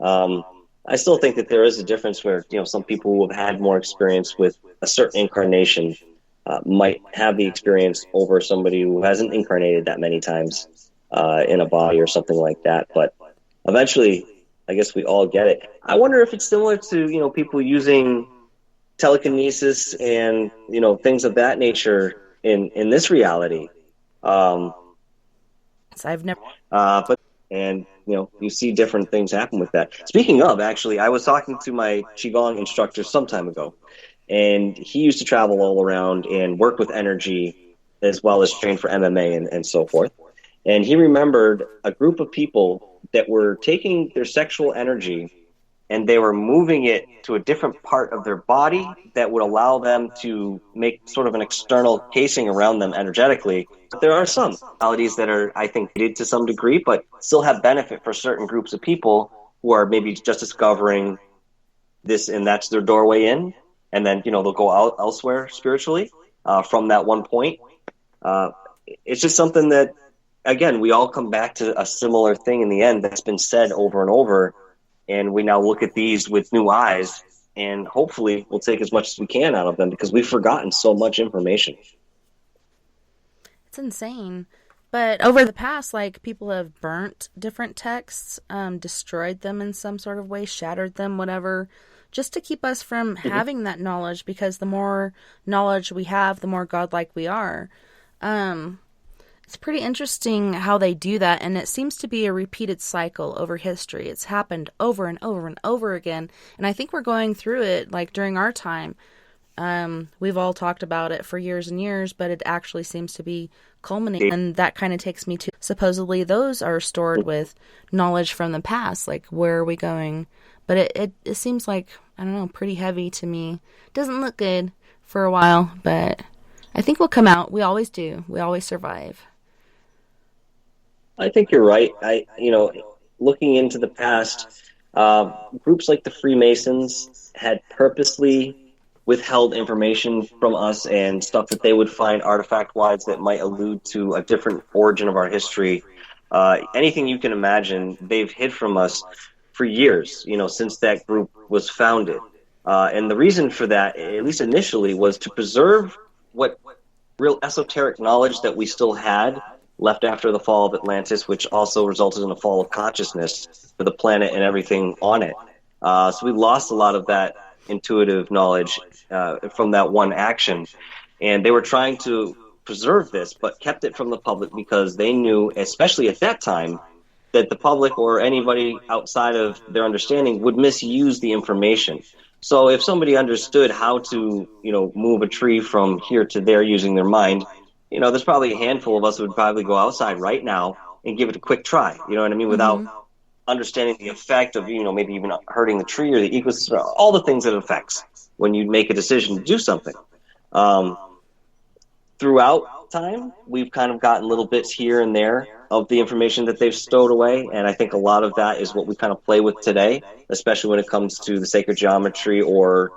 I still think that there is a difference where, you know, some people who have had more experience with a certain incarnation might have the experience over somebody who hasn't incarnated that many times in a body or something like that. But eventually, I guess we all get it. I wonder if it's similar to, you know, people using telekinesis and, you know, things of that nature in this reality. So I've never. But you know, you see different things happen with that. Speaking of, actually, I was talking to my Qigong instructor some time ago, and he used to travel all around and work with energy as well as train for MMA and so forth. And he remembered a group of people that were taking their sexual energy and they were moving it to a different part of their body that would allow them to make sort of an external casing around them energetically. But there are some qualities that are, I think, needed to some degree, but still have benefit for certain groups of people who are maybe just discovering this, and that's their doorway in. And then, you know, they'll go out elsewhere spiritually from that one point. It's just something that, again, we all come back to a similar thing in the end that's been said over and over. And we now look at these with new eyes, and hopefully we'll take as much as we can out of them because we've forgotten so much information. It's insane. But over the past, like, people have burnt different texts, destroyed them in some sort of way, shattered them, whatever, just to keep us from having that knowledge, because the more knowledge we have, the more godlike we are. It's pretty interesting how they do that, and it seems to be a repeated cycle over history. It's happened over and over and over again, and I think we're going through it, like, during our time. We've all talked about it for years and years, but it actually seems to be culminating, and that kind of takes me to, supposedly those are stored with knowledge from the past, like, where are we going? But it seems like, I don't know, pretty heavy to me. Doesn't look good for a while, but I think we'll come out. We always do. We always survive. I think you're right. Looking into the past, groups like the Freemasons had purposely withheld information from us and stuff that they would find artifact-wise that might allude to a different origin of our history. Anything you can imagine, they've hid from us for years, since that group was founded. And the reason for that, at least initially, was to preserve what real esoteric knowledge that we still had left after the fall of Atlantis, which also resulted in the fall of consciousness for the planet and everything on it. So we lost a lot of that intuitive knowledge from that one action. And they were trying to preserve this, but kept it from the public because they knew, especially at that time, that the public or anybody outside of their understanding would misuse the information. So if somebody understood how to, move a tree from here to there using their mind, there's probably a handful of us who would probably go outside right now and give it a quick try, without understanding the effect of, maybe even hurting the tree or the ecosystem, all the things that it affects when you make a decision to do something. Throughout time, we've kind of gotten little bits here and there of the information that they've stowed away, and I think a lot of that is what we kind of play with today, especially when it comes to the sacred geometry or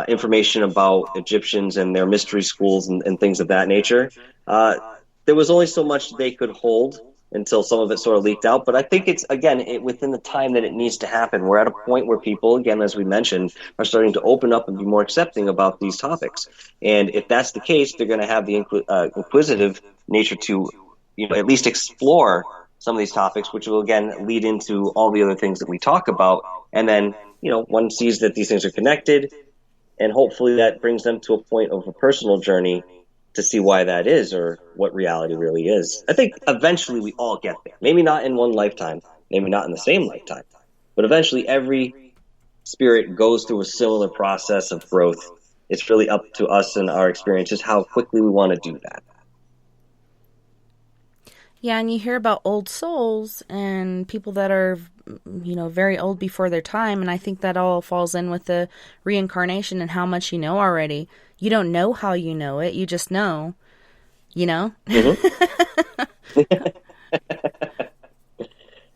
information about Egyptians and their mystery schools and things of that nature. There was only so much they could hold until some of it sort of leaked out. But I think it's, again, within the time that it needs to happen. We're at a point where people, again, as we mentioned, are starting to open up and be more accepting about these topics. And if that's the case, they're going to have the inquisitive nature to, at least explore some of these topics, which will, again, lead into all the other things that we talk about. And then, one sees that these things are connected, and hopefully that brings them to a point of a personal journey to see why that is or what reality really is. I think eventually we all get there. Maybe not in one lifetime, maybe not in the same lifetime, but eventually every spirit goes through a similar process of growth. It's really up to us and our experiences how quickly we want to do that. Yeah, and you hear about old souls and people that are, very old before their time, and I think that all falls in with the reincarnation and how much you know already. You don't know how you know it, you just know, you know?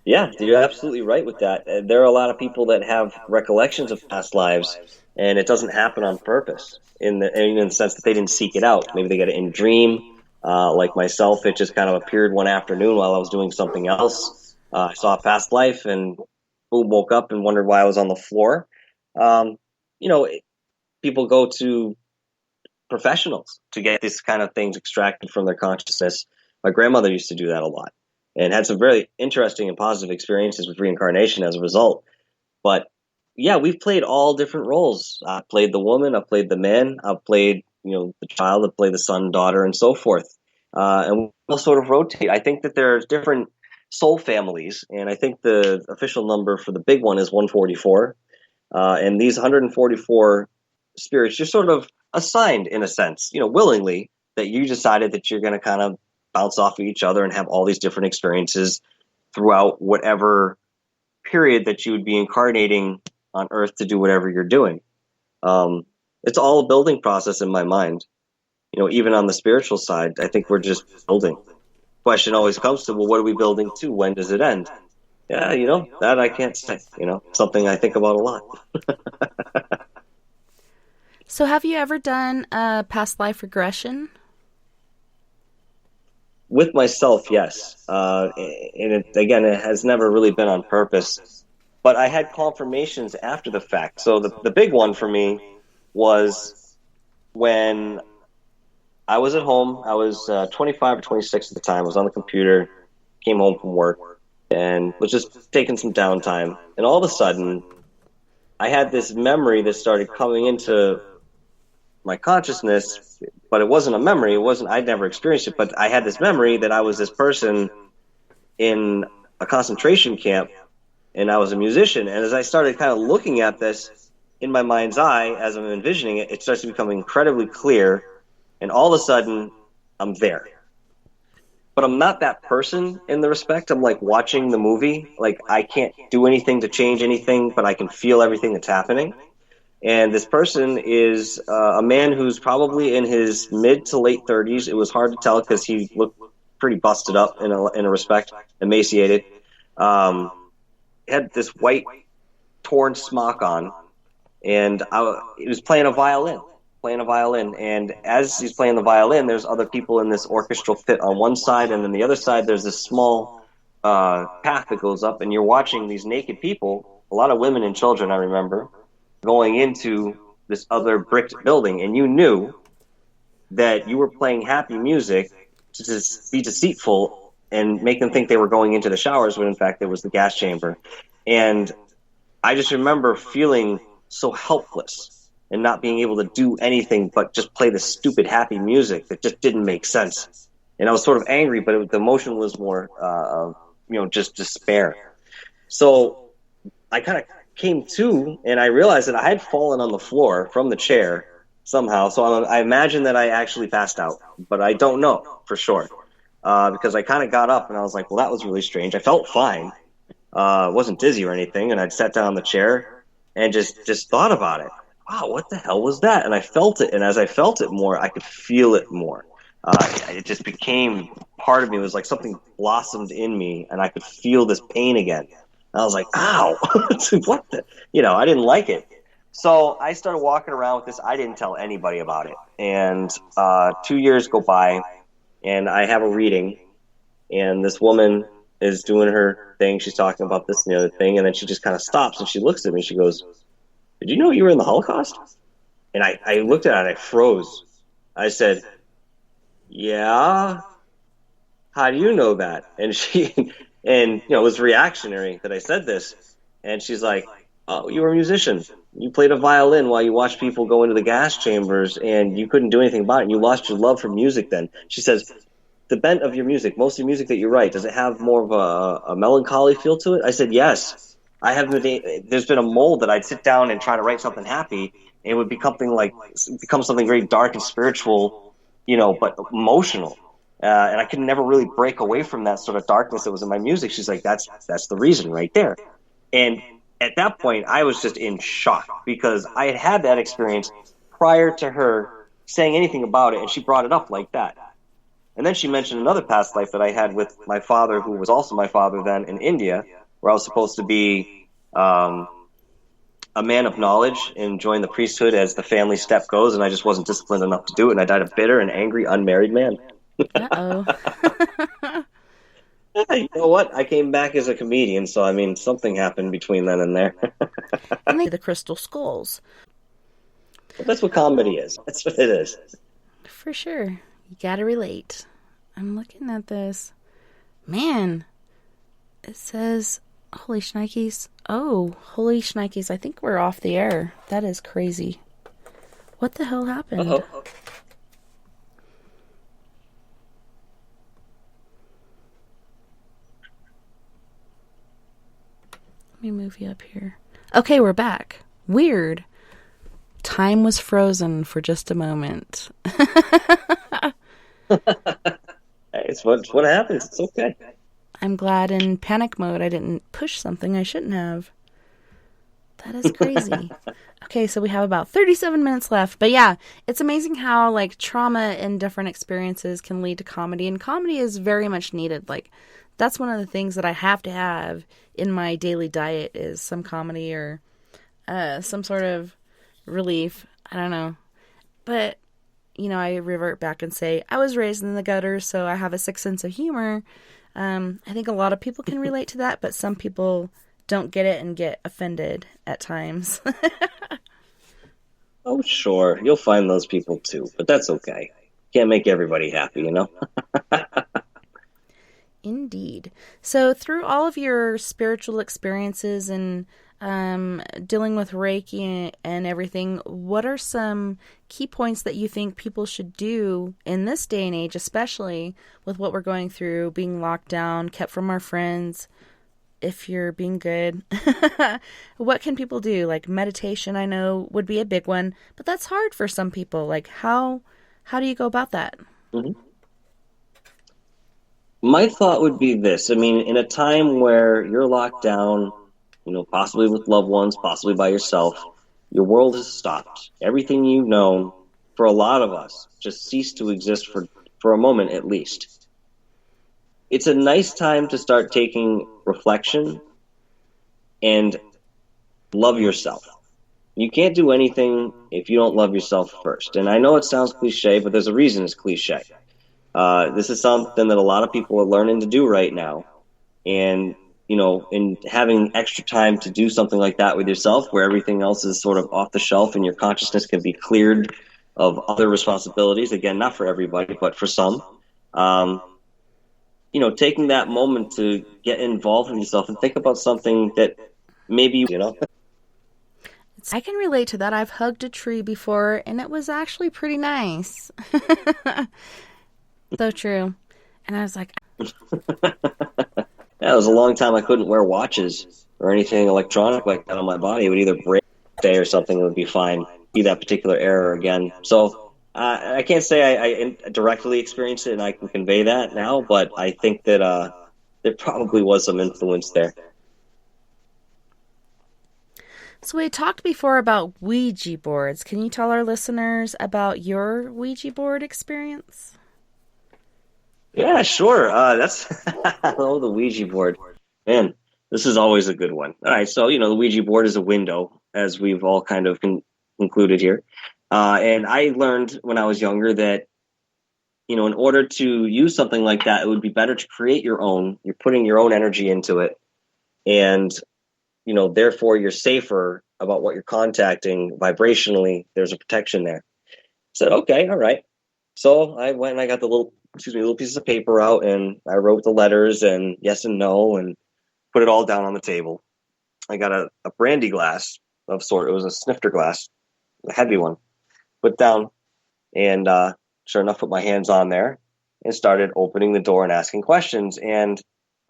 Yeah, you're absolutely right with that. There are a lot of people that have recollections of past lives, and it doesn't happen on purpose in the sense that they didn't seek it out. Maybe they get it in dream. Like myself, it just kind of appeared one afternoon while I was doing something else. I saw a past life and boom, woke up and wondered why I was on the floor. You know, people go to professionals to get these kind of things extracted from their consciousness. My grandmother used to do that a lot and had some very interesting and positive experiences with reincarnation as a result. But yeah, we've played all different roles. I played the woman, I played the man, I played the child, I played the son, daughter, and so forth. And we'll sort of rotate. I think that there's different soul families, and I think the official number for the big one is 144. And these 144 spirits, you're sort of assigned in a sense, willingly, that you decided that you're going to kind of bounce off of each other and have all these different experiences throughout whatever period that you would be incarnating on Earth to do whatever you're doing. It's all a building process in my mind. Even on the spiritual side, I think we're just building. Question always comes to, well, what are we building to? When does it end? Yeah, that I can't say. Something I think about a lot. So have you ever done a past life regression? With myself, yes. And it has never really been on purpose. But I had confirmations after the fact. So the big one for me was when I was at home. I was 25 or 26 at the time. I was on the computer, came home from work, and was just taking some downtime. And all of a sudden, I had this memory that started coming into my consciousness, but it wasn't a memory. I'd never experienced it, but I had this memory that I was this person in a concentration camp, and I was a musician. And as I started kind of looking at this in my mind's eye, as I'm envisioning it, it starts to become incredibly clear. And all of a sudden, I'm there. But I'm not that person in the respect. I'm like watching the movie. Like, I can't do anything to change anything, but I can feel everything that's happening. And this person is a man who's probably in his mid to late 30s. It was hard to tell because he looked pretty busted up in a respect, emaciated. Had this white torn smock on, and he was playing a violin. And as he's playing the violin, there's other people in this orchestral pit on one side, and then the other side there's this small path that goes up, and you're watching these naked people, a lot of women and children, I remember, going into this other bricked building, and you knew that you were playing happy music to just be deceitful and make them think they were going into the showers when in fact there was the gas chamber. And I just remember feeling so helpless and not being able to do anything but just play this stupid happy music that just didn't make sense. And I was sort of angry, but the emotion was more, just despair. So I kind of came to, and I realized that I had fallen on the floor from the chair somehow. So I imagine that I actually passed out, but I don't know for sure because I kind of got up and I was like, well, that was really strange. I felt fine. Wasn't dizzy or anything. And I'd sat down on the chair and just thought about it. Wow, what the hell was that? And I felt it. And as I felt it more, I could feel it more. It just became part of me. It was like something blossomed in me, and I could feel this pain again. And I was like, ow, what the? I didn't like it. So I started walking around with this. I didn't tell anybody about it. And 2 years go by, and I have a reading, and this woman is doing her thing. She's talking about this and the other thing, and then she just kind of stops, and she looks at me, and she goes, did you know you were in the Holocaust? And I looked at it, and I froze. I said, yeah, how do you know that? And it was reactionary that I said this. And she's like, oh, you were a musician. You played a violin while you watched people go into the gas chambers, and you couldn't do anything about it. And you lost your love for music then. She says, the bent of your music, most of your music that you write, does it have more of a melancholy feel to it? I said, yes. There's been a mold that I'd sit down and try to write something happy, and it would become something very dark and spiritual, but emotional. And I could never really break away from that sort of darkness that was in my music. She's like, that's the reason right there. And at that point, I was just in shock because I had had that experience prior to her saying anything about it, and she brought it up like that. And then she mentioned another past life that I had with my father, who was also my father then in India, where I was supposed to be a man of knowledge and join the priesthood as the family step goes, and I just wasn't disciplined enough to do it, and I died a bitter and angry, unmarried man. Uh-oh. You know what? I came back as a comedian, so I mean, something happened between then and there. And the crystal skulls. But that's what comedy is. That's what it is. For sure. You gotta relate. I'm looking at this. Man, it says, holy shnikes. Oh, holy shnikes. I think we're off the air. That is crazy. What the hell happened? Uh-oh. Let me move you up here. Okay, we're back. Weird. Time was frozen for just a moment. It's what happens. It's okay. I'm glad in panic mode I didn't push something I shouldn't have. That is crazy. Okay, so we have about 37 minutes left. But yeah, it's amazing how like trauma and different experiences can lead to comedy. And comedy is very much needed. Like, that's one of the things that I have to have in my daily diet is some comedy or some sort of relief. I don't know. But, you know, I revert back and say, I was raised in the gutter, so I have a sick sense of humor. I think a lot of people can relate to that, but some people don't get it and get offended at times. Oh, sure. You'll find those people too, but that's okay. Can't make everybody happy, you know? Indeed. So through all of your spiritual experiences and dealing with Reiki and everything, what are some key points that you think people should do in this day and age, especially with what we're going through, being locked down, kept from our friends, if you're being good? What can people do? Like meditation, I know, would be a big one, but that's hard for some people. Like how do you go about that? Mm-hmm. My thought would be this. I mean, in a time where you're locked down, you know, possibly with loved ones, possibly by yourself, your world has stopped. Everything you've known, for a lot of us, just ceased to exist for a moment at least. It's a nice time to start taking reflection and love yourself. You can't do anything if you don't love yourself first. And I know it sounds cliche, but there's a reason it's cliche. This is something that a lot of people are learning to do right now. And, you know, in having extra time to do something like that with yourself, where everything else is sort of off the shelf and your consciousness can be cleared of other responsibilities, again, not for everybody, but for some, you know, taking that moment to get involved with yourself and think about something that maybe, you know. I can relate to that. I've hugged a tree before, and it was actually pretty nice. So true. And I was like... Yeah, it was a long time I couldn't wear watches or anything electronic like that on my body. It would either break day or something would be fine, be that particular error again. So I can't say I directly experienced it and I can convey that now, but I think that there probably was some influence there. So we talked before about Ouija boards. Can you tell our listeners about your Ouija board experience? Yeah, sure. Oh, the Ouija board. Man, this is always a good one. All right, so, you know, the Ouija board is a window, as we've all kind of concluded here. And I learned when I was younger that, you know, in order to use something like that, it would be better to create your own. You're putting your own energy into it. And, you know, therefore you're safer about what you're contacting vibrationally. There's a protection there. I said, okay, all right. So I went and I got the little pieces of paper out and I wrote the letters and yes and no and put it all down on the table. I got a brandy glass of sort. It was a snifter glass, a heavy one. Put that down and sure enough, put my hands on there and started opening the door and asking questions. And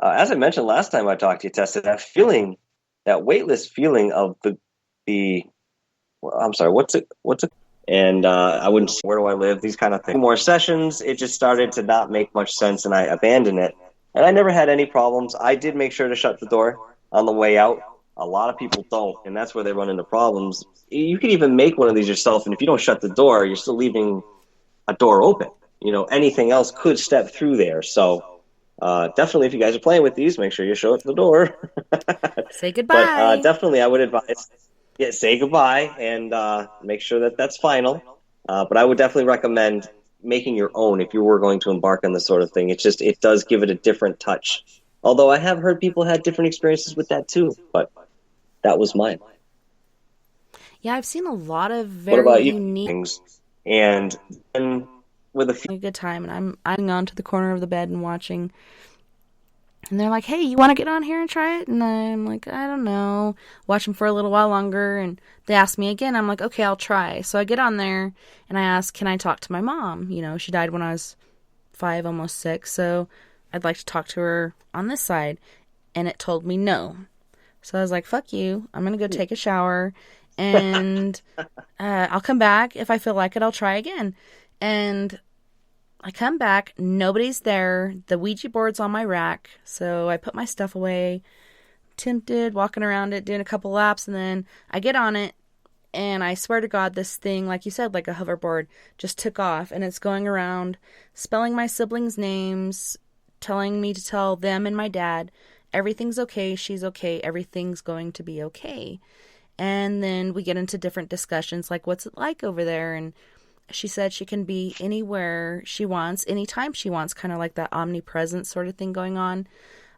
as I mentioned last time I talked to you, Tessa, that feeling, that weightless feeling of the I'm sorry, what's it? and I wouldn't say, where do I live, these kind of things. More sessions, it just started to not make much sense, and I abandoned it. And I never had any problems. I did make sure to shut the door on the way out. A lot of people don't, and that's where they run into problems. You can even make one of these yourself, and if you don't shut the door, you're still leaving a door open. Anything else could step through there. So definitely, if you guys are playing with these, make sure you shut the door. Say goodbye. But definitely, I would advise, say goodbye and make sure that that's final. But I would definitely recommend making your own if you were going to embark on this sort of thing. It does give it a different touch. Although I have heard people had different experiences with that too, but that was mine. Yeah, I've seen a lot of What very about you? unique Things? And then with a few, a good time, and I'm on to the corner of the bed and watching, and they're like, hey, you want to get on here and try it? And I'm like, I don't know. Watch them for a little while longer, and they ask me again. I'm like, okay, I'll try. So I get on there, and I ask, can I talk to my mom? She died when I was 5, almost 6, so I'd like to talk to her on this side. And it told me no. So I was like, fuck you. I'm going to go take a shower, and I'll come back. If I feel like it, I'll try again. And I come back. Nobody's there. The Ouija board's on my rack. So I put my stuff away, tempted, walking around it, doing a couple laps, and then I get on it, and I swear to God, this thing, like you said, like a hoverboard, just took off, and it's going around, spelling my siblings' names, telling me to tell them and my dad, everything's okay, she's okay, everything's going to be okay. And then we get into different discussions, like, what's it like over there? And she said she can be anywhere she wants, anytime she wants, kind of like that omnipresent sort of thing going on.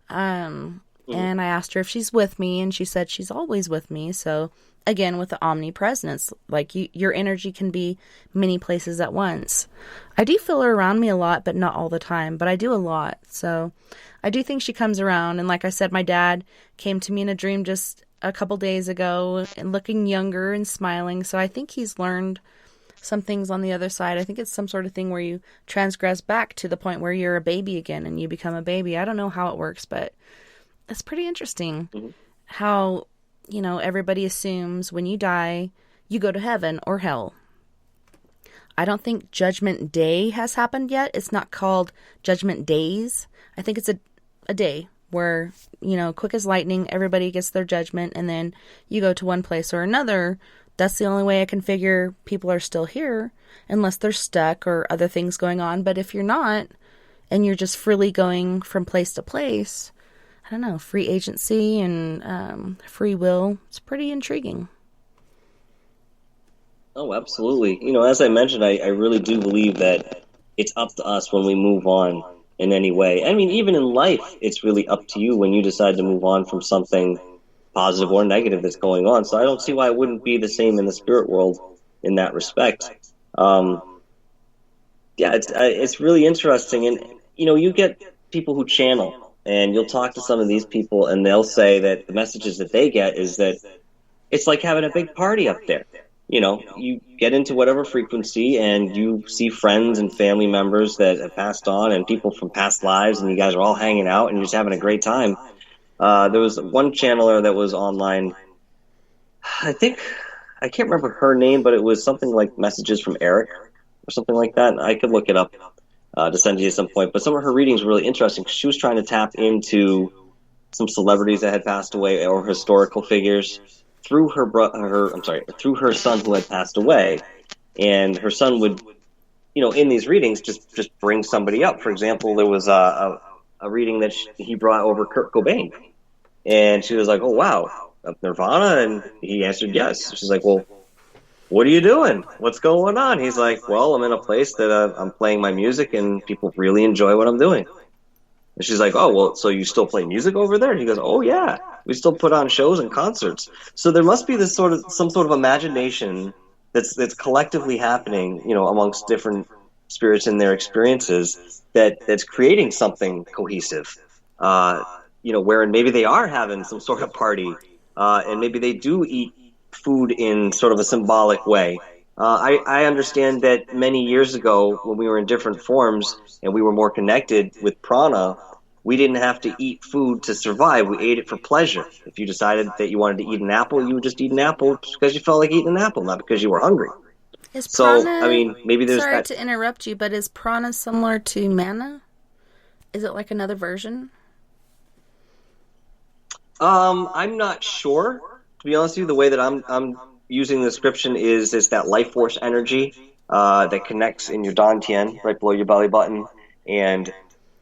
And I asked her if she's with me, and she said she's always with me. So again, with the omnipresence, like your energy can be many places at once. I do feel her around me a lot, but not all the time, but I do a lot. So I do think she comes around. And like I said, my dad came to me in a dream just a couple days ago and looking younger and smiling. So I think he's learned some things on the other side. I think it's some sort of thing where you transgress back to the point where you're a baby again and you become a baby. I don't know how it works, but it's pretty interesting how, everybody assumes when you die, you go to heaven or hell. I don't think Judgment Day has happened yet. It's not called Judgment Days. I think it's a day where, quick as lightning, everybody gets their judgment, and then you go to one place or another. That's the only way I can figure people are still here, unless they're stuck or other things going on. But if you're not, and you're just freely going from place to place, I don't know, free agency and free will, it's pretty intriguing. Oh, absolutely. As I mentioned, I really do believe that it's up to us when we move on in any way. I mean, even in life, it's really up to you when you decide to move on from something positive or negative that's going on. So I don't see why it wouldn't be the same in the spirit world in that respect. It's really interesting. And, you get people who channel, and you'll talk to some of these people, and they'll say that the messages that they get is that it's like having a big party up there. You get into whatever frequency, and you see friends and family members that have passed on and people from past lives, and you guys are all hanging out and you're just having a great time. There was one channeler that was online. I can't remember her name, but it was something like Messages from Eric or something like that. I could look it up to send to you at some point. But some of her readings were really interesting because she was trying to tap into some celebrities that had passed away or historical figures through through her son who had passed away. And her son would, in these readings, just bring somebody up. For example, there was a reading that he brought over Kurt Cobain. And she was like, oh, wow, Nirvana? And he answered yes. She's like, well, what are you doing? What's going on? He's like, well, I'm in a place that I'm playing my music and people really enjoy what I'm doing. And she's like, oh, well, so you still play music over there? And he goes, oh, yeah, we still put on shows and concerts. So there must be some sort of imagination that's collectively happening, amongst different spirits in their experiences that's creating something cohesive. Wherein maybe they are having some sort of party, and maybe they do eat food in sort of a symbolic way. I understand that many years ago, when we were in different forms and we were more connected with prana, we didn't have to eat food to survive. We ate it for pleasure. If you decided that you wanted to eat an apple, you would just eat an apple because you felt like eating an apple, not because you were hungry. Is So, prana, I mean, maybe there's sorry that. to interrupt you, but is prana similar to mana? Is it like another version? I'm not sure, to be honest with you. The way that I'm using the description is it's that life force energy that connects in your dantian, right below your belly button. And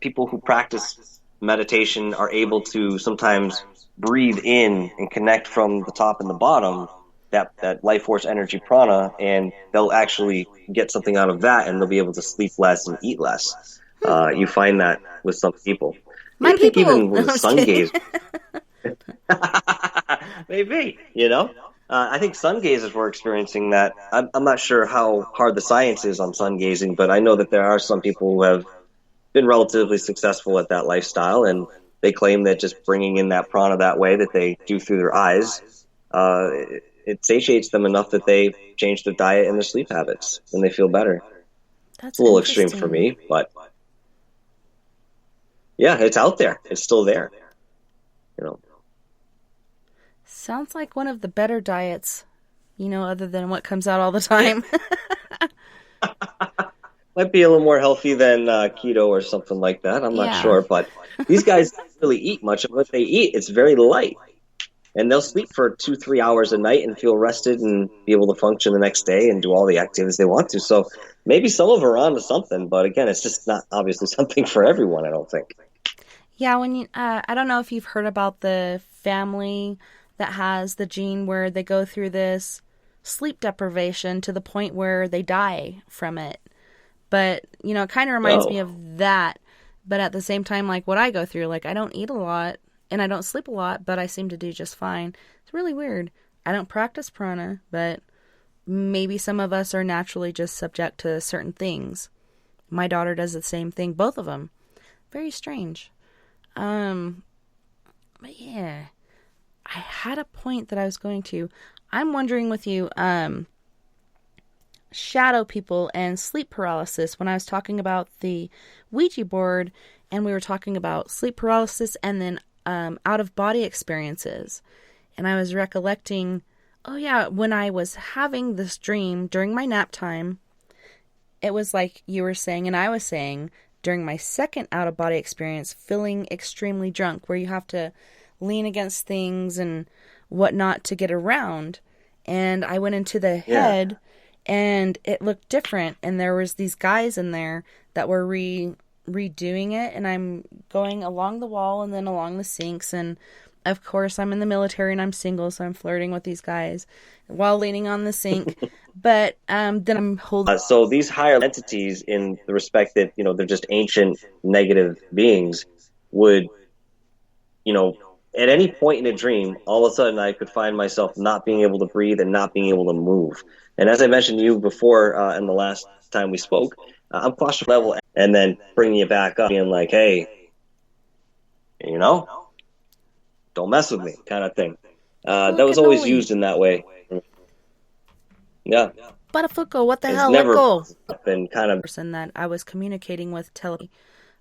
people who practice meditation are able to sometimes breathe in and connect from the top and the bottom, that life force energy prana, and they'll actually get something out of that, and they'll be able to sleep less and eat less. You find that with some people. My I think people. even No, with I'm just sun kidding. gaze, maybe, I think sun gazers were experiencing that. I'm not sure how hard the science is on sun gazing, but I know that there are some people who have been relatively successful at that lifestyle, and they claim that just bringing in that prana that way that they do through their eyes, it satiates them enough that they change their diet and their sleep habits, and they feel better. That's It's a little extreme for interesting. me, but yeah, it's out there. It's still there. Sounds like one of the better diets, other than what comes out all the time. Might be a little more healthy than keto or something like that. I'm not Yeah. sure, but these guys don't really eat much. Of what they eat, it's very light, and they'll sleep for 2-3 hours a night and feel rested and be able to function the next day and do all the activities they want to. So maybe some of them are onto something, but again, it's just not obviously something for everyone, I don't think. Yeah, I don't know if you've heard about the family that has the gene where they go through this sleep deprivation to the point where they die from it. But, it kind of reminds me of that. But at the same time, like what I go through, like I don't eat a lot and I don't sleep a lot, but I seem to do just fine. It's really weird. I don't practice prana, but maybe some of us are naturally just subject to certain things. My daughter does the same thing, both of them. Very strange. But yeah, I had a point that I was going to. I'm wondering with you, shadow people and sleep paralysis, when I was talking about the Ouija board and we were talking about sleep paralysis and then out of body experiences. And I was recollecting, oh yeah, when I was having this dream during my nap time, it was like you were saying and I was saying during my second out of body experience, feeling extremely drunk, where you have to lean against things and whatnot to get around. And I went into the head and it looked different. And there was these guys in there that were redoing it. And I'm going along the wall and then along the sinks. And of course I'm in the military and I'm single. So I'm flirting with these guys while leaning on the sink. But then I'm holding. So these higher entities, in the respect that, they're just ancient negative beings, would, at any point in a dream, all of a sudden I could find myself not being able to breathe and not being able to move. And as I mentioned to you before, in the last time we spoke, I'm claustrophobic level, and then bringing you back up, being like, hey, don't mess with me, kind of thing. That was always used in that way. Yeah. Butterfucker, what the It's hell? never Let go. been kind of Person that I was communicating with telepathy.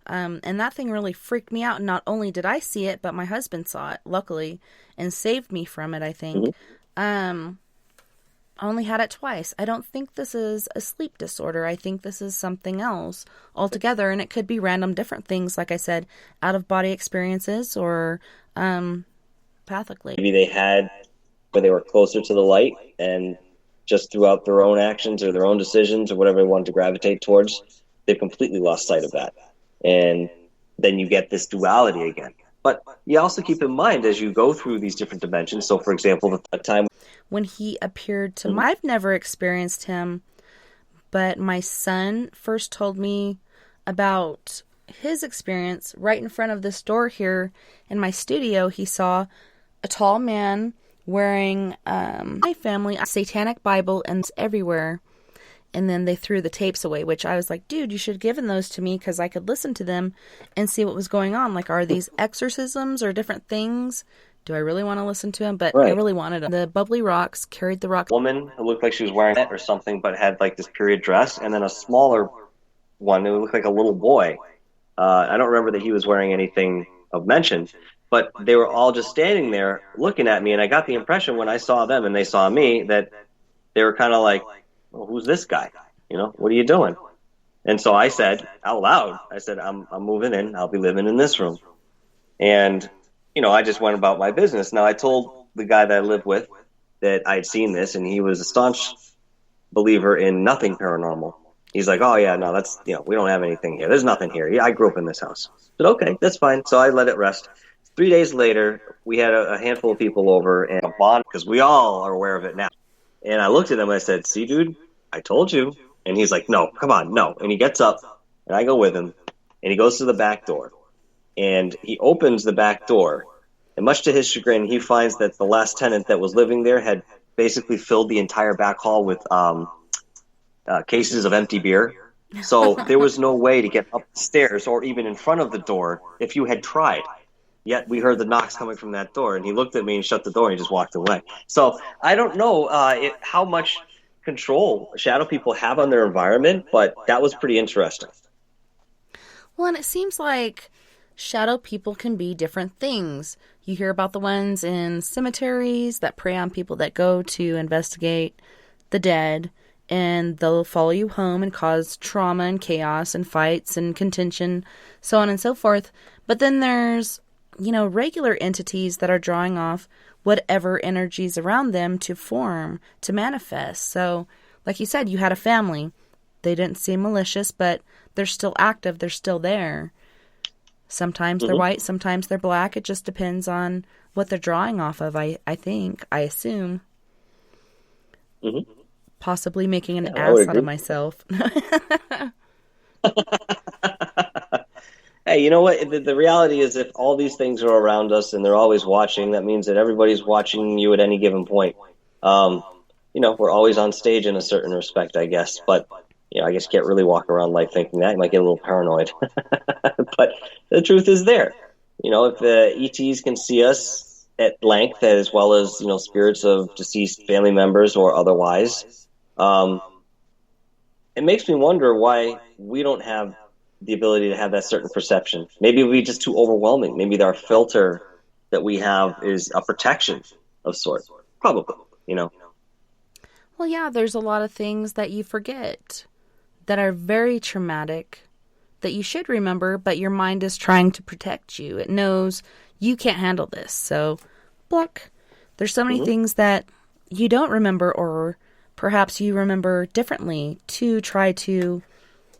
And that thing really freaked me out. Not only did I see it, but my husband saw it, luckily, and saved me from it, I think. I only had it twice. I don't think this is a sleep disorder. I think this is something else altogether, and it could be random different things, like I said, out-of-body experiences or pathically. maybe they had where they were closer to the light, and just throughout their own actions or their own decisions or whatever they wanted to gravitate towards, they completely lost sight of that. And then you get this duality again. But you also keep in mind as you go through these different dimensions. So, for example, the time When he appeared to I've never experienced him, but my son first told me about his experience right in front of this door here in my studio. He saw a tall man wearing my family a satanic Bible and it's everywhere. And then they threw the tapes away, which I was like, dude, you should have given those to me because I could listen to them and see what was going on. Like, are these exorcisms or different things? Do I really want to listen to them? But I really wanted them. The bubbly rocks carried the rock. woman who looked like she was wearing it or something, but had like this period dress, and then a smaller one who looked like a little boy. I don't remember that he was wearing anything of mention, but they were all just standing there looking at me, and I got the impression when I saw them and they saw me that they were kind of like, well, who's this guy? What are you doing? And so I said out loud, I'm moving in. I'll be living in this room. And, I just went about my business. Now, I told the guy that I lived with that I'd seen this, and he was a staunch believer in nothing paranormal. He's like, oh, yeah, no, that's, we don't have anything here. There's nothing here. Yeah, I grew up in this house. I said, okay, that's fine. So I let it rest. 3 days later, we had a handful of people over and a bond, because we all are aware of it now. And I looked at him and I said, see, dude, I told you. And he's like, no, come on, no. And he gets up, and I go with him, and he goes to the back door. And he opens the back door, and much to his chagrin, he finds that the last tenant that was living there had basically filled the entire back hall with cases of empty beer. So there was no way to get up the stairs or even in front of the door if you had tried. Yet we heard the knocks coming from that door, and he looked at me and shut the door, and he just walked away. So I don't know how much control shadow people have on their environment, but that was pretty interesting. Well, and it seems like shadow people can be different things. You hear about the ones in cemeteries that prey on people that go to investigate the dead, and they'll follow you home and cause trauma and chaos and fights and contention, so on and so forth. But then there's, regular entities that are drawing off whatever energies around them to form, to manifest. So, like you said, you had a family. They didn't seem malicious, but they're still active. They're still there. Sometimes they're white, sometimes they're black. It just depends on what they're drawing off of, I assume. Mm-hmm. Possibly making an ass out of myself. Hey, you know what? The reality is, if all these things are around us and they're always watching, that means that everybody's watching you at any given point. We're always on stage in a certain respect, I guess. But I guess you can't really walk around life thinking that. You might get a little paranoid. But the truth is there. If the ETs can see us at length, as well as, spirits of deceased family members or otherwise, it makes me wonder why we don't have the ability to have that certain perception. Maybe we're just too overwhelming. Maybe our filter that we have is a protection of sorts. Probably, Well, yeah, there's a lot of things that you forget that are very traumatic that you should remember, but your mind is trying to protect you. It knows you can't handle this. So, block. There's so many things that you don't remember, or perhaps you remember differently, to try to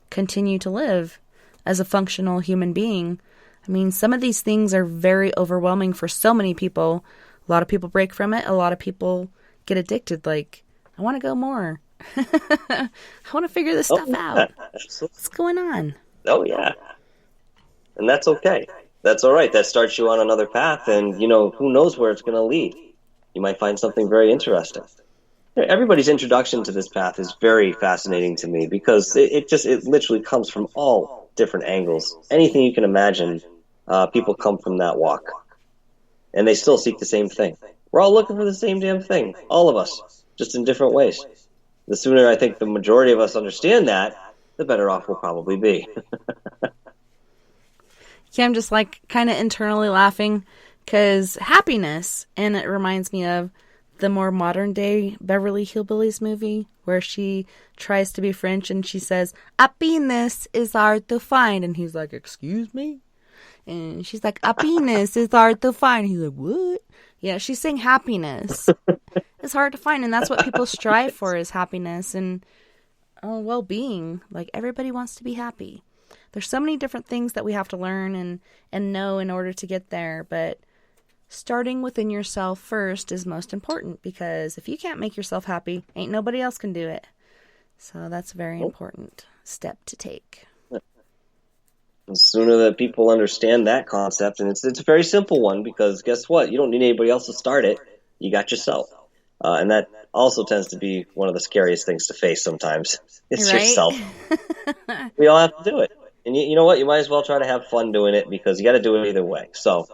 continue to live as a functional human being. I mean, some of these things are very overwhelming for so many people. A lot of people break from it. A lot of people get addicted. Like, I want to go more. I want to figure this stuff out. What's going on? Oh, yeah. And that's okay. That's all right. That starts you on another path, and, who knows where it's going to lead. You might find something very interesting. Everybody's introduction to this path is very fascinating to me, because it literally comes from all different angles. Anything you can imagine, people come from that walk. And they still seek the same thing. We're all looking for the same damn thing. All of us. Just in different ways. The sooner I think the majority of us understand that, the better off we'll probably be. Yeah, I'm just kind of internally laughing, because happiness, and it reminds me of the more modern day Beverly Hillbillies movie, where she tries to be French and she says, happiness is hard to find. And he's like, excuse me? And she's like, happiness is hard to find. He's like, what? Yeah, she's saying happiness is hard to find. And that's what people strive for, is happiness and well-being. Like, everybody wants to be happy. There's so many different things that we have to learn and know in order to get there. But starting within yourself first is most important, because if you can't make yourself happy, ain't nobody else can do it. So that's a very important step to take. The sooner that people understand that concept, and it's a very simple one, because guess what? You don't need anybody else to start it. You got yourself. And that also tends to be one of the scariest things to face sometimes. It's right? yourself. We all have to do it. And you know what? You might as well try to have fun doing it, because you got to do it either way. So,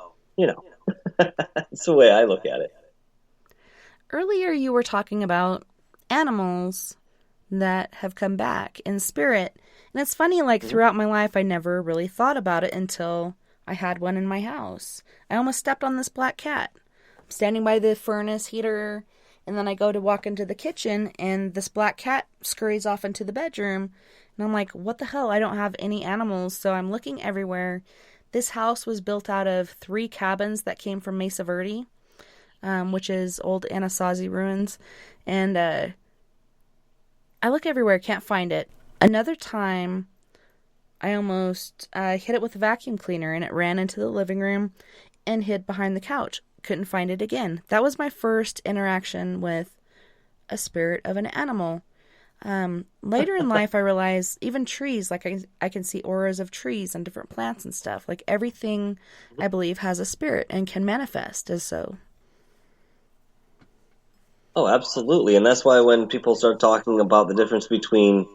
that's the way I look at it. Earlier you were talking about animals that have come back in spirit. And it's funny, throughout my life, I never really thought about it until I had one in my house. I almost stepped on this black cat. I'm standing by the furnace heater, And then I go to walk into the kitchen, and this black cat scurries off into the bedroom. And I'm like, what the hell? I don't have any animals. So I'm looking everywhere. This house was built out of 3 cabins that came from Mesa Verde, which is old Anasazi ruins. And I look everywhere, can't find it. Another time, I almost hit it with a vacuum cleaner, and it ran into the living room and hid behind the couch. Couldn't find it again. That was my first interaction with a spirit of an animal. Later in life, I realized even trees, like I can see auras of trees and different plants and stuff. Like everything, I believe, has a spirit and can manifest as so. Oh, absolutely. And that's why when people start talking about the difference between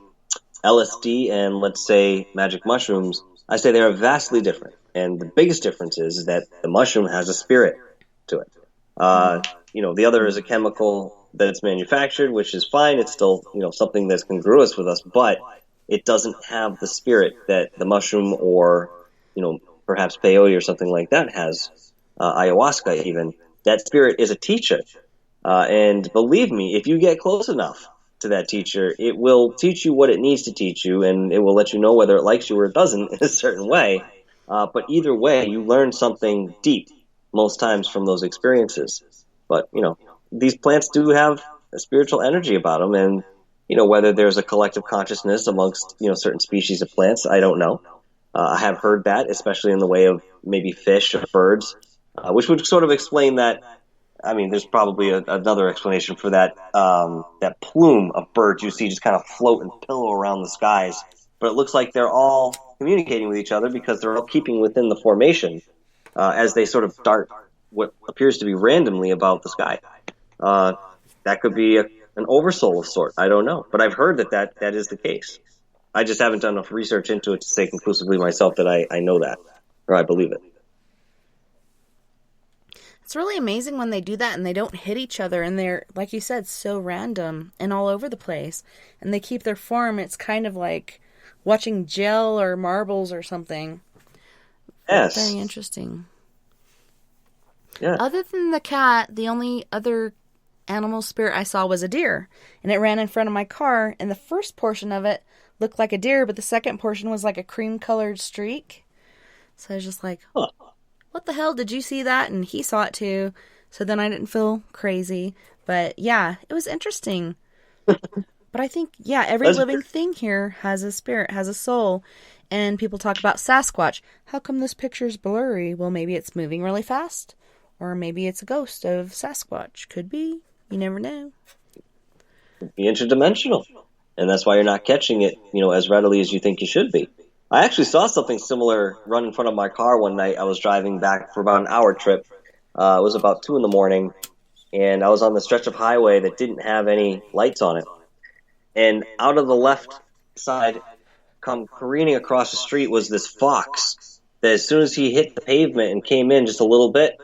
LSD and, let's say, magic mushrooms, I say they are vastly different. And the biggest difference is that the mushroom has a spirit to it. The other is a chemical that it's manufactured, which is fine. It's still, something that's congruous with us, but it doesn't have the spirit that the mushroom or, perhaps peyote or something like that has, ayahuasca even. That spirit is a teacher. And believe me, if you get close enough to that teacher, it will teach you what it needs to teach you, and it will let you know whether it likes you or it doesn't in a certain way. But either way, you learn something deep most times from those experiences. But, these plants do have a spiritual energy about them, and, whether there's a collective consciousness amongst, certain species of plants, I don't know. I have heard that, especially in the way of maybe fish or birds, which would sort of explain that. I mean, there's probably another explanation for that, that plume of birds you see just kind of float and pillow around the skies. But it looks like they're all communicating with each other because they're all keeping within the formation as they sort of dart what appears to be randomly about the sky. That could be an oversoul of sort. I don't know. But I've heard that is the case. I just haven't done enough research into it to say conclusively myself that I know that, or I believe it. It's really amazing when they do that and they don't hit each other, and they're, like you said, so random and all over the place, and they keep their form. It's kind of like watching gel or marbles or something. Yes. Very interesting. Yeah. Other than the cat, the only other animal spirit I saw was a deer, and it ran in front of my car, and the first portion of it looked like a deer, but the second portion was like a cream-colored streak. So I was just like, huh. What the hell, did you see that? And he saw it too. So then I didn't feel crazy. But yeah, it was interesting. But I think, every living thing here has a spirit, has a soul. And people talk about Sasquatch. How come this picture's blurry? Well, maybe it's moving really fast. Or maybe it's a ghost of Sasquatch. Could be. You never know. Could be interdimensional. And that's why you're not catching it, as readily as you think you should be. I actually saw something similar run in front of my car one night. I was driving back for about an hour trip. It was about 2 a.m, and I was on the stretch of highway that didn't have any lights on it. And out of the left side, come careening across the street, was this fox that as soon as he hit the pavement and came in just a little bit,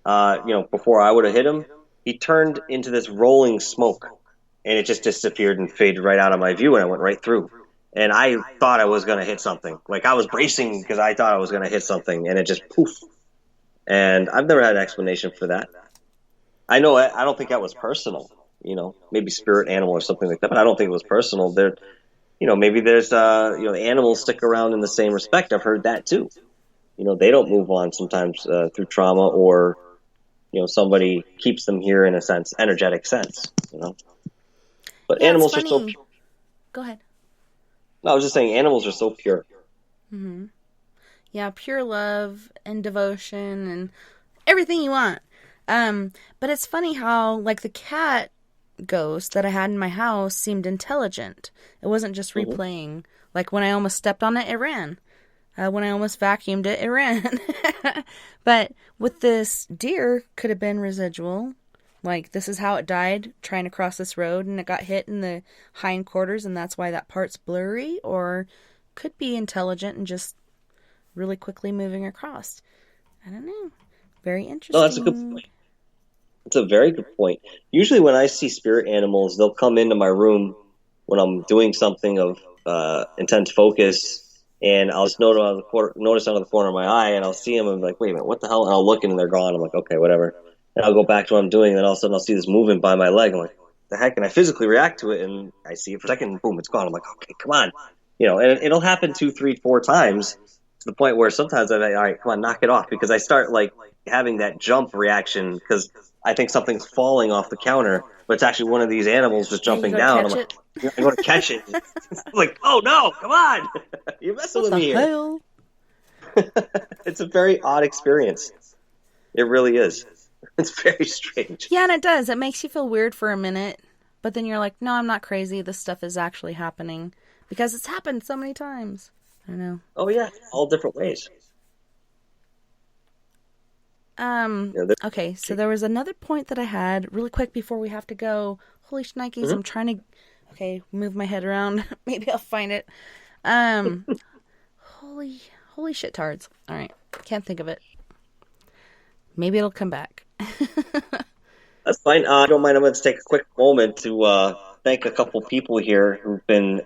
before I would have hit him, he turned into this rolling smoke, and it just disappeared and faded right out of my view, and I went right through. And I thought I was going to hit something. Like, I was bracing because I thought I was going to hit something, and it just poof. And I've never had an explanation for that. I don't think that was personal. Maybe spirit animal or something like that, but I don't think it was personal. Maybe there's, the animals stick around in the same respect. I've heard that too. They don't move on sometimes through trauma, or, somebody keeps them here in a sense, energetic sense, But animals are so pure. Go ahead. No, I was just saying animals are so pure. Mm-hmm. Yeah, pure love and devotion and everything you want. But it's funny how, like, the cat ghost that I had in my house seemed intelligent. It wasn't just replaying. Like, when I almost stepped on it, it ran. When I almost vacuumed it, it ran. But with this deer, could have been residual. Like, this is how it died, trying to cross this road, and it got hit in the hindquarters, and that's why that part's blurry, or could be intelligent and just really quickly moving across. I don't know. Very interesting. No, that's a good point. It's a very good point. Usually when I see spirit animals, they'll come into my room when I'm doing something of intense focus, and I'll just notice out of the corner of my eye, and I'll see them, and I'm like, wait a minute, what the hell? And I'll look, and they're gone. I'm like, okay, whatever. and I'll go back to what I'm doing, and then all of a sudden I'll see this movement by my leg. I'm like, the heck? And I physically react to it, and I see it for a second, and boom, it's gone. I'm like, okay, come on. And it'll happen 2, 3, 4 times to the point where sometimes I'm like, all right, come on, knock it off, because I start like having that jump reaction because I think something's falling off the counter, but it's actually one of these animals just jumping down. I'm like, I go to catch it. I'm like, oh no, come on. You're messing with me here. Hell? It's a very odd experience. It really is. It's very strange. Yeah, and it does. It makes you feel weird for a minute, but then you're like, no, I'm not crazy. This stuff is actually happening because it's happened so many times. I know. Oh yeah, all different ways. Okay, so there was another point that I had really quick before we have to go. Holy shnikes, I'm trying to, move my head around. Maybe I'll find it. Holy shit tards. All right, can't think of it. Maybe it'll come back. That's fine. I don't mind. I'm going to take a quick moment to thank a couple people here who've been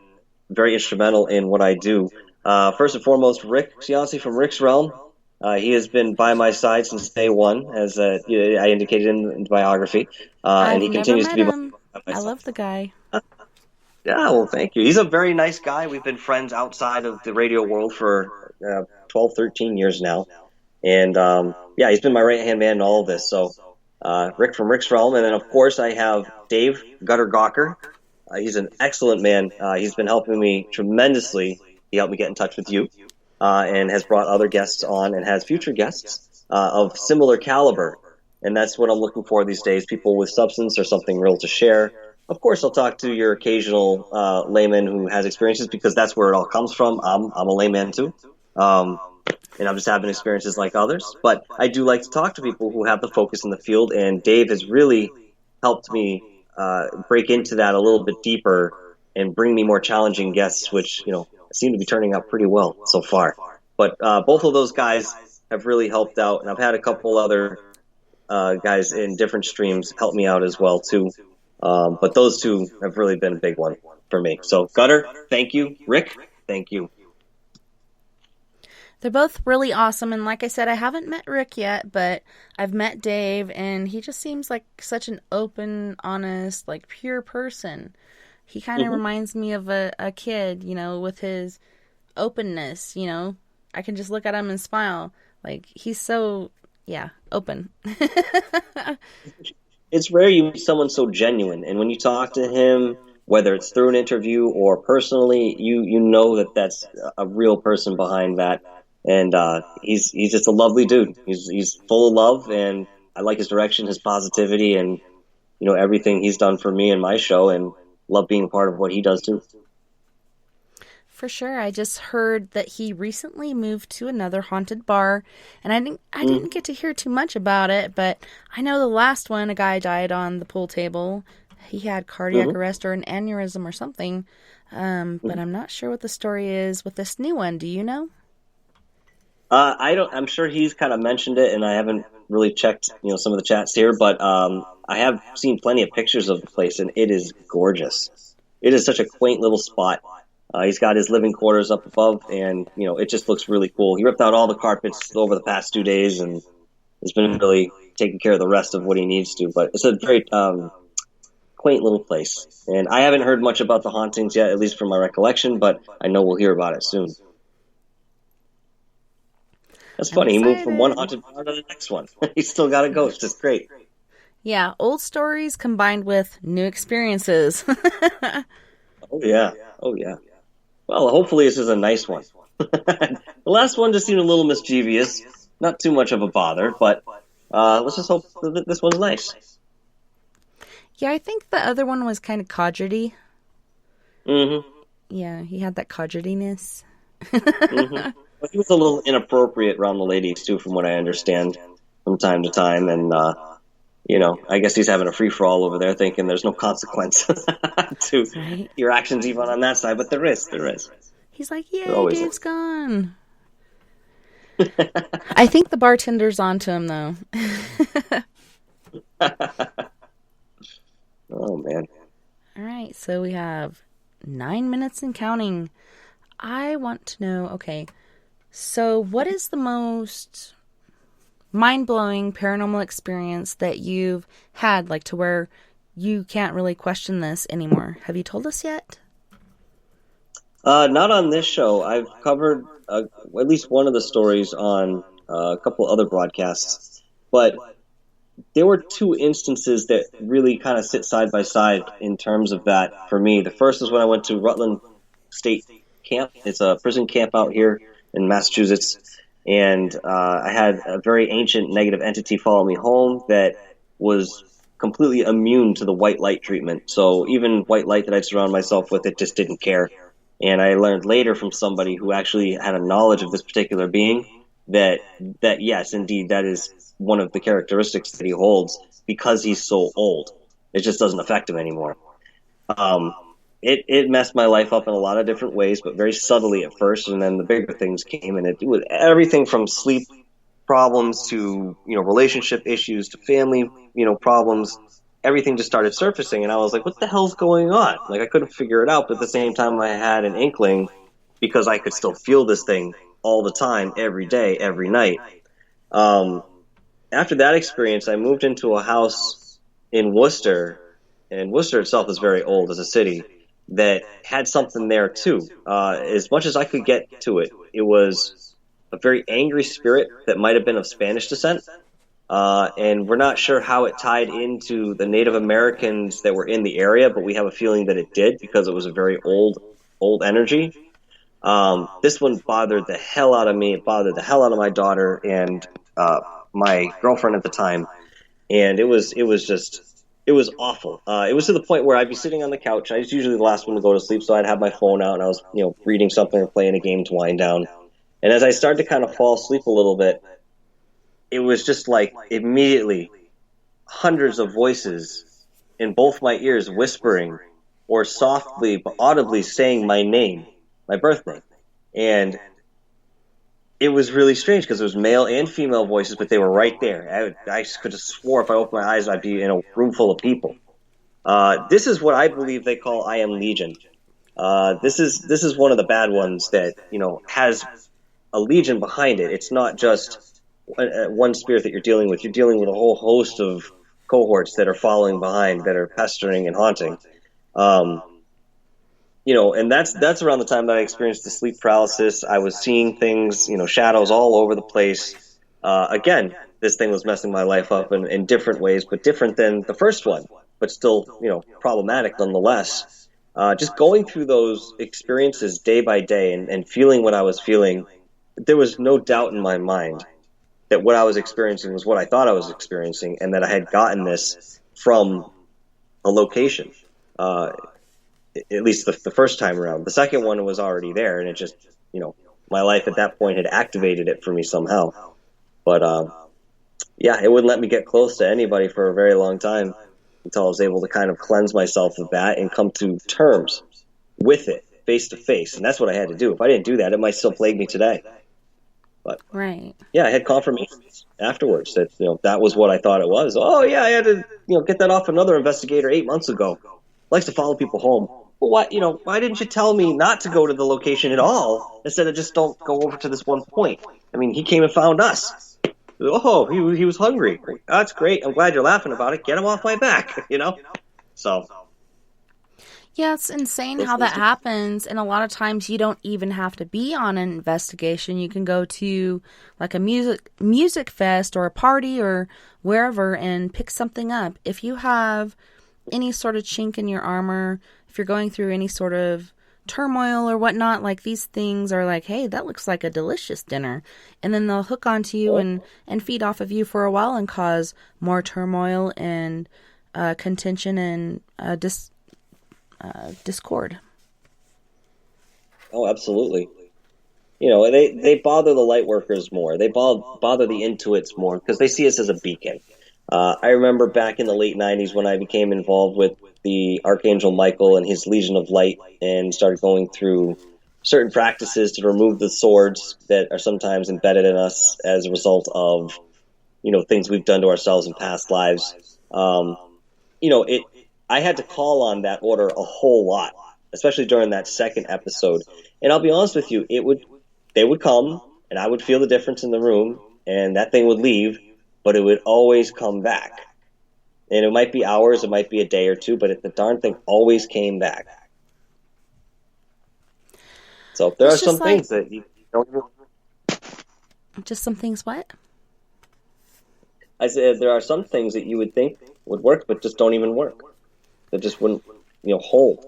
very instrumental in what I do. First and foremost, Rick Cianci from Rick's Realm. He has been by my side since day one, as I indicated in the biography. And he continues to be by my side. I love the guy. Yeah, well, thank you. He's a very nice guy. We've been friends outside of the radio world for 12, 13 years now. And, he's been my right-hand man in all of this. So, Rick from Rick's Realm. And then, of course, I have Dave Gutter Gawker. He's an excellent man. He's been helping me tremendously. He helped me get in touch with you and has brought other guests on and has future guests of similar caliber. And that's what I'm looking for these days, people with substance or something real to share. Of course, I'll talk to your occasional layman who has experiences because that's where it all comes from. I'm a layman too. And I'm just having experiences like others. But I do like to talk to people who have the focus in the field, and Dave has really helped me break into that a little bit deeper and bring me more challenging guests, which, seem to be turning out pretty well so far. But both of those guys have really helped out, and I've had a couple other guys in different streams help me out as well, too. But those two have really been a big one for me. So, Gutter, thank you. Rick, thank you. They're both really awesome, and like I said, I haven't met Rick yet, but I've met Dave, and he just seems like such an open, honest, pure person. He kind of reminds me of a kid, with his openness, I can just look at him and smile. He's so, open. It's rare you meet someone so genuine, and when you talk to him, whether it's through an interview or personally, you know that that's a real person behind that. And he's just a lovely dude. He's full of love, and I like his direction, his positivity, and everything he's done for me and my show, and love being a part of what he does too. For sure. I just heard that he recently moved to another haunted bar, and I didn't get to hear too much about it, but I know the last one, a guy died on the pool table. He had cardiac arrest or an aneurysm or something, but I'm not sure what the story is with this new one. Do you know? I'm sure he's kind of mentioned it, and I haven't really checked, some of the chats here, but I have seen plenty of pictures of the place, and it is gorgeous. It is such a quaint little spot. He's got his living quarters up above, and it just looks really cool. He ripped out all the carpets over the past 2 days, and has been really taking care of the rest of what he needs to. But it's a very quaint little place, and I haven't heard much about the hauntings yet, at least from my recollection, but I know we'll hear about it soon. That's funny. He moved from one haunted bar to the next one. He's still got a ghost. It's great. Yeah, old stories combined with new experiences. Oh, yeah. Well, hopefully this is a nice one. The last one just seemed a little mischievous. Not too much of a bother, but let's just hope that this one's nice. Yeah, I think the other one was kind of codgety. Yeah, he had that codgetiness. But he was a little inappropriate around the ladies, too, from what I understand, from time to time. And, I guess he's having a free-for-all over there, thinking there's no consequence to your actions even on that side. But there is. He's like, yay, Dave's gone. I think the bartender's onto him, though. Oh, man. All right, so we have 9 minutes and counting. I want to know, okay, so what is the most mind-blowing paranormal experience that you've had, like to where you can't really question this anymore? Have you told us yet? Not on this show. I've covered at least one of the stories on a couple other broadcasts, but there were two instances that really kind of sit side by side in terms of that for me. The first is when I went to Rutland State Camp. It's a prison camp out here in Massachusetts, and I had a very ancient negative entity follow me home that was completely immune to the white light treatment. So even white light that I'd surround myself with, it just didn't care. And I learned later from somebody who actually had a knowledge of this particular being that yes, indeed, that is one of the characteristics that he holds because he's so old. It just doesn't affect him anymore. It messed my life up in a lot of different ways, but very subtly at first, and then the bigger things came, and it was everything from sleep problems to, relationship issues to family, problems. Everything just started surfacing, and I was like, what the hell's going on? Like, I couldn't figure it out, but at the same time I had an inkling because I could still feel this thing all the time, every day, every night. After that experience, I moved into a house in Worcester, and Worcester itself is very old as a city, that had something there too. As much as I could get to it, it was a very angry spirit that might have been of Spanish descent. And we're not sure how it tied into the Native Americans that were in the area, but we have a feeling that it did because it was a very old energy. This one bothered the hell out of me. It bothered the hell out of my daughter and my girlfriend at the time. And it was awful. It was to the point where I'd be sitting on the couch. I was usually the last one to go to sleep, so I'd have my phone out and I was, reading something or playing a game to wind down. And as I started to kind of fall asleep a little bit, it was just like immediately hundreds of voices in both my ears whispering or softly but audibly saying my name, my birth name. And it was really strange because it was male and female voices, but they were right there. I could have swore if I opened my eyes, I'd be in a room full of people. This is what I believe they call I Am Legion. This is one of the bad ones that, has a legion behind it. It's not just one spirit that you're dealing with. You're dealing with a whole host of cohorts that are following behind, that are pestering and haunting. And that's around the time that I experienced the sleep paralysis. I was seeing things, shadows all over the place. Again, this thing was messing my life up in different ways, but different than the first one, but still, problematic nonetheless. Just going through those experiences day by day and feeling what I was feeling, there was no doubt in my mind that what I was experiencing was what I thought I was experiencing, and that I had gotten this from a location. At least the first time around. The second one was already there, and it just, my life at that point had activated it for me somehow. But, it wouldn't let me get close to anybody for a very long time until I was able to kind of cleanse myself of that and come to terms with it face to face. And that's what I had to do. If I didn't do that, it might still plague me today. But right. Yeah, I had confirmations afterwards that, that was what I thought it was. Oh yeah, I had to, get that off another investigator 8 months ago. Likes to follow people home. Well, why didn't you tell me not to go to the location at all instead of just don't go over to this one point? I mean, he came and found us. Oh, he was hungry. That's great. I'm glad you're laughing about it. Get him off my back, So. Yeah, it's insane how that happens. And a lot of times you don't even have to be on an investigation. You can go to like a music fest or a party or wherever and pick something up. If you have any sort of chink in your armor, if you're going through any sort of turmoil or whatnot, like these things are like, hey, that looks like a delicious dinner. And then they'll hook onto you and feed off of you for a while and cause more turmoil and contention and discord. Oh, absolutely. They bother the light workers more. They bother the intuits more because they see us as a beacon. I remember back in the late 90s when I became involved with the Archangel Michael and his Legion of Light and started going through certain practices to remove the swords that are sometimes embedded in us as a result of, things we've done to ourselves in past lives. I had to call on that order a whole lot, especially during that second episode. And I'll be honest with you, they would come and I would feel the difference in the room and that thing would leave, but it would always come back. And it might be hours, it might be a day or two, but the darn thing always came back. So there are some things that you don't even... Just some things what? I said there are some things that you would think would work, but just don't even work. That just wouldn't, hold.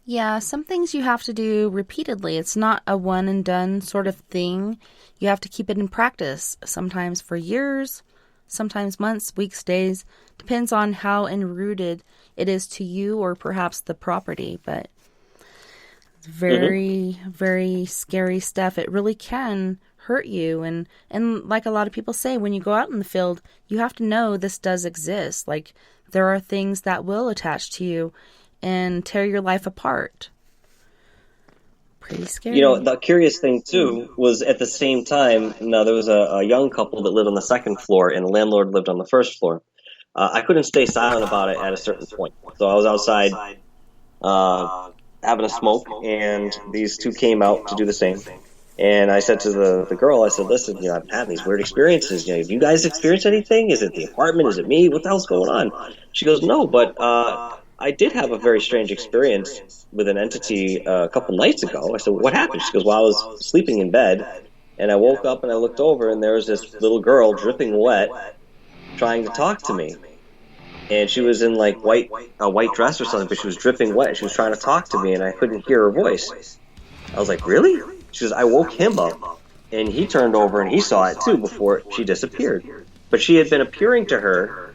Yeah, some things you have to do repeatedly. It's not a one and done sort of thing. You have to keep it in practice, sometimes for years, sometimes months, weeks, days. Depends on how enrooted it is to you or perhaps the property. But it's very, very scary stuff. It really can hurt you. And like a lot of people say, when you go out in the field, you have to know this does exist. Like, there are things that will attach to you and tear your life apart. Pretty scary. The curious thing, too, was at the same time, now there was a young couple that lived on the second floor, and the landlord lived on the first floor. I couldn't stay silent about it at a certain point. So I was outside having a smoke, and these two came out to do the same. And I said to the girl, I said, listen, I've been having these weird experiences. Have you guys experienced anything? Is it the apartment? Is it me? What the hell's going on? She goes, no, but I did have a very strange experience with an entity a couple nights ago. I said, what happened? She goes, well, I was sleeping in bed, and I woke up and I looked over, and there was this little girl dripping wet trying to talk to me. And she was in like a white dress or something, but she was dripping wet. She was trying to talk to me, and I couldn't hear her voice. I was like, really? She says, I woke him up, and he turned over, and he saw it too before she disappeared. But she had been appearing to her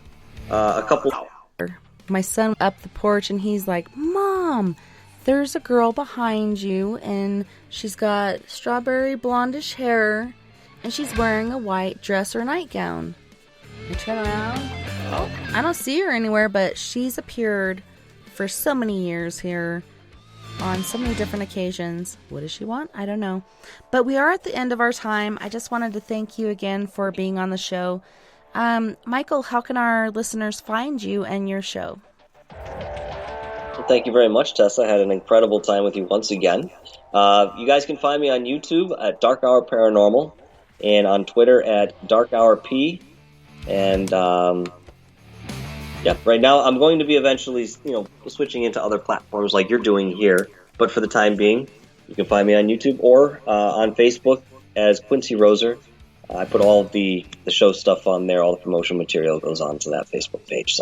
a couple... My son up the porch, and he's like, Mom, there's a girl behind you, and she's got strawberry blondish hair, and she's wearing a white dress or nightgown. I turn around. Oh, I don't see her anywhere, but she's appeared for so many years here on so many different occasions. What does she want? I don't know. But we are at the end of our time. I just wanted to thank you again for being on the show. Michael, how can our listeners find you and your show? Well, thank you very much, Tessa. I had an incredible time with you once again. You guys can find me on YouTube at DarkHour Paranormal and on Twitter at DarkHourP. And right now I'm going to be eventually, switching into other platforms like you're doing here. But for the time being, you can find me on YouTube or on Facebook as Quincy Roser. I put all of the show stuff on there. All the promotion material goes on to that Facebook page.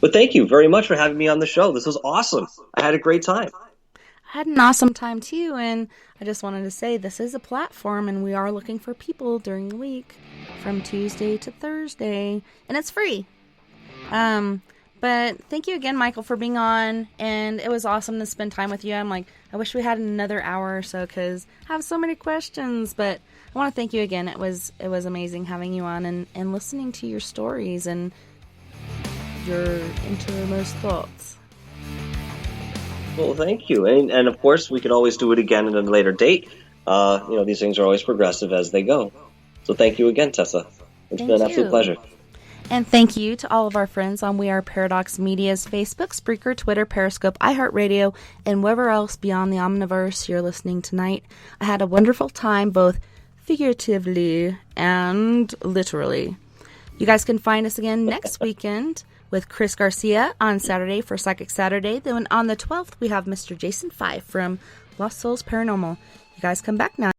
But thank you very much for having me on the show. This was awesome. I had a great time. I had an awesome time too, and I just wanted to say this is a platform, and we are looking for people during the week from Tuesday to Thursday, and it's free. But thank you again, Michael, for being on, and it was awesome to spend time with you. I'm like, I wish we had another hour or so because I have so many questions, but I want to thank you again. It was amazing having you on and listening to your stories and your innermost thoughts. Well, thank you. And of course, we could always do it again at a later date. These things are always progressive as they go. So thank you again, Tessa. It's been an absolute pleasure. And thank you to all of our friends on We Are Paradox Media's Facebook, Spreaker, Twitter, Periscope, iHeartRadio, and wherever else beyond the Omniverse you're listening tonight. I had a wonderful time, both figuratively and literally. You guys can find us again next weekend with Chris Garcia on Saturday for Psychic Saturday. Then on the 12th, we have Mr. Jason Fife from Lost Souls Paranormal. You guys come back now.